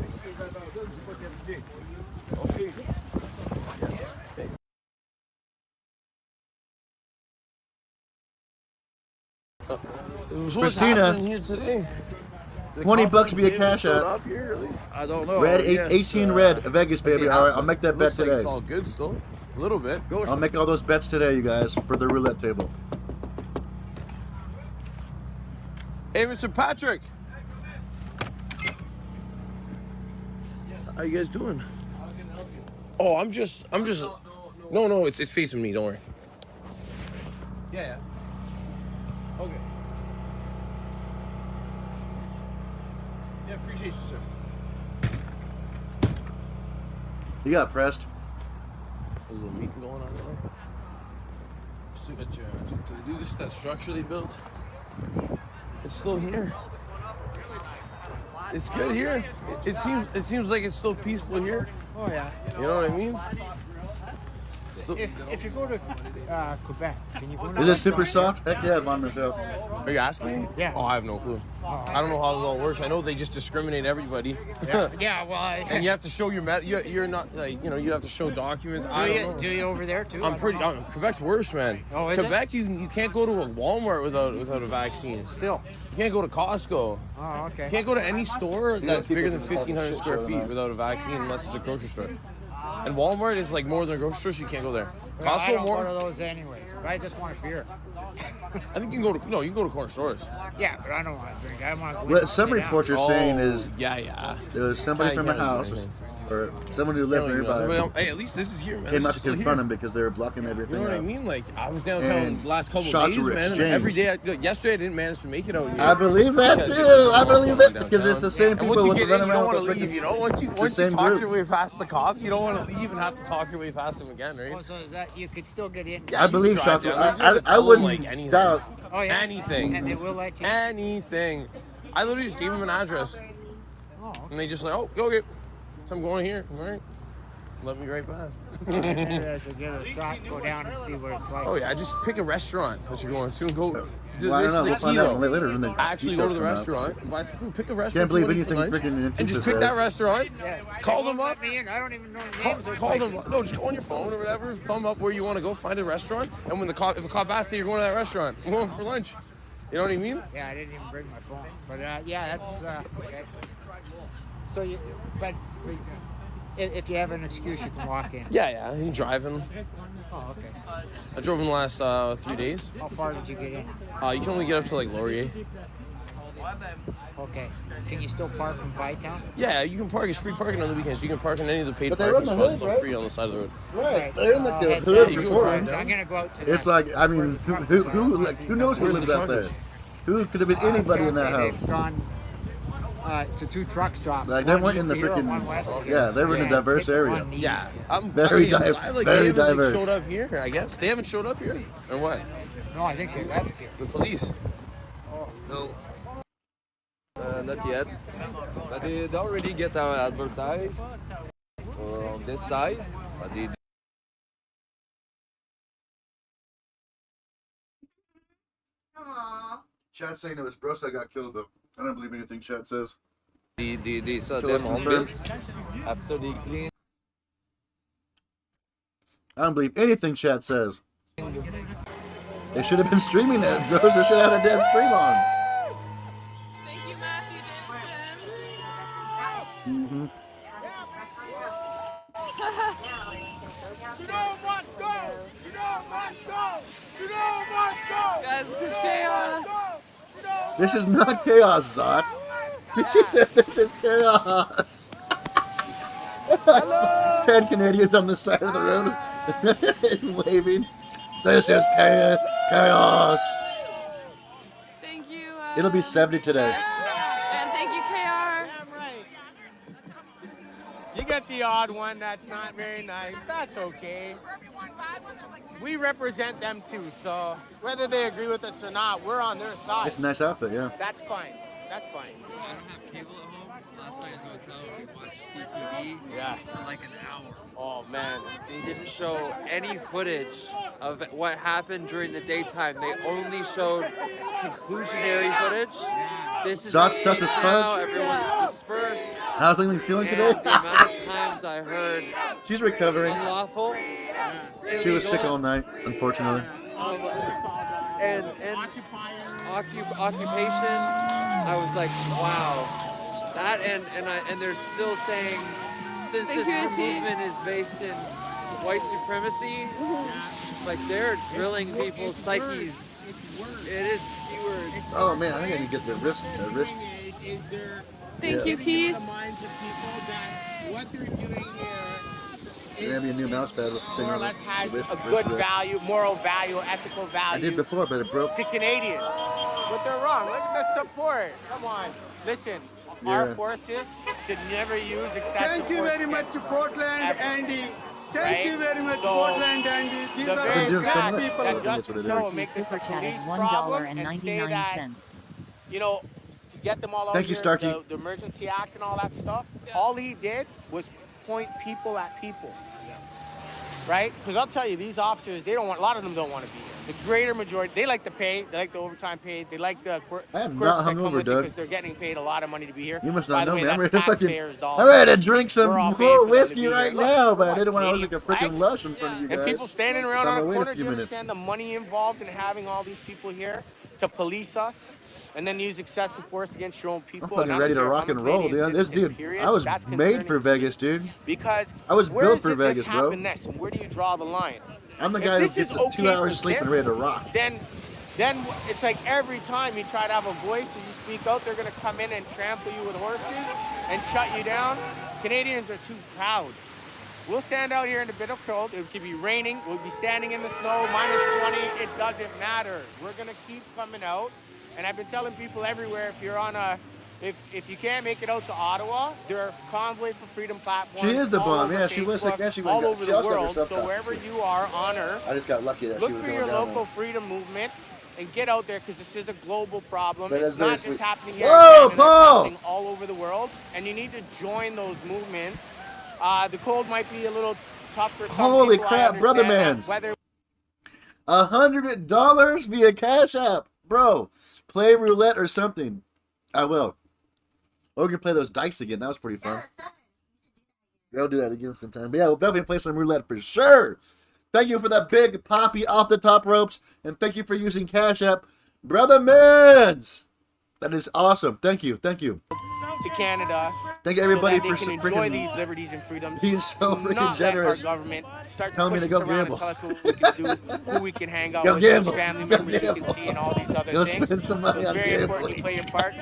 Christina, Here today? The 20 cops bucks be a came cash and showed out. up here, really? I don't know. Red, Yes, 18 red, Vegas, baby. Maybe All right, half I'll make that bet looks like today. it's all good still. A little bit. I'll make all those bets today, you guys, for the roulette table. Hey, Mr. Patrick. How you guys doing? Oh, I'm just. No, it's facing me. Don't worry. Yeah. Okay. Yeah, appreciate you, sir. You got pressed. A little meeting going on there. Just look at to do this, that structure they built. It's still here. It's good here. It seems like it's still peaceful here. Oh yeah. You know what I mean? If you go to Quebec, can you go to Is it super soft? Heck yeah, Von Michelle. Are you asking me? Yeah. Oh, I have no clue. I don't know how this all works. I know they just discriminate everybody. Yeah, well, And you have to show your you're not like you have to show documents. I don't know. Do you over there too? I'm pretty. Quebec's worse, man. Oh, is it? Quebec, you can't go to a Walmart without a vaccine. Still. You can't go to Costco. Oh, okay. You can't go to any store that's keep bigger us than in the 1,500 square shit show, feet man. without a vaccine unless it's a grocery store. And Walmart is like more than a grocery store, so you can't go there. Well, I Costco don't more. go to those anyways. I just want a beer. I think you can go to corner stores. Yeah, but I don't want to drink. I want to go. What some reports are saying is yeah. there was somebody from a house or someone who lived nearby Hey, at least this is here, man. came This out is to still confront here. him because they were blocking everything You know what I out. mean? Like I was downtown And the last couple of shots days, were man. And exchanged. every day, yesterday I didn't manage to make it out here. I believe that Because too. it was I all believe going that because it's the downtown. same And people once you with get the in, running you don't around. want with to the leave. You know, once you the same talk group. your way past the cops, you don't want to leave and have to talk your way past them again, right? Oh, so is that you could still get in? Yeah, I you can believe drive Shaka. down there. You don't have to I tell them, wouldn't like, anything. doubt. Oh yeah. Anything. And they will let you. Anything. I literally just gave them an address. Oh. And they just like, oh, okay. So I'm going here. All right. Let me right past. Maybe I should get a shot, go down and see what it's like. Oh yeah, just pick a restaurant that you're going to and go. Well, I don't know. We'll find out later when the Actually go to the details come out. restaurant, and buy some food, pick a restaurant. Can't believe you wanna eat anything for lunch, freaking and just Antifa pick that says. restaurant. Yeah. Call They them won't up. let me in. I don't even know the names of Call them. places. No, just go on your phone or whatever. Thumb up where you want to go. Find a restaurant, and when if the cop asks you, you're going to that restaurant. I'm going for lunch. You know what I mean? Yeah, I didn't even bring my phone. But yeah, that's okay. So if you have an excuse, you can walk in. Yeah. You driving? Oh, okay. I drove in the last 3 days. How far did you get in? You can only get up to like Laurier. Okay. Can you still park in Bytown? Yeah, you can park. It's free parking on the weekends. You can park in any of the paid But they parking run the spots. hood, It's right? free on the side of the road. Right. They're in like the Yeah, hood you for can Portland. drive I'm gonna go out to It's that. like, I mean, who knows who Where's lives the out there? truckers? Who could have been anybody in that house? They've gone to 2 truck stops. Like they one weren't in east the of here and one freaking, west of yeah, here. they were in a diverse pick area. one east. Yeah, Very they diverse. haven't showed up here. I guess they haven't showed up here, or what? No, I think they left here. The police. No. Not yet. But they already get our advertised on this side. But they Chad saying it was Bros that got killed, but I don't believe anything Chad says. they saw Till it's them on confirmed. it after they clean. I don't believe anything Chad says. They should have been streaming it. Bros, they should have had a damn stream on. Thank you, Matthew Jensen. Mm-hmm. Guys, this is chaos. This is not chaos, Zot. She said this is chaos. 10 Canadians on the side of the road waving. This is chaos. Thank you. It'll be 70 today. And thank you, KR. You get the odd one that's not very nice. That's okay. We represent them too, so whether they agree with us or not, we're on their side. It's a nice outfit, yeah. That's fine. That's fine. I don't have cable at home. Last night in the hotel, we watched CTV Yeah. for like an hour. Oh man, they didn't show any footage of what happened during the daytime. They only showed conclusionary footage. This is Zot's such as now. fudge. Everyone's dispersed. How's Ling feeling And today? the amount of times I heard She's recovering. unlawful, She was sick illegal, all night, unfortunately. and occupation. I was like, wow, that and they're still saying since Thank this you, Auntie. movement is based in white supremacy, like they're drilling people's psyches. It is keywords. Oh man, I think I need to get the wrist. Thank you, Keith. The minds of people that what they're doing here There's gonna be a new mouse pad thing more or on less the has wrist, a wrist, good wrist. value, moral value, ethical I value did before, but it broke. to Canadians. But they're wrong. Look at the support. Come on. Listen, our Yeah. forces should never use excessive Thank you force very much against to us, Portland, ever. Andy. Thank Right? you very much, So, Portland, Andy. These The are been very doing so fact much. that I think that's Justin what it Trudeau is. will make this a Super chatted police problem and say that, $1.99. you know, to get them all out Thank you, here, Starkey. the Emergency Act and all that stuff, all he did was point people at people. right? Because I'll tell you, these officers, a lot of them don't want to be here. The greater majority, they like the pay, they like the overtime paid, they like the I am quirks not that come hungover, with it Doug. because they're getting paid a lot of money to be here. You must By not the know way, me. I'm that's ready to fucking. taxpayers' I'm dollars. ready to drink some We're all paying more for them to whiskey be right here. now, Look, but I what, didn't want to look Canadian like a freaking flags? lush in front of you guys. And people standing around So I'm on gonna a wait corner, a do few you minutes. understand the money involved in having all these people here to police us and then use excessive force against your own I'm people? fucking And I ready don't to care if rock I'm a and roll, Canadian dude. This citizen, dude, period. I was That's made for concerning to me. Vegas, dude. Because I was where built is for it this Vegas, bro. happen next, and where do you draw the line? I'm the If guy who this gets is 2 okay hours for sleep and this, ready to rock. then it's like every time you try to have a voice or you speak out, they're going to come in and trample you with horses and shut you down. Canadians are too proud. We'll stand out here in a bit of cold. It could be raining. We'll be standing in the snow, -20. It doesn't matter. We're going to keep coming out. And I've been telling people everywhere, if you can't make it out to Ottawa, there are Convoy for Freedom platforms. She is the all bomb. over Yeah, she was like, Facebook, yeah, she all went. over She the also got her world. stuff So cut, wherever too. you are on Earth, I just got lucky that look she was for going your down local freedom movement and get out there because this is a global problem. But that's It's very not sweet. just happening here Whoa, in Canada, Paul! it's happening all over the world, and you need to join those movements. The cold might be a little tough for some Holy people. I crap, brother understand mans. that. Whether $100 via Cash App. Bro, play roulette or something. I will. Or we can play those dice again. That was pretty fun. I'll do that again sometime. But yeah, we'll definitely play some roulette for sure. Thank you for that big poppy off the top ropes. And thank you for using Cash App. Brother mans. That is awesome. Thank you. Thank you. to Canada. Thank you, everybody, so that for they can some enjoy freaking these liberties and freedoms. being so Do freaking not generous. Let our government start Telling me to push go us around gamble. and tell us what we can do, who we can hang out Go with, gamble. which family Go members we gamble. can see, and all these other Go things. spend some money so on it's very important gambling. you play your part.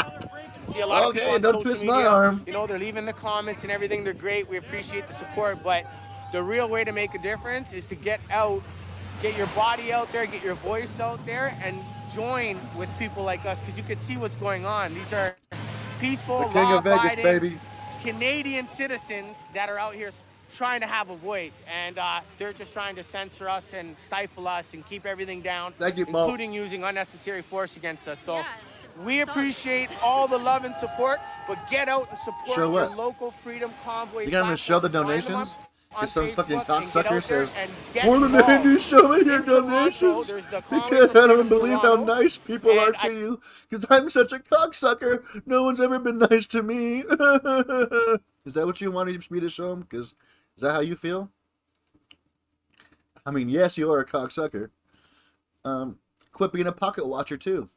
See a lot of people Okay, on don't social twist media, my arm. You know, they're leaving the comments and everything. They're great. We appreciate the support, but the real way to make a difference is to get out, get your body out there, get your voice out there, and join with people like us, because you can see what's going on. These are peaceful, The King of Vegas, law-abiding baby. Canadian citizens that are out here trying to have a voice, and they're just trying to censor us and stifle us and keep everything down, Thank you, Paul. including using unnecessary force against us. So we appreciate all the love and support, but get out and support Show your what? local Freedom Convoy. You got to show the platforms. Line them up donations? on Because some Facebook fucking and get cocksucker out there says, and get PortlandAndy, involved. show me your In Toronto, donations. there's the Convoy Because for I don't Freedom believe how Toronto, nice people are and to you. Because I'm such a cocksucker. No one's ever been nice to me. Is that what you wanted me to show them? Because is that how you feel? I mean, yes, you are a cocksucker. Quit being a pocket watcher, too.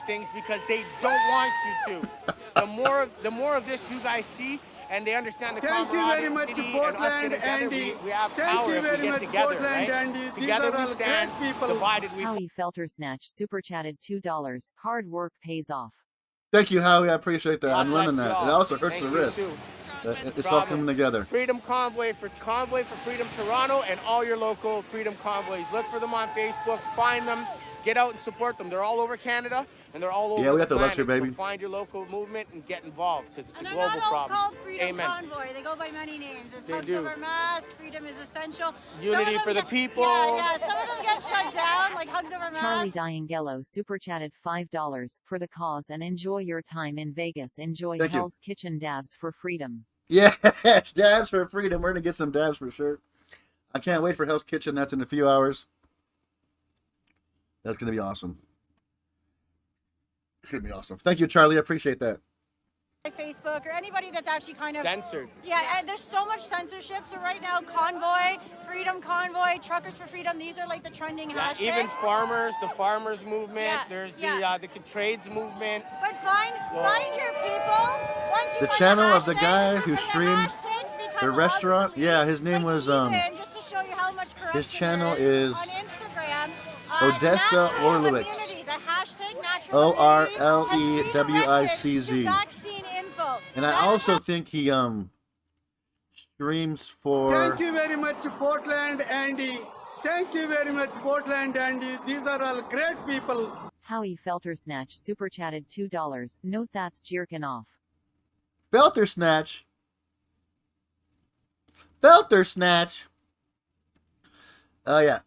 Things because they don't want you to. The more of this you guys see, and they understand the Thank you very much, camaraderie and us getting together, PortlandAndy. we have Thank power you if we very get much, together, right? PortlandAndy. These Together are we all stand, great people. divided we Howie Feltersnatch super chatted $2. Hard work pays off. Thank you, Howie. I appreciate that. God I'm learning bless that. you It all. also hurts Thank the you, wrist. too. It's all coming together. Freedom Convoy for Freedom Toronto and all your local Freedom Convoys. Look for them on Facebook, find them, get out and support them. They're all over Canada and they're all over Yeah, we the got the planet. luxury, baby. So find your local movement and get involved because it's And a they're global not all problem. called Freedom Amen. Convoy. They go by many names. It's They Hugs do. Over Masks, Freedom is Essential. Unity Some of for them the people. Yeah, some of them get shut down, like Hugs Over Charlie Masks. Diangello super chatted $5 for the cause and enjoy your time in Vegas. Enjoy Thank you. Hell's Kitchen dabs for freedom. Yes, dabs for freedom. We're going to get some dabs for sure. I can't wait for Hell's Kitchen. That's in a few hours. That's going to be awesome. It's going to be awesome. Thank you, Charlie. I appreciate that. Facebook or anybody that's actually kind of Censored. Yeah, and there's so much censorship. So right now, Convoy, Freedom Convoy, Truckers for Freedom, these are like the trending hashtags. Even farmers, the farmers movement. Yeah, There's yeah. the trades movement. But find your people. Once you The find channel the of the guy hashtags, who the streamed hashtags become the restaurant. obsolete. Yeah, his name was Even, just to show you how much corruption his channel there is on Instagram. Odessa Natural Orlewicz. Immunity, the hashtag natural immunity has ORLEWICZ. redirected to vaccine info. And I also think he streams for Thank you very much, PortlandAndy. Thank you very much, PortlandAndy. These are all great people. Howie Feltersnatch super chatted $2. No, that's jerkin' off. Feltersnatch. Feltersnatch. Oh yeah.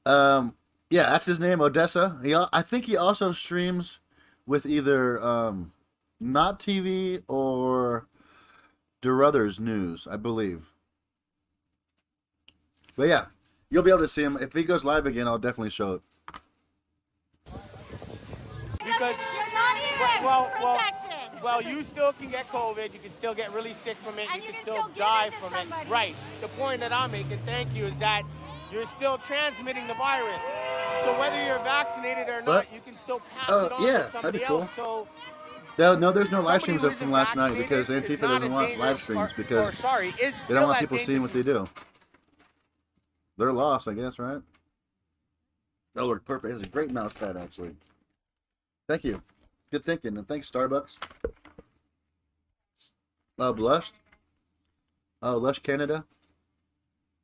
Yeah, that's his name, Odessa. I think he also streams with either Not TV or Deruthers News, I believe. But yeah, You'll be able to see him. If he goes live again, I'll definitely show it. Because You're not even protected. Well, you still can get COVID. You can still get really sick from it. And you can still die from it. Right. The point that I'm making, thank you, is that you're still transmitting the virus. So whether you're vaccinated or not, you can still pass it on to somebody else. So No, there's no live streams up from last night because Antifa doesn't want live streams because they don't want people seeing what they do. They're lost, I guess, right? Oh, Lord, perfect. It's a great mouse pad, actually. Thank you. Good thinking, and thanks, Starbucks. Blushed. Oh, Lush Canada.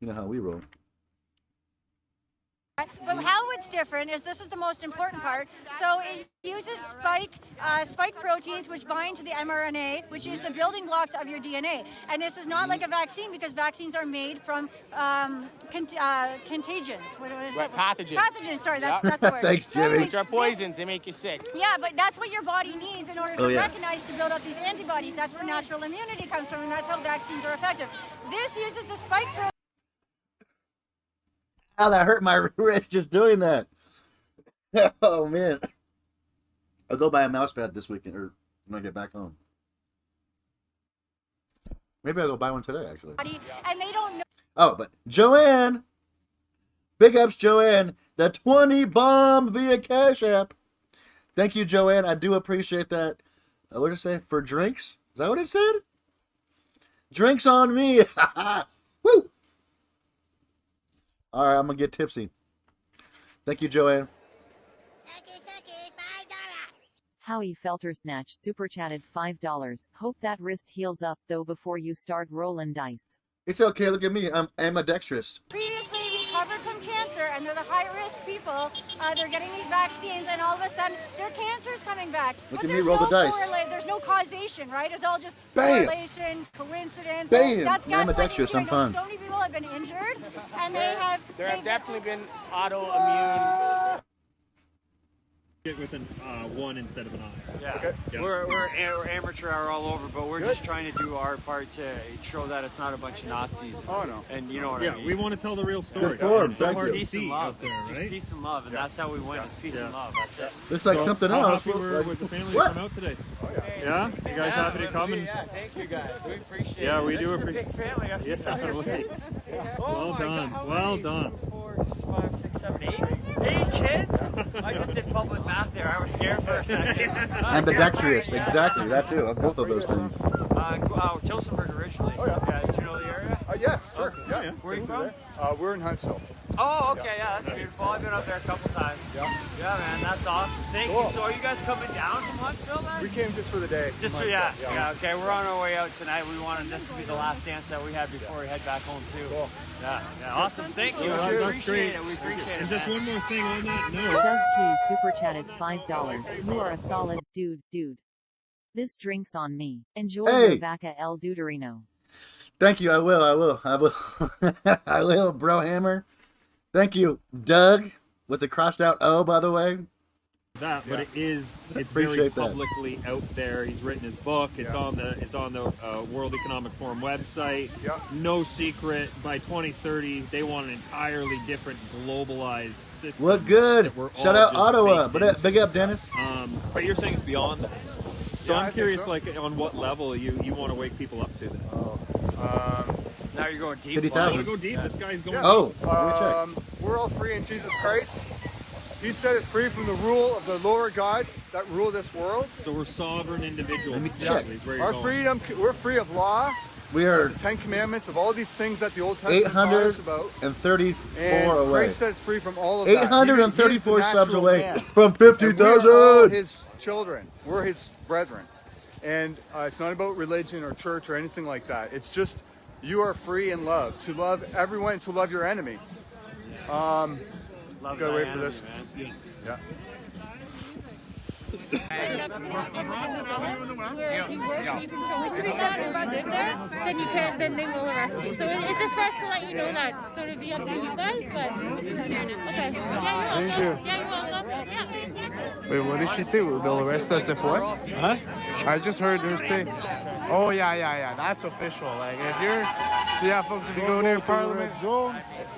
You know how we roll. But how it's different is this is the most important part. So it uses spike proteins which bind to the mRNA, which is the building blocks of your DNA. And this is not like a vaccine because vaccines are made from contagions. What is it? Pathogens. Pathogens, sorry, that's the word. Thanks, Jimmy. Which are poisons. They make you sick. Yeah, but that's what your body needs in order to recognize to build up these antibodies. That's where natural immunity comes from, and that's how vaccines are effective. This uses the spike protein. Ow, that hurt my wrist just doing that. Oh, man. I'll go buy a mouse pad this weekend or when I get back home. Maybe I'll go buy one today, actually. And they don't know. Oh, but Joanne. Big ups, Joanne. The 20 bomb via Cash App. Thank you, Joanne. I do appreciate that. What did it say? For drinks? Is that what it said? Drinks on me. Woo! All right, I'm going to get tipsy. Thank you, Joanne. Howie Feltersnatch super chatted $5. Hope that wrist heals up, though, before you start rolling dice. It's okay. Look at me. I'm ambidextrous. Previously recovered from cancer, and they're the high-risk people. They're getting these vaccines, and all of a sudden, their cancer is coming back. Look but at me roll the dice. There's no causation, right? It's all just Bam! correlation, coincidence. Bam! That's I'm ambidextrous. I'm fine. So many people have been injured, and they have... There have definitely been autoimmune... With an 1 instead of an I. Yeah. Okay. Yeah. We're amateur hour all over, but we're just trying to do our part to show that it's not a bunch of Nazis. Oh, no. And you know what I mean? We want to tell the real story. Good form, It's so thank hard you. to see out there, Just right? peace and love, and that's how we win. It's peace and love. That's it. Looks like something how else. happy was the family What? to come out today? Yeah? You guys happy to come? Yeah, thank you guys. We appreciate it. Yeah, we this do is appreciate a big family. I Yes, think right. kids. Well done. Well done. 4, 5, 6, 7, 8. 8 kids? I just did public math there. I was scared for a second. Ambidextrous. Exactly. That too. Both of those things. Tillsonburg originally. Oh, yeah. Did you know the area? Yeah, sure. Okay. Yeah. Where are you from? We're in Huntsville. Oh, okay, yeah, that's beautiful. I've been up there a couple times. Yeah. Yeah, man, that's awesome. Thank you. So are you guys coming down from Huntsville then? We came just for the day. Just for, yeah, okay. We're on our way out tonight. We wanted this to be the last dance that we had before we head back home too. Cool. Yeah, awesome. Thank you. Well, We that's appreciate great. it. We appreciate it. And just man. one more thing on that note. Doug P super chatted $5. You are a solid dude. This drink's on me. Enjoy Hey. your Vaca El Duderino. Thank you. I will. I will, bro hammer. Thank you, Doug, with the crossed out O, by the way. That, but it's very Appreciate that. publicly out there. He's written his book. It's on the World Economic Forum website. Yeah. No secret. By 2030, they want an entirely different globalized system. What good? that we're Shout all out just Ottawa. baked But big up, Dennis. But you're saying it's beyond that. So Yeah, I I'm think curious, so. like, on what level you want to wake people up to that? Now you're going deep. 50,000. I want to go deep. This guy's going. Oh, let me check. We're all free in Jesus Christ. He set us free from the rule of the lower gods that rule this world. So we're sovereign individuals. Let me Exactly, check. is where you're Our going. freedom, we're free of law, We are the 10 Commandments, of all these things that the Old Testament taught us about. 834 And away. Christ sets free from all of that. 834 He is the subs natural away man. from And we're all 50,000. his children. We're his brethren. And it's not about religion or church or anything like that. It's just you are free in love, to love everyone and to love your enemy. Love Gotta that wait for enemy, this. man. Yeah. Where if you work and you can show proof of that or you live there, then they will arrest you. So it's just for us to let you know that. So it'd be up to you guys, but okay. Yeah, you're welcome. you. Yeah, you're welcome. Yeah, Wait, what did she say? They'll arrest us if what? Huh? I just heard her say, oh, yeah, that's official. Like, if you're, so yeah, folks, if you go near Parliament,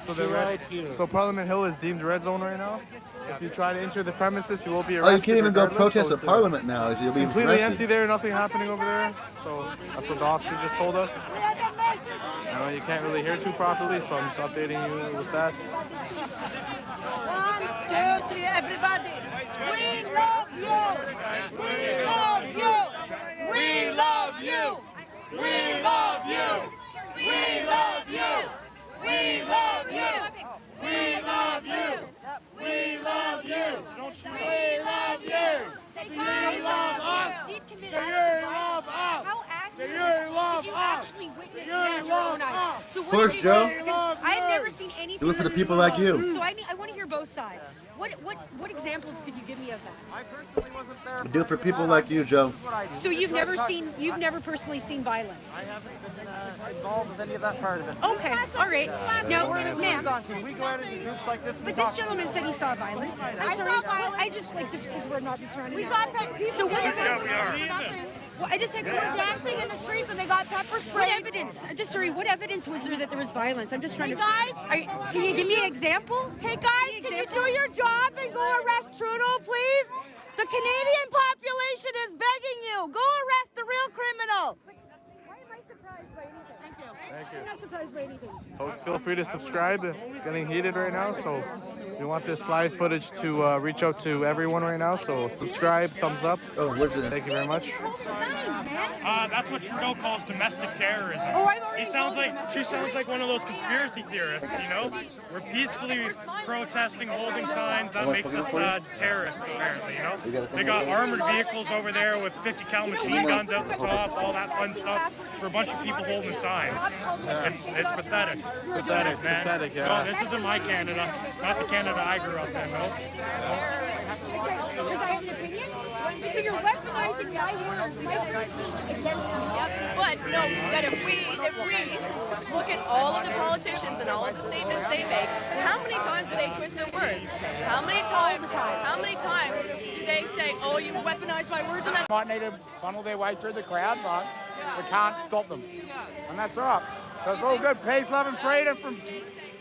So they're Right here. So Parliament Hill is deemed red zone right now. If you try to enter the premises, you will be Oh, arrested. you can't even go regardless, protest so at it's, Parliament now. You'll It's be completely arrested. empty there, nothing happening over there. So that's what the officer just told us. I know you can't really hear too properly, so I'm just updating you with that. 1, 2, 3, everybody. We love you. We love you. We love you. We love you. We love you. We love you. We love you. We love you. We love you. We love us. Do you love us? Do you love us? Actually witness that with your own eyes. So Of what course, did Joe. you say? Because I've never seen anything. Do it for the people like you. So I want to hear both sides. What examples could you give me of that? Do it for people like you, Joe. So you've never personally seen violence. I haven't been involved with any of that part of it. Okay, all right. Now, we're the ma'am, liaison team. We go out into groups like this. but this gentleman said he saw violence. I'm sorry. I just because we're not surrounded. We saw people. So what evidence? Well, I just said we were dancing in the streets and they got pepper spray. What evidence? I'm just sorry. What evidence was there that there was violence? I'm just trying to. Guys, can you give me an example? Hey guys, can you do your job and go arrest Trudeau, please? The Canadian population is begging you. Go arrest the real criminal. Why am I surprised by anything? Thank you. Thank you. I'm not surprised by anything. Folks, feel free to subscribe. It's getting heated right now, so we want this live footage to reach out to everyone right now. So subscribe, thumbs up. Oh, what's this? Thank you very much. That's what Trudeau calls domestic terrorism. Oh, I've already She sounds like one of those conspiracy theorists, you know? We're peacefully protesting, holding signs. That makes us terrorists, apparently, you know? They got armored vehicles over there with 50 cal machine guns out the top, all that fun stuff for a bunch of people holding signs. It's pathetic. Pathetic, man. Pathetic, yeah. So this isn't my Canada, not the Canada I grew up in, no? Because I have an opinion. So you're weaponizing my words, my free speech against me. But no, that if we look at all of the politicians and all of the statements they make, how many times do they twist their words? How many times do they say, "Oh, you've weaponized my words," and that Might need to funnel their way through the crowd, but we can't stop them, and that's all right. So it's all good. Peace, love, and freedom from.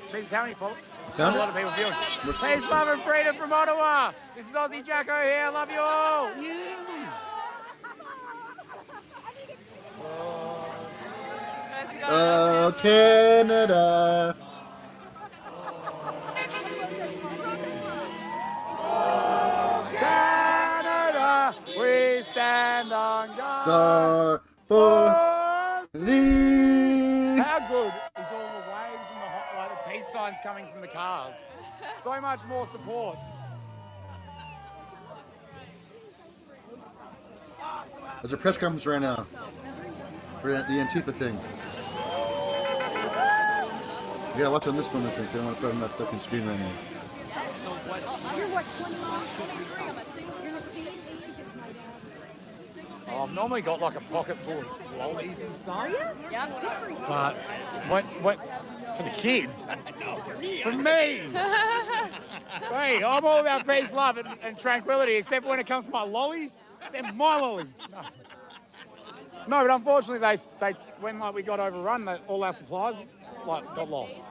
Jesus, how many folks? A lot of people viewing. Peace, love, and freedom from Ottawa. This is Aussie Jacko here. Love you all. Oh, Canada. Canada, we stand on guard. God for thee. How good is all the waves and the peace signs coming from the cars? So much more support. There's a press conference right now for the Antifa thing. You gotta watch on this phone, I think. They don't want to put it on that fucking screen right now. Oh, I've normally got like a pocket full of lollies and stuff. Yeah. But what for the kids? No, for me. For me. Hey, I'm all about peace, love, and tranquility, except when it comes to my lollies. They're my lollies. No, but unfortunately, they when we got overrun, all our supplies got lost.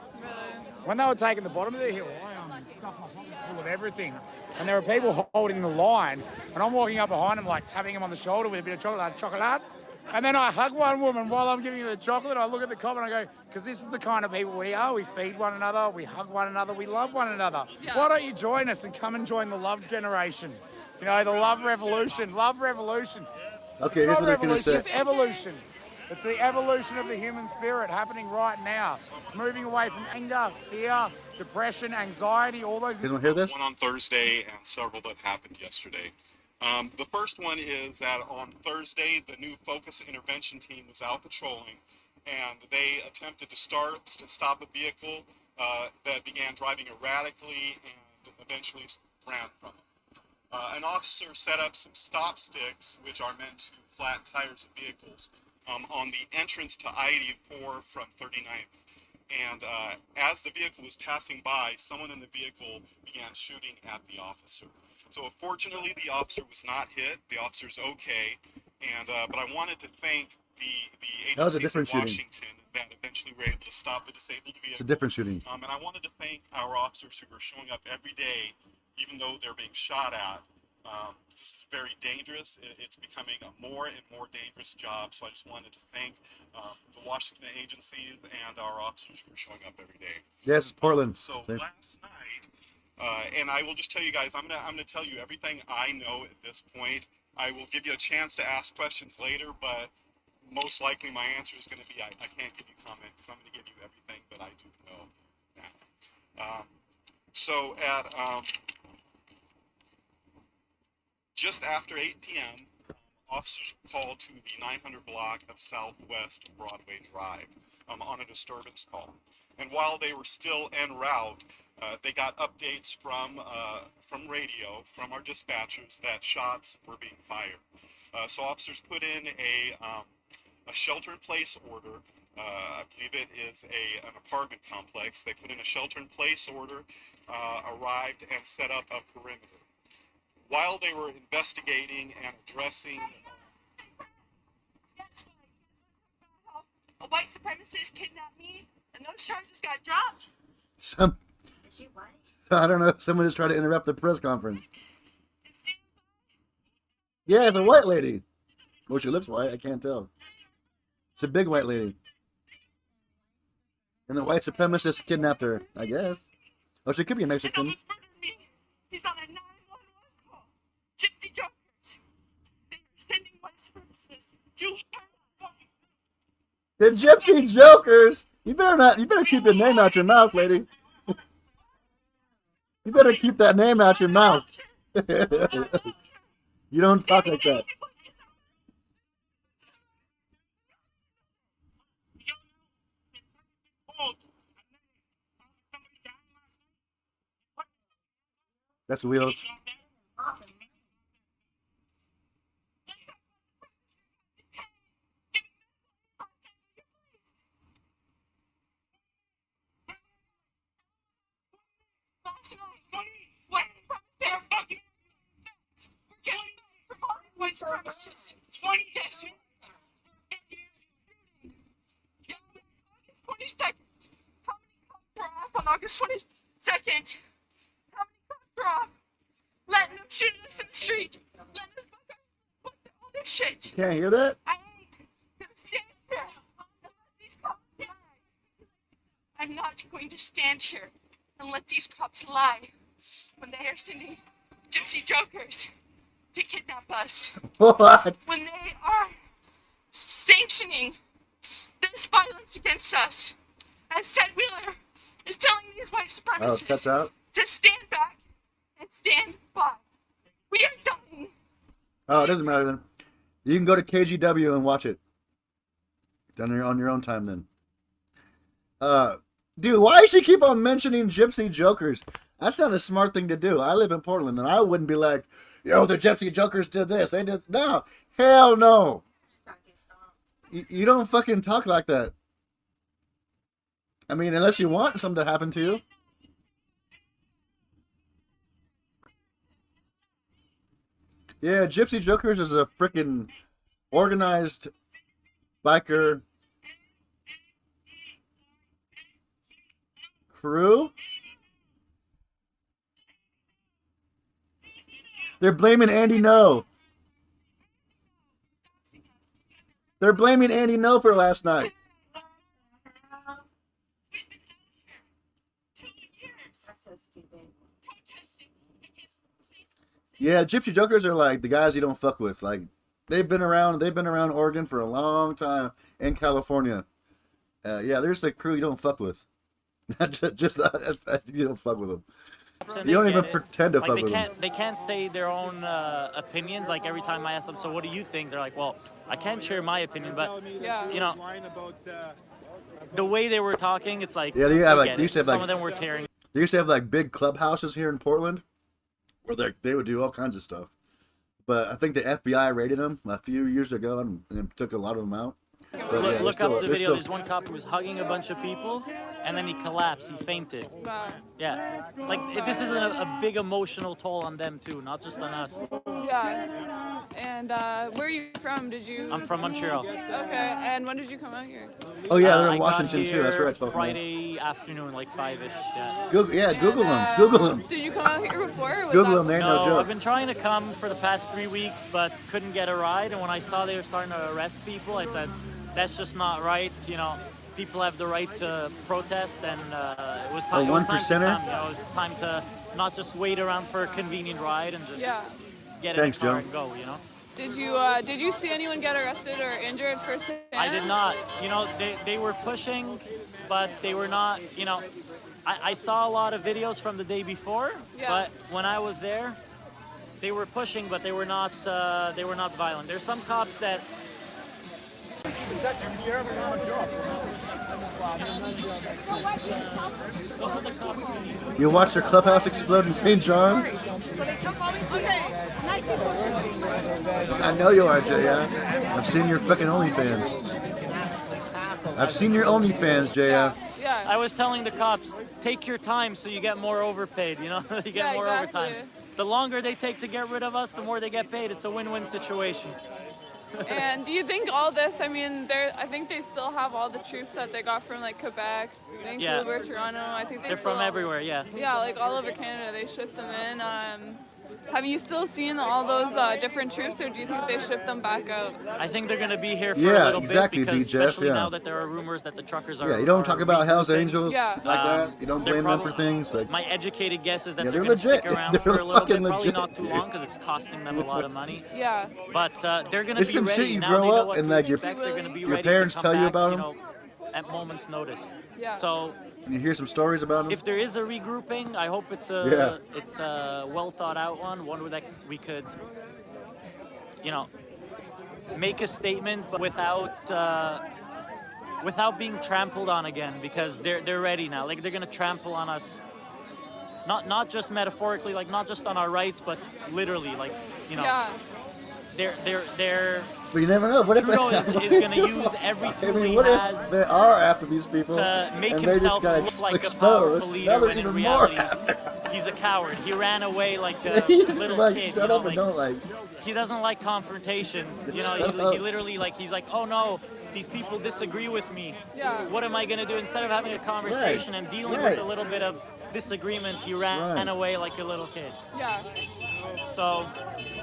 When they were taking the bottom of the hill, I stuffed my pockets full of everything. And there were people holding the line, and I'm walking up behind them, tapping them on the shoulder with a bit of chocolate. And then I hug one woman while I'm giving her the chocolate. I look at the cop and I go, because this is the kind of people we are. We feed one another, we hug one another, we love one another. Yeah. Why don't you join us and come and join the love generation? You know, the love revolution. Love revolution. Okay, here's what they're going to say. It's evolution. It's the evolution of the human spirit happening right now. Moving away from anger, fear, depression, anxiety, all those... You don't hear this? One on Thursday and several that happened yesterday. The first one is that on Thursday, the new Focus Intervention Team was out patrolling, and they attempted to stop a vehicle that began driving erratically and eventually ran from it. An officer set up some stop sticks, which are meant to flatten tires of vehicles, on the entrance to I-84 from 39th. And as the vehicle was passing by, someone in the vehicle began shooting at the officer. So fortunately, the officer was not hit. The officer's okay. And but I wanted to thank the That was a agencies in different shooting. Washington that eventually were able to stop the disabled vehicle. It's a different shooting. And I wanted to thank our officers who are showing up every day, even though they're being shot at. This is very dangerous. It's becoming a more and more dangerous job. So I just wanted to thank the Washington agencies and our officers who are showing up every day. Yes, it's Portland. So Same. last night, and I will just tell you guys, I'm gonna tell you everything I know at this point. I will give you a chance to ask questions later, but most likely my answer is going to be I can't give you comment because I'm going to give you everything that I do know now. So at just after 8 p.m., officers were called to the 900 block of Southwest Broadway Drive on a disturbance call. And while they were still en route, they got updates from radio, from our dispatchers, that shots were being fired. So officers put in a shelter-in-place order. I believe it is an apartment complex. They put in a shelter-in-place order, arrived, and set up a perimeter. While they were investigating and addressing... A white supremacist kidnapped me, and those charges got dropped. I don't know. Someone just tried to interrupt the press conference. Yeah, it's a white lady. Well, she looks white. I can't tell. It's a big white lady. And the white supremacist kidnapped her, I guess. Oh, she could be a Mexican. He's on a 911 call. Gypsy jokers. They're sending white supremacists to hurt us. The Gypsy Jokers. You better keep your name out your mouth, lady. You better keep that name out your mouth. You don't talk like that. That's Wheels. White supremacists. 20 yes. August 22nd. How many cops were off on August 22nd? How many cops were off? Letting them shoot us in the street. Letting us put all this shit. Can't hear that? I ain't gonna stand here and let these cops lie. I'm not going to stand here and let these cops lie when they are sending gypsy jokers to kidnap us. What? When they are sanctioning this violence against us. As Ted Wheeler is telling these white supremacists to stand back and stand by. We are dying. Oh, it doesn't matter then. You can go to KGW and watch it. Done on your own time then. Dude, why does she keep on mentioning Gypsy Jokers? That's not a smart thing to do. I live in Portland, and I wouldn't be like, yo, the Gypsy Jokers did this. They did... No. Hell no. You don't fucking talk like that. I mean, unless you want something to happen to you. Yeah, Gypsy Jokers is a freaking organized biker crew. They're blaming Andy No. They're blaming Andy No for last night. Yeah, Gypsy Jokers are like the guys you don't fuck with. Like they've been around Oregon for a long time, in California. Yeah, there's the crew you don't fuck with. just you don't fuck with them. You don't even pretend to fuck with them. They can't say their own opinions. Like every time I ask them, so what do you think? They're like, well, I can't share my opinion, but you know, the way they were talking, it's like yeah, they have like some of them were tearing. They used to have like big clubhouses here in Portland, where they would do all kinds of stuff. But I think the FBI raided them a few years ago and took a lot of them out. But, Look up the video. There's one cop who was hugging a bunch of people, and then he collapsed. He fainted. Wow. Yeah, like this is a big emotional toll on them too, not just on us. Yeah. And where are you from? Did you? I'm from Montreal. Okay. And when did you come out here? Oh yeah, they're I in got Washington too. That's here right, folks. Friday afternoon, like 5-ish. Yeah. Google them. Google them. Did you come out here before? Or was Google that- them. They ain't no joke. I've been trying to come for the past 3 weeks, but couldn't get a ride. And when I saw they were starting to arrest people, I said, that's just not right. You know, people have the right to protest, and it was time, A it was time to 1%er? come. You know, it was time to not just wait around for a convenient ride and just get Thanks, in the car Joe. and go, you know? Did you see anyone get arrested or injured firsthand? I did not. You know, they were pushing, but they were not, you know, I saw a lot of videos from the day before, but when I was there, they were pushing, but they were not violent. There's some cops that You watched their clubhouse explode in St. John's? I know you are, Jay. Yeah? I've seen your fucking OnlyFans. I've seen your OnlyFans, Jay. Yeah, I was telling the cops, take your time so you get more overpaid, you know? You get more overtime. The longer they take to get rid of us, the more they get paid. It's a win-win situation. And do you think all this, I mean, I think they still have all the troops that they got from like Quebec, Vancouver, Toronto. I think they're from everywhere, yeah. Yeah, like all over Canada, they ship them in. Have you still seen all those different troops, or do you think they ship them back out? I think they're going to be here for Yeah, a little exactly, bit because B. Jeff, especially yeah. now that there are rumors that the truckers are. Yeah, you don't talk about Hell's Angels Yeah. like that. You don't they're blame them for probably- things. Like, My educated guess is that Yeah, they're they're going to stick legit. around They're for a little bit, fucking probably legit, not too dude. long because it's costing them a lot of money. Yeah. But they're going to It's be some ready. shit you now grow they know up what and, to like, your- expect. They're going to be your ready parents to tell come you back, about you 'em? know, at moment's notice. Yeah. So you hear some stories about them? if there is a regrouping, I hope it's it's a well thought out one that we could, you know, make a statement but without being trampled on again, because they're ready now. Like they're gonna trample on us, not just metaphorically, like not just on our rights, but literally, like, you know. Yeah. They're But you never know. What if Trudeau is going to use every tool I mean, he what has if they are after these people to make and they just himself got look like a exposed? powerful Now leader they're when in even more reality after. he's a coward. He ran away like a He's little like, kid. shut you up know, and don't like. he doesn't like confrontation. You know, Shut he up. literally he's like, oh no, these people disagree with me. Yeah. What am I going to do? Instead of having a conversation and dealing with a little bit of disagreement, he ran away like a little kid. Yeah. So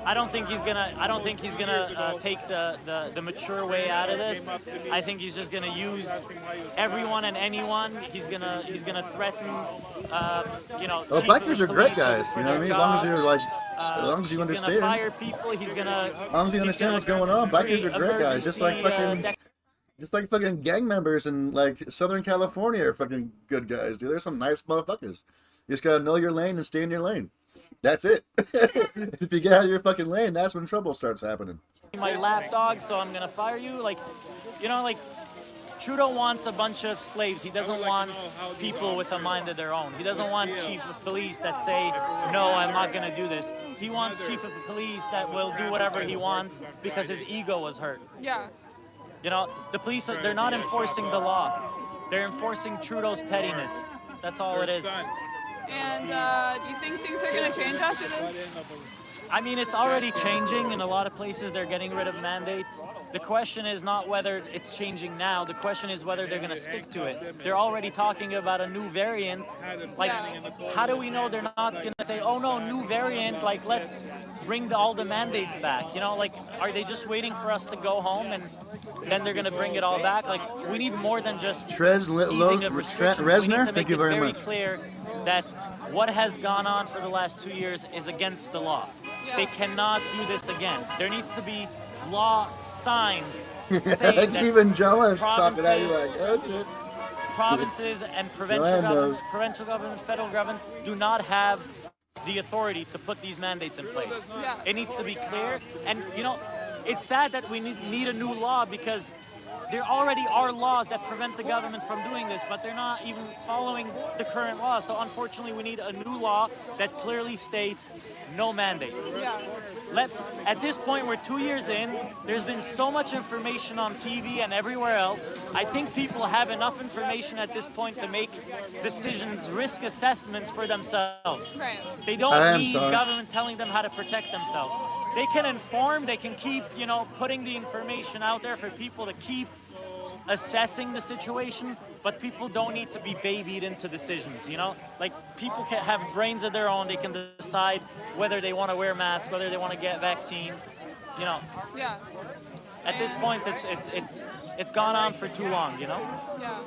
I don't think he's gonna take the mature way out of this. I think he's just gonna use everyone and anyone. He's gonna threaten, you know. Oh, chief of bikers the are great police guys. for You know what I their mean? As long as job. you're like, as long as you He's understand. gonna fire people. He's gonna. As long as you understand what's going on, bikers are great guys. Just like fucking gang members in like Southern California are fucking good guys, dude. There's some nice motherfuckers. You just gotta know your lane and stay in your lane. That's it. If you get out of your fucking lane, that's when trouble starts happening. My lapdog, so I'm gonna fire you. Like, you know, like Trudeau wants a bunch of slaves. He doesn't want people with a mind of their own. He doesn't want chief of police that say, no, I'm not gonna do this. He wants chief of police that will do whatever he wants because his ego was hurt. Yeah. You know, the police, they're not enforcing the law. They're enforcing Trudeau's pettiness. That's all it is. And do you think things are going to change after this? I mean, it's already changing. In a lot of places, they're getting rid of mandates. The question is not whether it's changing now. The question is whether they're going to stick to it. They're already talking about a new variant. Like, how do we know they're not going to say, oh, no, new variant, like, let's bring all the mandates back? You know, like, are they just waiting for us to go home and then they're going to bring it all back? Like, we need more than just easing of restrictions. We need Resner, to thank make you it very very much. clear that what has gone on for the last 2 years is against the law. They cannot do this again. There needs to be law signed saying that Even Joe is talking at you provinces- like, oh shit. provinces and Joanne provincial government, federal government do not have the authority to put these mandates in place. Yeah. It needs to be clear. And, you know, it's sad that we need a new law because there already are laws that prevent the government from doing this, but they're not even following the current law. So unfortunately, we need a new law that clearly states no mandates. Yeah. At this point, we're 2 years in. There's been so much information on TV and everywhere else. I think people have enough information at this point to make decisions, risk assessments for themselves. Right. They don't need government telling them how to protect themselves. They can inform, they can keep, putting the information out there for people to keep assessing the situation, but people don't need to be babied into decisions, Like, people can have brains of their own. They can decide whether they want to wear masks, whether they want to get vaccines, Yeah. At this point, it's gone on for too long, Yeah.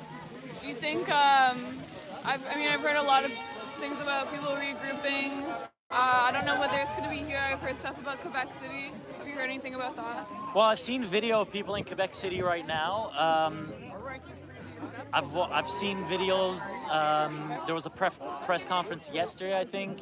Do you think, I've heard a lot of things about people regrouping. I don't know whether it's going to be here. I've heard stuff about Quebec City. Have you heard anything about that? Well, I've seen video of people in Quebec City right now. I've seen videos. There was a press conference yesterday, I think,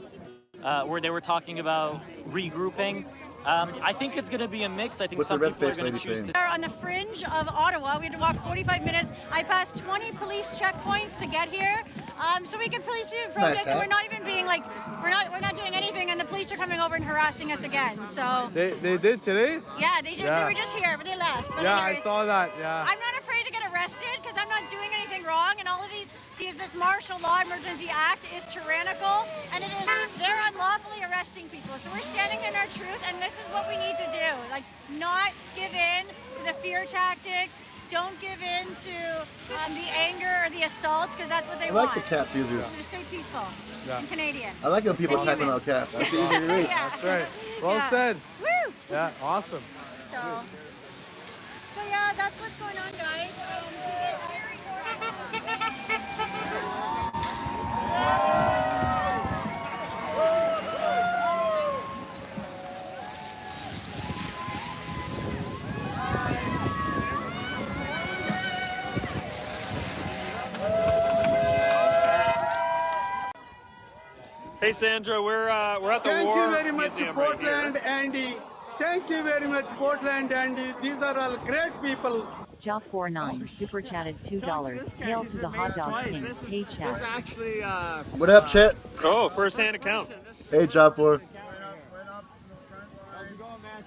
where they were talking about regrouping. I think it's going to be a mix. I think some people are going to choose to. We're on the fringe of Ottawa. We had to walk 45 minutes. I passed 20 police checkpoints to get here, so we could police protest. Nice, and we're not even being like, we're not doing anything, and the police are coming over and harassing us again. So They did today? yeah, they did. Yeah. They were just here, but they left. But Yeah, I anyways, saw that. Yeah. I'm not afraid to get arrested because I'm not doing anything wrong, and all of this martial law emergency act is tyrannical, and they're unlawfully arresting people. So we're standing in our truth, and this is what we need to do. Like, not give in to the fear tactics. Don't give in to the anger or the assaults, because that's what they want. I like the caps users. So stay peaceful. Yeah. And Canadian. I like when people And type in human. all caps. That's easy to read. Yeah. That's right. Well Yeah. said. Woo! Yeah, awesome. So yeah, that's what's going on, guys. Hey Sandra, we're at the Thank War you very much to Museum right here. PortlandAndy. Thank you very much, PortlandAndy. These are all great people. Job49 super chatted $2. Hail to the hot dog king. Hey chat. Actually, What up, Chet? Oh, first-hand account. Hey, Job 4.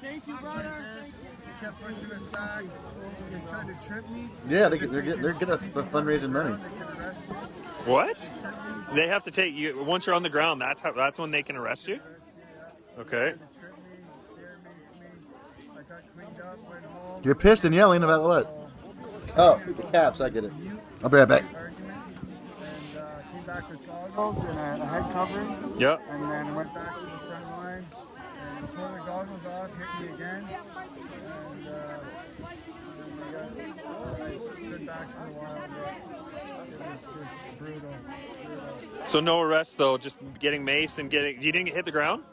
Thank you, brother. They kept pushing us back. They tried to trip me. Yeah, they're good at fundraising money. What? They have to take you once you're on the ground. That's when they can arrest you. Okay. You're pissed and yelling about what? Oh, the caps. I get it. I'll be right back. Came back with goggles and a head covering. Yep. And then went back to the front line and tore the goggles off, hit me again. And I stood back for a while, but it was just brutal. So no arrest though, just getting maced and getting. You didn't hit the ground?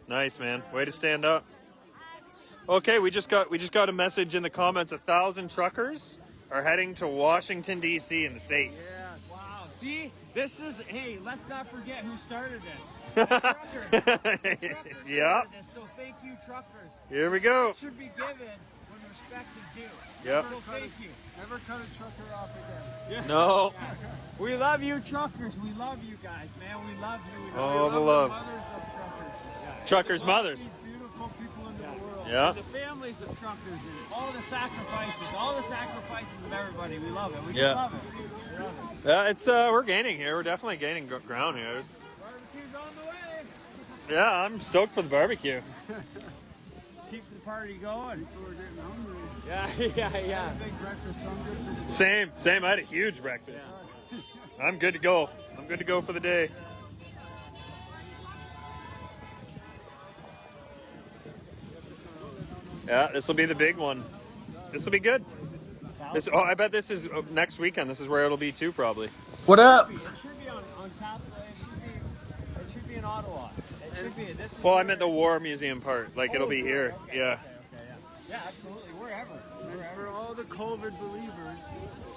Nice, man. Way to stand up. Okay, we just got a message in the comments. 1,000 truckers are heading to Washington D.C. in the States. Yes. Wow. See, hey, let's not forget who started this. Truckers. Yeah. So thank you, truckers. Here we go. It should be given when respect is due. Yep. So thank you. Never cut a trucker off again. No. We love you, truckers. We love you guys, man. We love you. We Oh, the love. Truckers' mothers. Beautiful people in the world. Yeah. The families of truckers and all the sacrifices of everybody. We love it. We Yeah. just love it. Yeah, it's we're gaining here. We're definitely gaining ground here. Barbecue's on the way. Yeah, I'm stoked for the barbecue. Let's keep the party going. People are getting hungry. Yeah. Big breakfast, so I'm good for the Same. I had a huge breakfast. I'm good to go. I'm good to go for the day. Yeah, this will be the big one. This will be good. I bet this is next weekend. This is where it'll be too, probably. What up? It should be on it should be in Ottawa. It should be. This is Well, I meant the War Museum part. Like, it'll be here. Yeah. Yeah, absolutely. Wherever. And for all the COVID believers,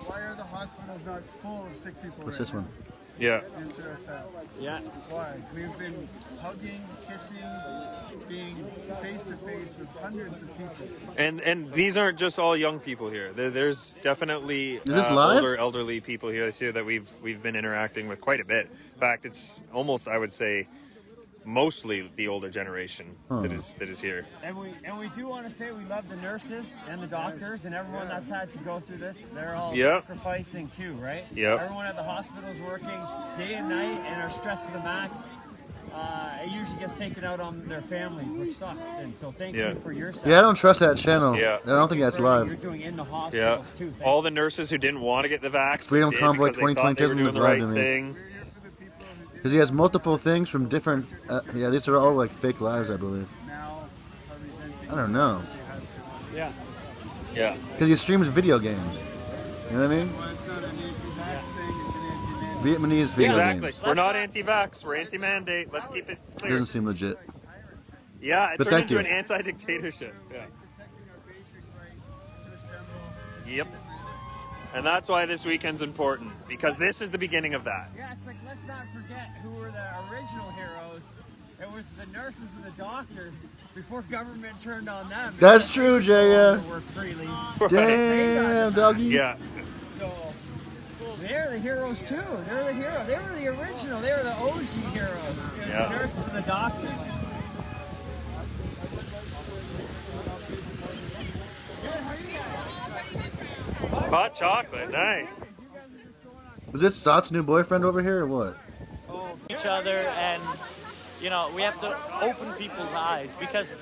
why are the hospitals not full of sick people? What's right this one? Yeah. Answer us that. Yeah. Why? We've been hugging, kissing, being face to face with hundreds of people. And these aren't just all young people here. There's definitely this live? older, elderly people here too that we've been interacting with quite a bit. In fact, it's almost, I would say, mostly the older generation Huh. that is here. And we do want to say we love the nurses and the doctors and everyone that's had to go through this. They're all Yep. sacrificing too, right? Yep. Everyone at the hospital is working day and night and are stressed to the max. It usually gets taken out on their families, which sucks. And so thank you for your Yeah, I don't trust that channel. Yeah. I don't think that's live. You're doing in the Yeah. hospitals too. All the nurses who didn't want to get the vax. Freedom did Convoy because they thought 2020 they were doesn't doing look the live right to me. thing. Because he has multiple things from different. Yeah, these are all like fake lives, I believe. I don't know. Yeah. Yeah. Because he streams video games. You know what I mean? Vietnamese video Exactly. games. We're not anti-vax. We're anti-mandate. Let's keep it It clear. doesn't seem legit. Yeah, it But turned thank into you. an anti-dictatorship. Yeah. Yep. And that's why this weekend's important, because this is the beginning of that. Yeah, it's like, let's not forget who were the original heroes. It was the nurses and the doctors before government turned on them. That's true, Jaya. Work freely. Damn, doggy. Yeah. So they're the heroes too. They're the hero. They were the original. They were the OG heroes. It was Yeah. the nurses and the doctors. Hot chocolate, nice. Was it Stott's new boyfriend over here or what? Each other, and you know, we have to open people's eyes, because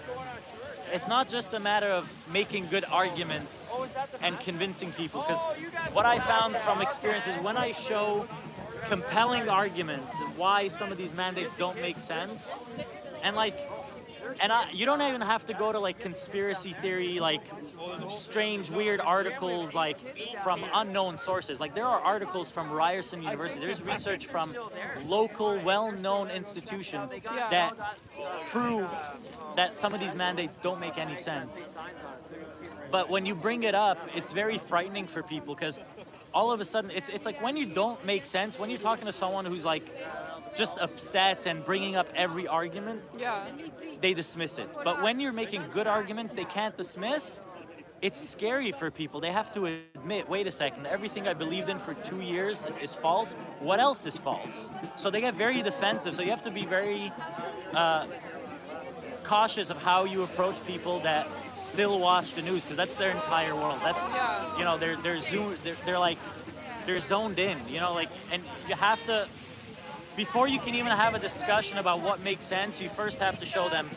it's not just a matter of making good arguments and convincing people. Because what I found from experience is when I show compelling arguments and why some of these mandates don't make sense, you don't even have to go to like conspiracy theory, like strange, weird articles like from unknown sources. Like there are articles from Ryerson University. There's research from local, well-known institutions that prove that some of these mandates don't make any sense. But when you bring it up, it's very frightening for people, because all of a sudden, it's like when you don't make sense, when you're talking to someone who's like just upset and bringing up every argument, they dismiss it. But when you're making good arguments they can't dismiss, it's scary for people. They have to admit, wait a second, everything I believed in for 2 years is false. What else is false? So they get very defensive. So you have to be very cautious of how you approach people that still watch the news, because that's their entire world. That's, you know, they're zoned in, you know, like, and you have to, before you can even have a discussion about what makes sense, you first have to show them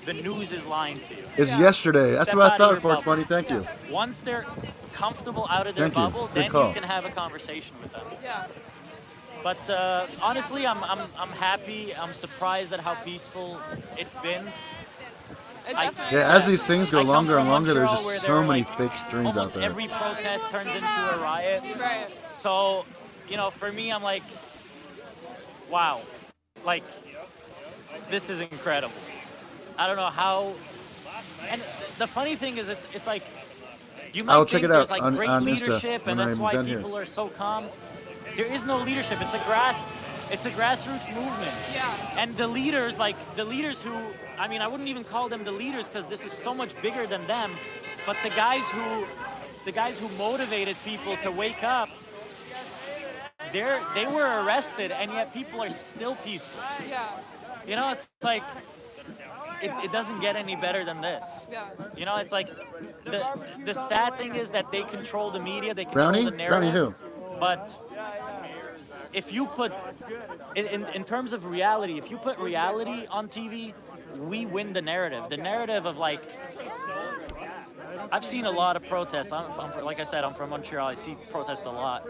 the news is lying to you. It's yesterday. That's Step what I out of thought, your bubble. 420. Thank you. Once they're comfortable out of their Thank you. bubble, Good then call. you can have a conversation with them. But honestly, I'm happy. I'm surprised at how peaceful it's been. Yeah, as these things go I come longer and from longer, there's Montreal, where just there so are, many like, fake streams out almost there. every protest turns into a riot. So, you know, for me, I'm like, wow, like, this is incredible. I don't know how. And the funny thing is, it's like, you might I'll check think it out there's like on great Insta leadership, when and that's I'm why done here. people are so calm. There is no leadership. It's a grassroots movement. And the leaders who, I mean, I wouldn't even call them the leaders, because this is so much bigger than them. But the guys who motivated people to wake up, they were arrested, and yet people are still peaceful. You know, it's like, it doesn't get any better than this. You know, it's like, the sad thing is that they control the media, they control Brownie? the narrative. Brownie who? But if you put, in terms of reality, if you put reality on TV, we win the narrative. The narrative of like, I've seen a lot of protests. Like I said, I'm from Montreal. I see protests a lot.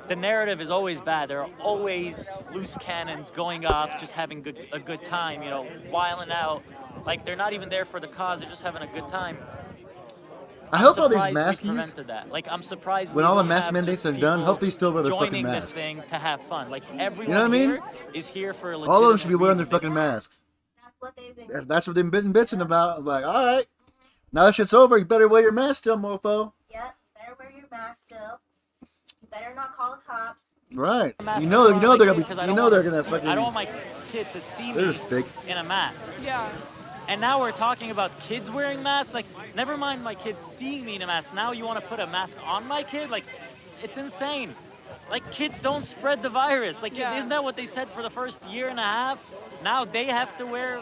The narrative is always bad. There are always loose cannons going off, just having a good time, you know, wiling out. Like, they're not even there for the cause. They're just having a good time. I hope all these I'm surprised we maskies, prevented that. Like, I'm surprised when we all the don't mask have mandates just are done, people hope they still wear their fucking joining masks. this thing to have fun. Like, everyone You know what I mean? here is here for a legitimate All of them should be wearing their reason. fucking masks. That's what they've been bitching about. Like, all right, now that shit's over, you better wear your mask still, mofo. Yep, better wear your mask still. You better not call the cops. Right. Mask You know in front of they're my gonna kid, 'cause be. I You don't know wanna they're gonna see- fucking. I don't want my kid to see They're me just fake. in a mask. And now we're talking about kids wearing masks. Like, never mind my kids seeing me in a mask. Now you want to put a mask on my kid? Like, it's insane. Like, kids don't spread the virus. Like, isn't that what they said for the first year and a half? Now they have to wear.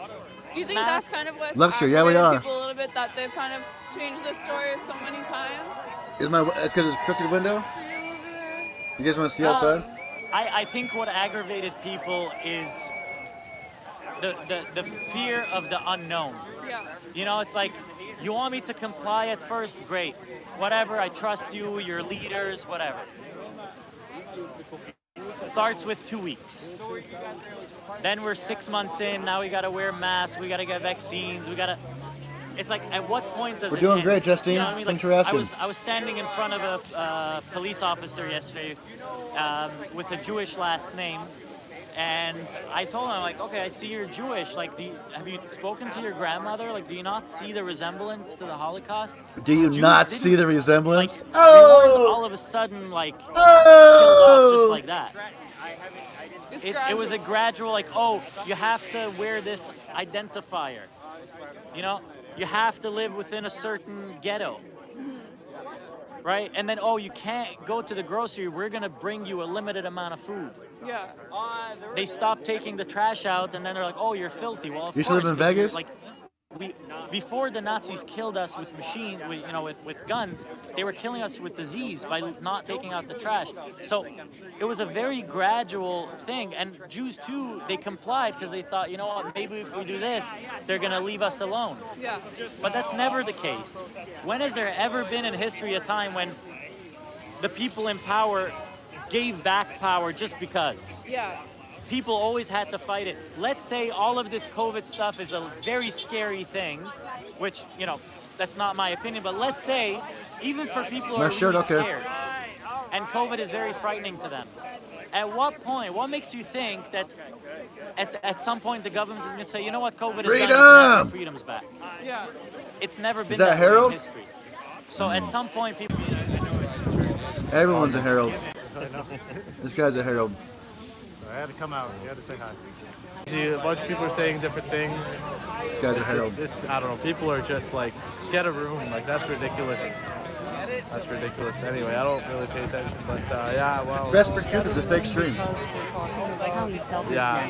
Do you think masks. that's kind of what's Luxury, yeah, we aggravated are. people a little bit, that they've kind of changed the story so many times? Is my because it's crooked window? You guys want to see outside? I think what aggravated people is the fear of the unknown. Yeah. You know, it's like, you want me to comply at first? Great. Whatever, I trust you, your leaders, whatever. It starts with 2 weeks. Then we're 6 months in, now we gotta wear masks, we gotta get vaccines, we gotta... It's like, at what point does We're it doing end? great, Justine. You know what I mean? Thanks Like, for asking. I was standing in front of a police officer yesterday with a Jewish last name, and I told him, I'm like, okay, I see you're Jewish. Like, have you spoken to your grandmother? Like, do you not see the resemblance to the Holocaust? Do you Jews not didn't- see the resemblance? Like, we weren't all of a sudden, like, killed off just like that. It was a gradual, like, oh, you have to wear this identifier. You know? You have to live within a certain ghetto. Right? And then, oh, you can't go to the grocery. We're going to bring you a limited amount of food. Yeah. They stopped taking the trash out, and then they're like, oh, you're filthy. Well, of You used to course. live in 'cause Vegas? Like, before the Nazis killed us with with guns, they were killing us with disease by not taking out the trash. So it was a very gradual thing, and Jews too, they complied because they thought, you know what, maybe if we do this, they're gonna leave us alone. Yeah. But that's never the case. When has there ever been in history a time when the people in power gave back power just because? Yeah. People always had to fight it. Let's say all of this COVID stuff is a very scary thing, which, you know, that's not my opinion, but let's say, even for people who are Sure, really okay. scared, and COVID is very frightening to them, at what point, what makes you think that at some point the government is going to say, you know what, COVID is done, you can have your freedoms back? Yeah. It's never been that that way in Harold? history. So at some point, people... Everyone's a herald. This guy's a herald. I had to come out. You had to say hi. See, a bunch of people are saying different things. This guy's a herald. It's I don't know. People are just like, get a room. Like, that's ridiculous. That's ridiculous. Anyway, I don't really pay attention. But yeah, well. Best for Truth is a fake stream. Yeah,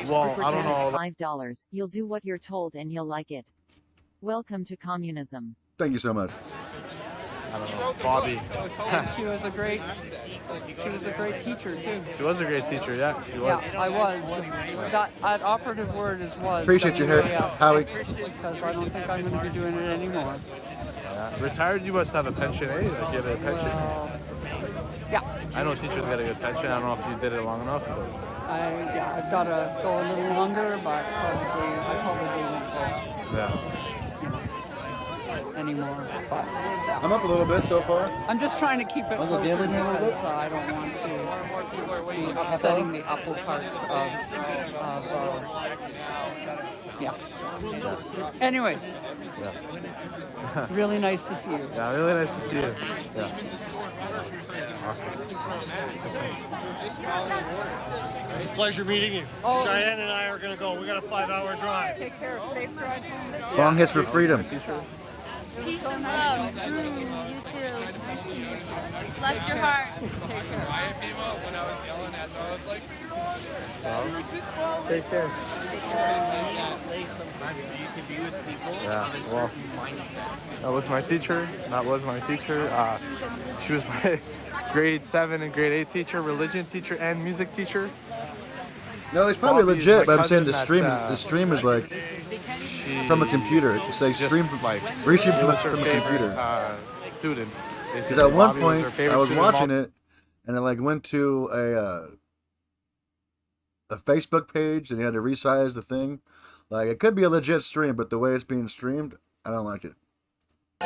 well, I don't know. $5. You'll do what you're told and you'll like it. Welcome to communism. Thank you so much. I don't know. Bobby. She was a great teacher too. She was a great teacher, yeah. She was. Yeah, I was. That operative word is was. Appreciate you, Howie. Because I don't think I'm going to be doing it anymore. Yeah. Retired, you must have a pension, eh? Like you have a pension. Well, yeah. I know teachers get a good pension. I don't know if you did it long enough. But... I've got to go a little longer, but I probably won't go. Yeah. Anymore, but I'm up a little bit so far. I'm just trying to keep it I'll go open gambling here a little because bit. I don't want to be upsetting the apple cart yeah. Anyways, Yeah. really nice to see you. Yeah, really nice to see you. Yeah. It's a pleasure meeting you. Oh. Cheyenne and I are going to go. We got a 5-hour drive. Take care. Safe drive home. Long hits for freedom. Peace and love. You too. Bless your heart. Take care. When I was yelling at them, I was like, Take care. Yeah, well, that was my teacher. She was my grade 7 and grade 8 teacher, religion teacher, and music teacher. No, it's probably Bobby is legit, my but I'm saying the cousin stream is like from a computer. It's like stream like restream it was her from a favorite, computer. Student. Because at one Bobby was her point favorite I was student. watching it, and I like went to a Facebook page, and you had to resize the thing. Like, it could be a legit stream, but the way it's being streamed, I don't like it. I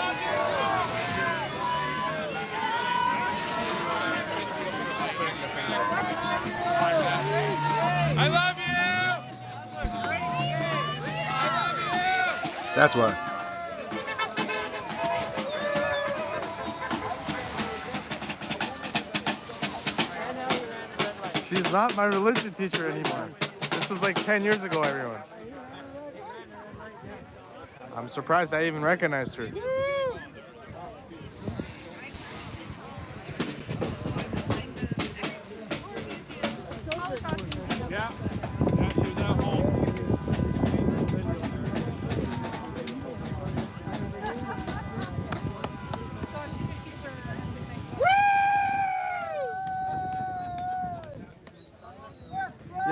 love you! I love you! That's why. She's not my religion teacher anymore. This was like 10 years ago, everyone. I'm surprised I even recognized her. Yeah, she was at home.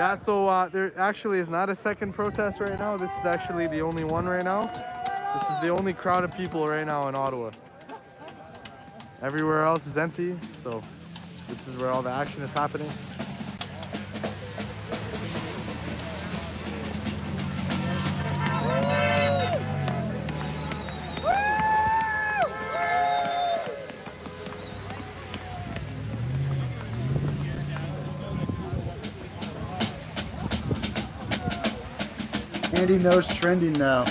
Yeah, so there actually is not a second protest right now. This is actually the only one right now. This is the only crowd of people right now in Ottawa. Everywhere else is empty, so this is where all the action is happening. Andy knows trending now.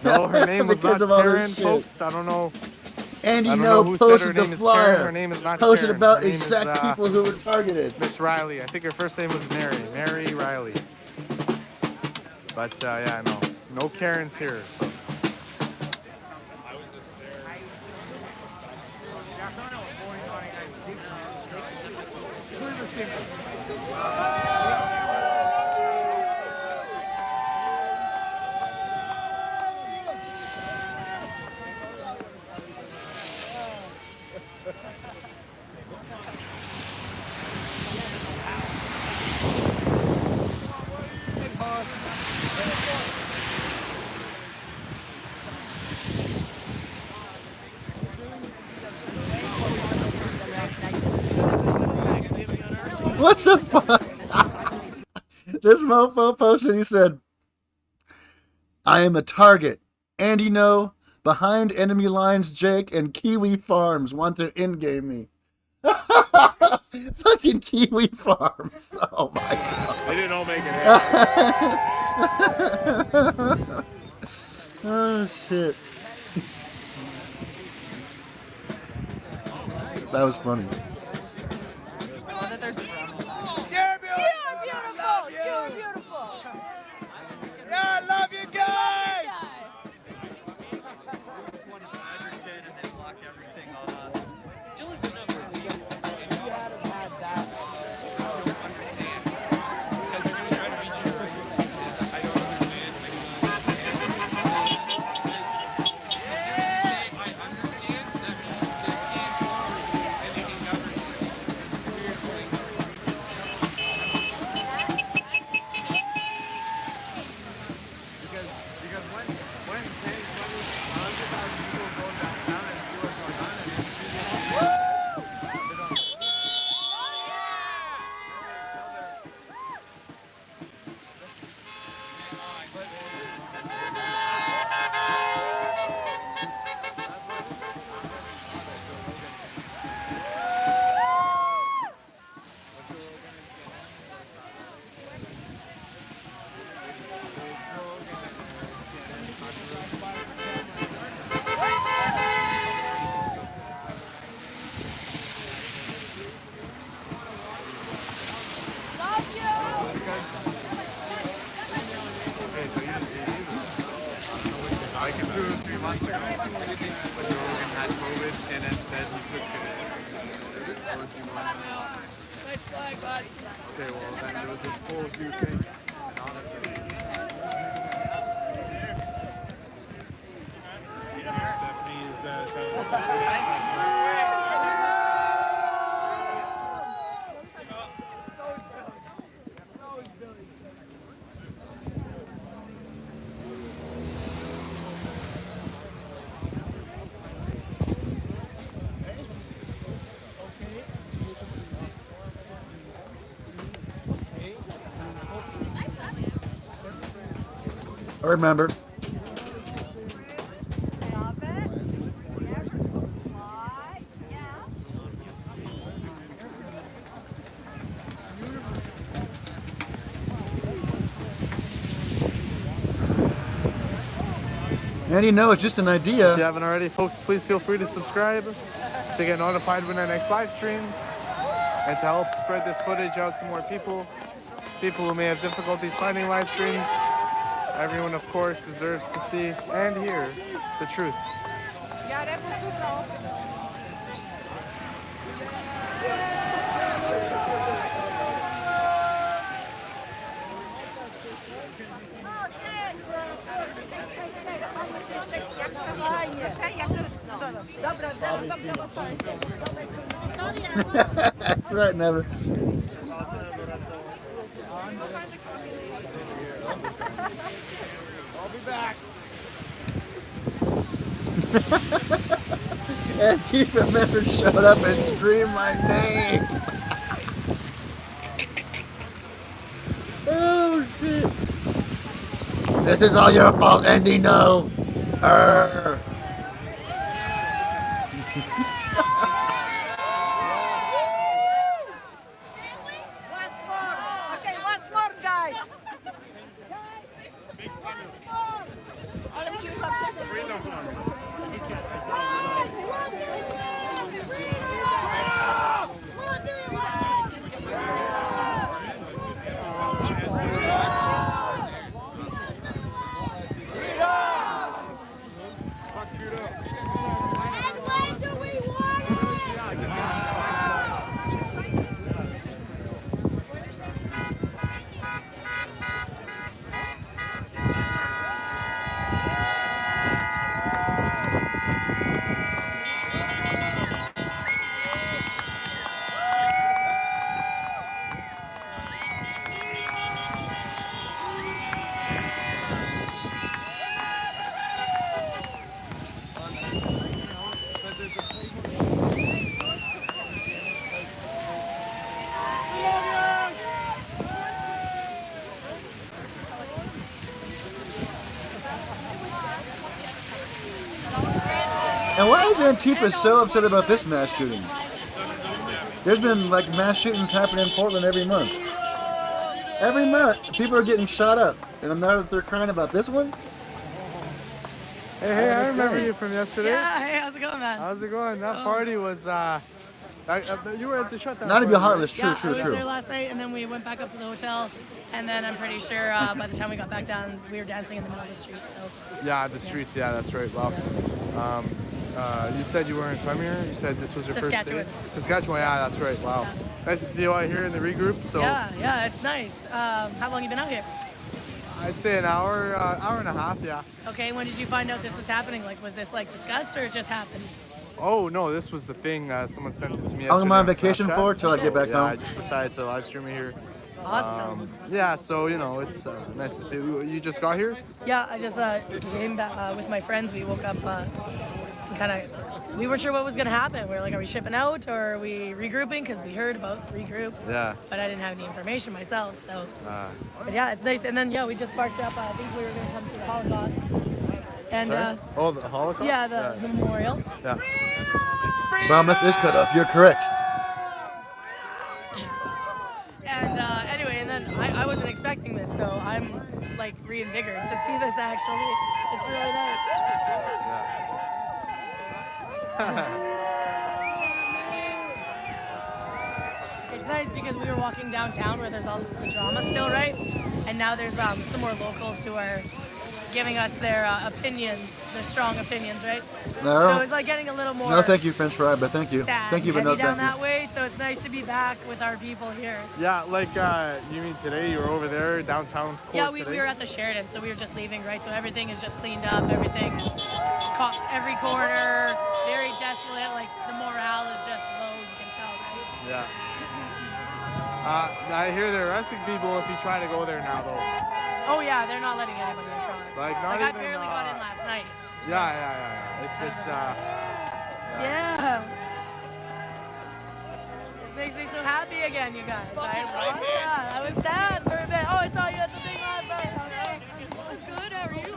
No, her name was because not of all Karen, this shit. folks. I don't know. Andy I don't No know who said her posted the name is Karen. flyer. Her name is not Posted Karen. about Her name is, exact people who were targeted. Miss Riley. I think her first name was Mary. Mary Riley. But yeah, no Karens here. So. What the fuck? This mofo posted, he said, I am a target. Andy No, behind enemy lines, Jake, and Kiwi Farms want to in-game me. Fucking Kiwi Farms. Oh my god. They didn't all make it. Oh shit. That was funny. You're beautiful. You're beautiful. Yeah, I love you guys. Like 2 or 3 months ago, when Rogan had COVID and then said he took Nice flag, bud. Okay, well then there was this whole huge thing. I remember. Andy, no, it's just an idea. If you haven't already, folks, please feel free to subscribe to get notified when our next live stream and to help spread this footage out to more people who may have difficulties finding live streams. Everyone, of course, deserves to see and hear the truth. Right, never. Antifa members showed up and screamed my name. Oh shit! This is all your fault, Andy. No. Once more. Okay, once more, guys. And why is Antifa so upset about this mass shooting? There's been like mass shootings happening in Portland every month. Every month, people are getting shot up, and now they're crying about this one. Hey, I remember you from yesterday. Yeah, hey, how's it going, man? How's it going? That party was, you were at the shutdown. Not to be party, heartless, right? true, I was there last night, and then we went back up to the hotel, and then I'm pretty sure by the time we got back down, we were dancing in the middle of the street. So. Yeah, the streets. Yeah, that's right. Wow. You said you weren't from here. You said this was your first day. Saskatchewan. Yeah, that's right. Wow. Yeah. Nice to see you out here in the regroup. So. Yeah, it's nice. How long you been out here? I'd say an hour and a half. Yeah. Okay. When did you find out this was happening? Like, was this like discussed or it just happened? Oh no, this was the thing. Someone sent it to me. How long am I on yesterday vacation Snapchat. for till I get back home? I just decided to live stream it here. Awesome. Yeah, so you know, it's nice to see you. You just got here? Yeah, I just came back with my friends. We woke up we weren't sure what was gonna happen. We were like, are we shipping out or are we regrouping? Because we heard about regroup. Yeah. But I didn't have any information myself, so. But yeah, it's nice. And then we just parked up. I think we were gonna come see the Holocaust. And the Holocaust? Yeah, the memorial. Yeah. Bomb left this cut off. You're correct. And anyway, and then I wasn't expecting this, so I'm like reinvigorated to see this actually. It's really nice. It's nice because we were walking downtown where there's all the drama still, right? And now there's some more locals who are giving us their opinions, their strong opinions, right? No. So it's like getting a little more. No, thank you, French fry, but thank you. Sad, Thank you, but no, heavy down thank you. that way. So it's nice to be back with our people here. Yeah, like you mean today? You were over there downtown. Yeah, we were at the Sheridan, so we were just leaving, right? So everything is just cleaned up. Everything's cops every corner, very desolate. Like the morale is just low. You can tell, right? Yeah. I hear they're arresting people if you try to go there now, though. Oh yeah, they're not letting anybody across. Like not I even, barely got in last night. Yeah. It's Yeah. This makes me so happy again, you guys. I was sad for a bit. Oh, I saw you at the thing last night. Good, how are you?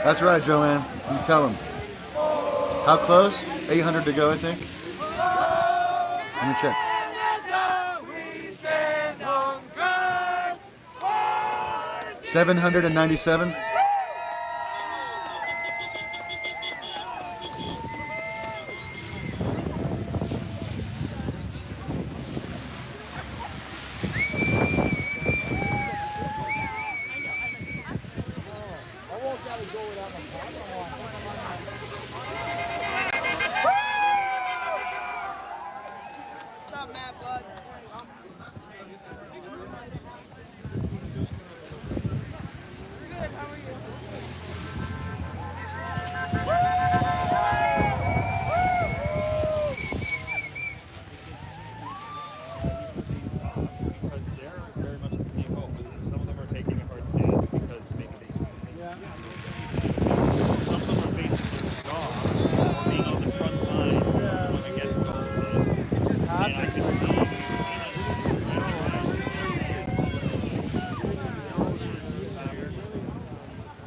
That's right, Joanne. You tell him. How close? 800 to go, I think. Let me check. 797.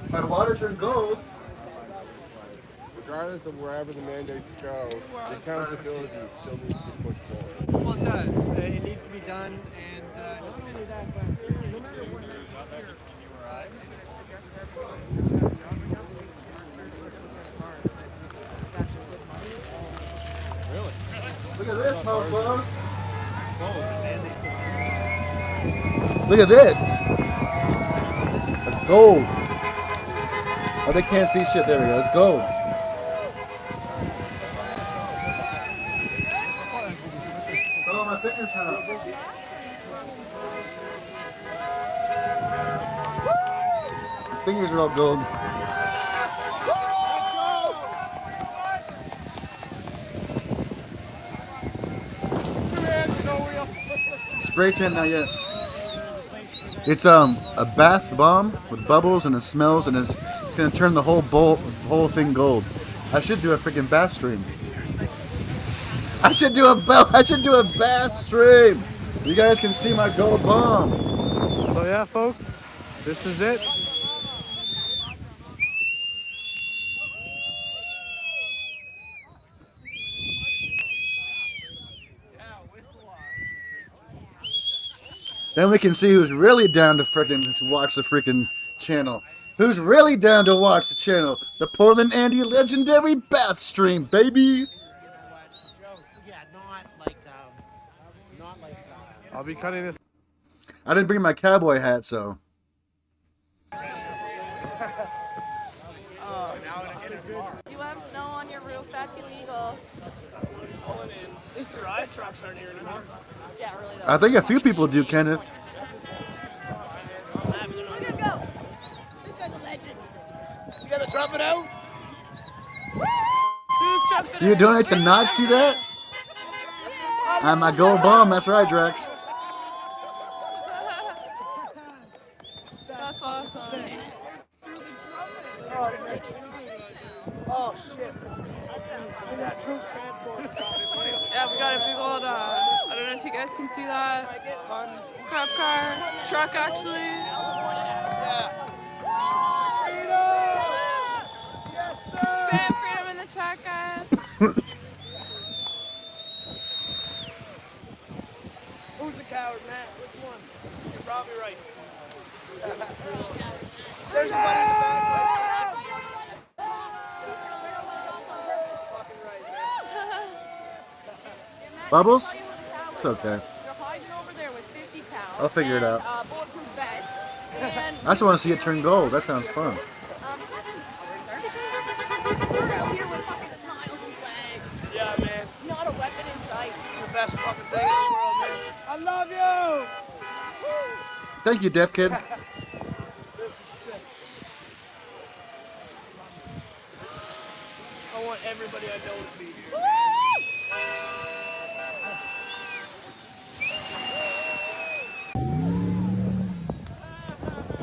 My water turned gold. Regardless of wherever the mandates go, the accountability still needs to be pushed forward. Well, it does. It needs to be done, and not only that, but no matter what. Really? Look at this, mofos. Look at this. That's gold. Oh, they can't see shit. There we go. It's gold. Oh, my fingers hurt. My fingers are all gold. Spray tan, not yet. It's a bath bomb with bubbles and it smells and it's gonna turn the whole thing gold. I should do a freaking bath stream. I should do a bath stream. You guys can see my gold bomb. So yeah, folks, this is it. Then we can see who's really down to watch the freaking channel. Who's really down to watch the channel? The PortlandAndy legendary bath stream, baby. I'll be cutting this. I didn't bring my cowboy hat, so. You have snow on your roof, that's illegal. At least the ride trucks aren't here anymore. Yeah, really though. I think a few people do, Kenneth. Look at him go. This guy's a legend. You got the trumpet out? Who's trumpet You donate to not see that? I'm a gold bomb, that's right, Drax. That's awesome. Oh shit. Yeah, we got a big old, I don't know if you guys can see that. Cop car, truck actually. Spam freedom in the chat, guys. Who's a coward, Matt? Which one? You're probably right. There's a buddy in the back. Bubbles? It's okay. You're hiding over there with 50 pounds. I'll figure it out. Bulletproof vest. And I just want to see it turn gold. That sounds fun. you're out here with fucking smiles and flags. Yeah, man. It's not a weapon in sight. It's the best fucking thing in this world, man. I love you! Thank you, Deaf Kid. This is sick. I want everybody I know to be here.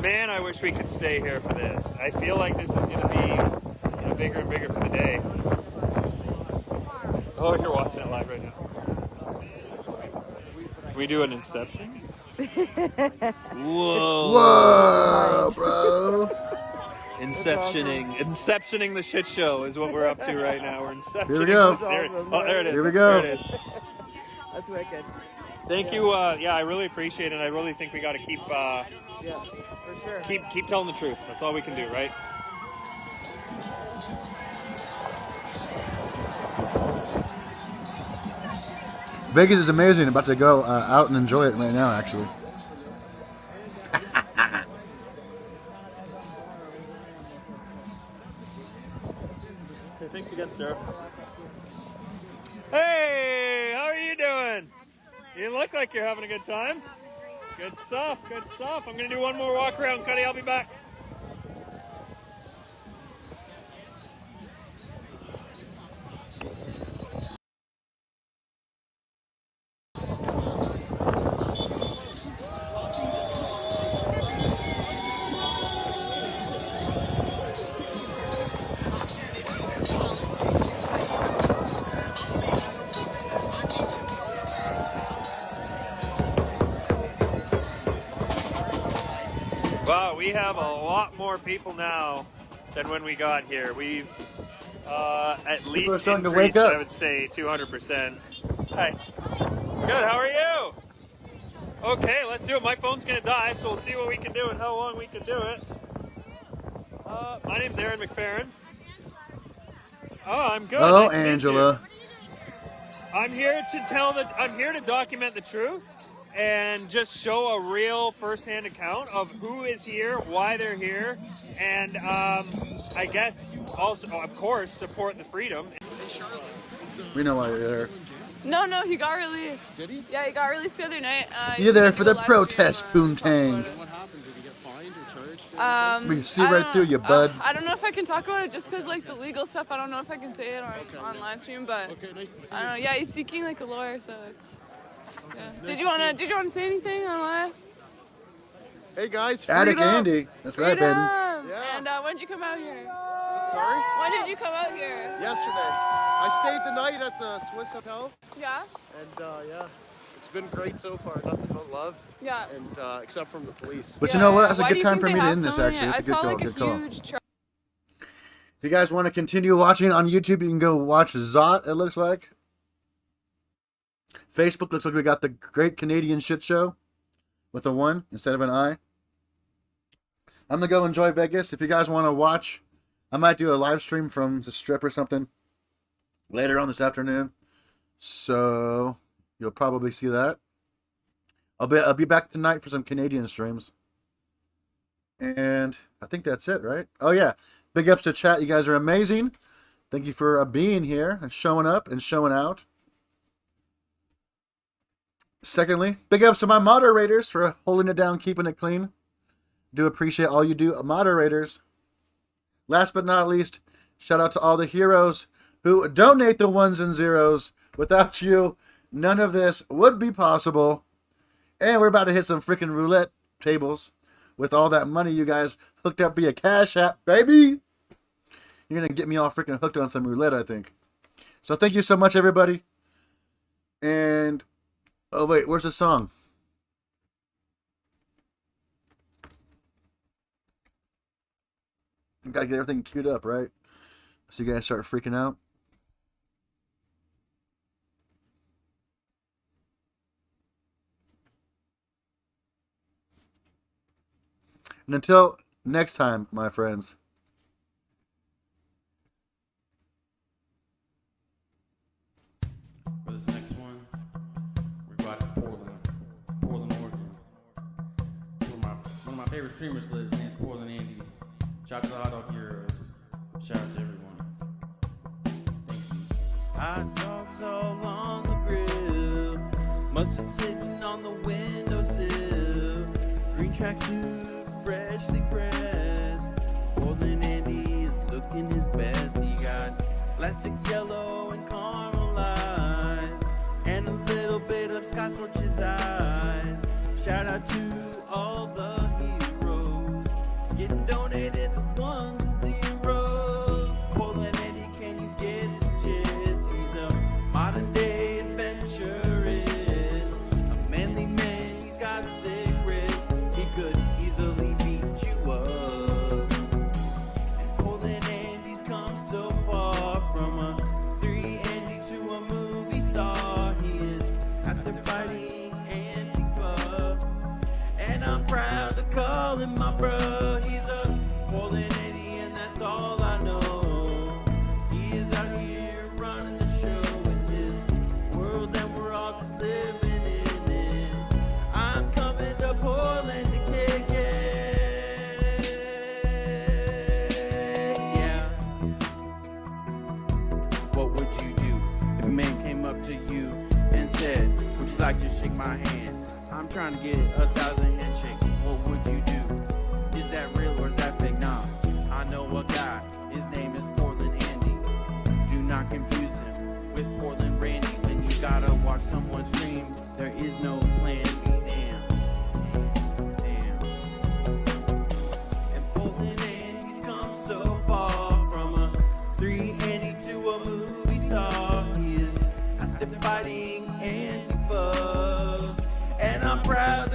Man, I wish we could stay here for this. I feel like this is going to be bigger and bigger for the day. Oh, you're watching it live right now. Can we do an Inception? Whoa. Whoa, bro. Inceptioning the shit show is what we're up to right now. We're inceptioning. Here we go. There it is. Here we go. There it is. That's wicked. Thank you. Yeah, I really appreciate it. I really think we got to keep Yeah, for sure. keep telling the truth. That's all we can do, right? Vegas is amazing. I'm about to go out and enjoy it right now, actually. Hey, thanks again, sir. Hey, how are you doing? You look like you're having a good time. Good stuff, good stuff. I'm going to do one more walk around, Cuddy. I'll be back. Wow, we have a lot more people now than when we got here. We've at least starting to increased, wake up. I would say, 200%. Hi. Good, how are you? Okay, let's do it. My phone's going to die, so we'll see what we can do and how long we can do it. My name's Aaron McFerrin. Oh, I'm good. Hello, Nice to meet you. Angela. I'm here to document the truth and just show a real first-hand account of who is here, why they're here, and I guess also, of course, support the freedom. We know why you're there. No, he got released. Did he? Yeah, he got released the other night. You're there for the protest, Poontang. What happened? Did he get fined or charged? We can see right through you, bud. I don't know if I can talk about it just because, like, the legal stuff, I don't know if I can say it on live stream, but nice to see I don't know. Yeah, he's seeking, like, a lawyer, so it's... Yeah. Did you want to say anything on live? Hey guys, Attic freedom! Andy. That's right, baby. Yeah. And when did you come out here? Sorry? When did you come out here? Yesterday. I stayed the night at the Swiss Hotel. Yeah? And yeah, it's been great so far. Nothing but love. Yeah. And except from the police. But you know what? That's a Why good do you time think for they me to have end this, so many? actually. It's a good I saw, call. like, Good call. huge If you guys want to continue watching on YouTube, you can go watch Zot, it looks like. Facebook looks like we got the Great Canadian Shit Show with a 1 instead of an I. I'm going to go enjoy Vegas. If you guys want to watch, I might do a live stream from the Strip or something later on this afternoon. So you'll probably see that. I'll be back tonight for some Canadian streams. And I think that's it, right? Oh, yeah. Big ups to chat. You guys are amazing. Thank you for being here and showing up and showing out. Secondly, big ups to my moderators for holding it down, keeping it clean. Do appreciate all you do, moderators. Last but not least, shout out to all the heroes who donate the 1s and 0s. Without you, none of this would be possible. And we're about to hit some freaking roulette tables with all that money you guys hooked up via Cash App, baby. You're going to get me all freaking hooked on some roulette, I think. So thank you so much, everybody. And, oh wait, where's the song? Gotta get everything queued up, right? So you guys start freaking out. And until next time, my friends. For this next one, we're going to Portland, Oregon. Where one of my favorite streamers lives. His name's PortlandAndy. Shout out to the Hot Dog Heroes. Shout out to everyone. Thank you. Hot dogs all on the grill. Mustard sitting on the windowsill. Green tracksuit, freshly pressed. PortlandAndy is looking his best. He got plastic yellow and caramel eyes, and a little bit of Scotch Torch's eyes. Shout out to all the heroes getting donated the 1s and 0s. PortlandAndy, can you get the gist? He's a modern day adventurist, a manly man. He's got thick wrist. He could easily beat you up. I'm proud to call him my bro. He's a PortlandAndy, and that's all I know. He is out here running the show. It's his world that we're all just living in. And I'm coming to Portland to kick it. Yeah. What would you do if a man came up to you and said, would you like to shake my hand? I'm trying to get 1,000 handshakes. What would you do? Is that real or is that fake? Nah, I know a guy. His name is PortlandAndy. Do not confuse him with Portland Randy. When you gotta watch someone stream, there is no plan B. Damn. And PortlandAndy's come so far from a 3-Andy to a movie star. He is fighting Antifa, and I'm proud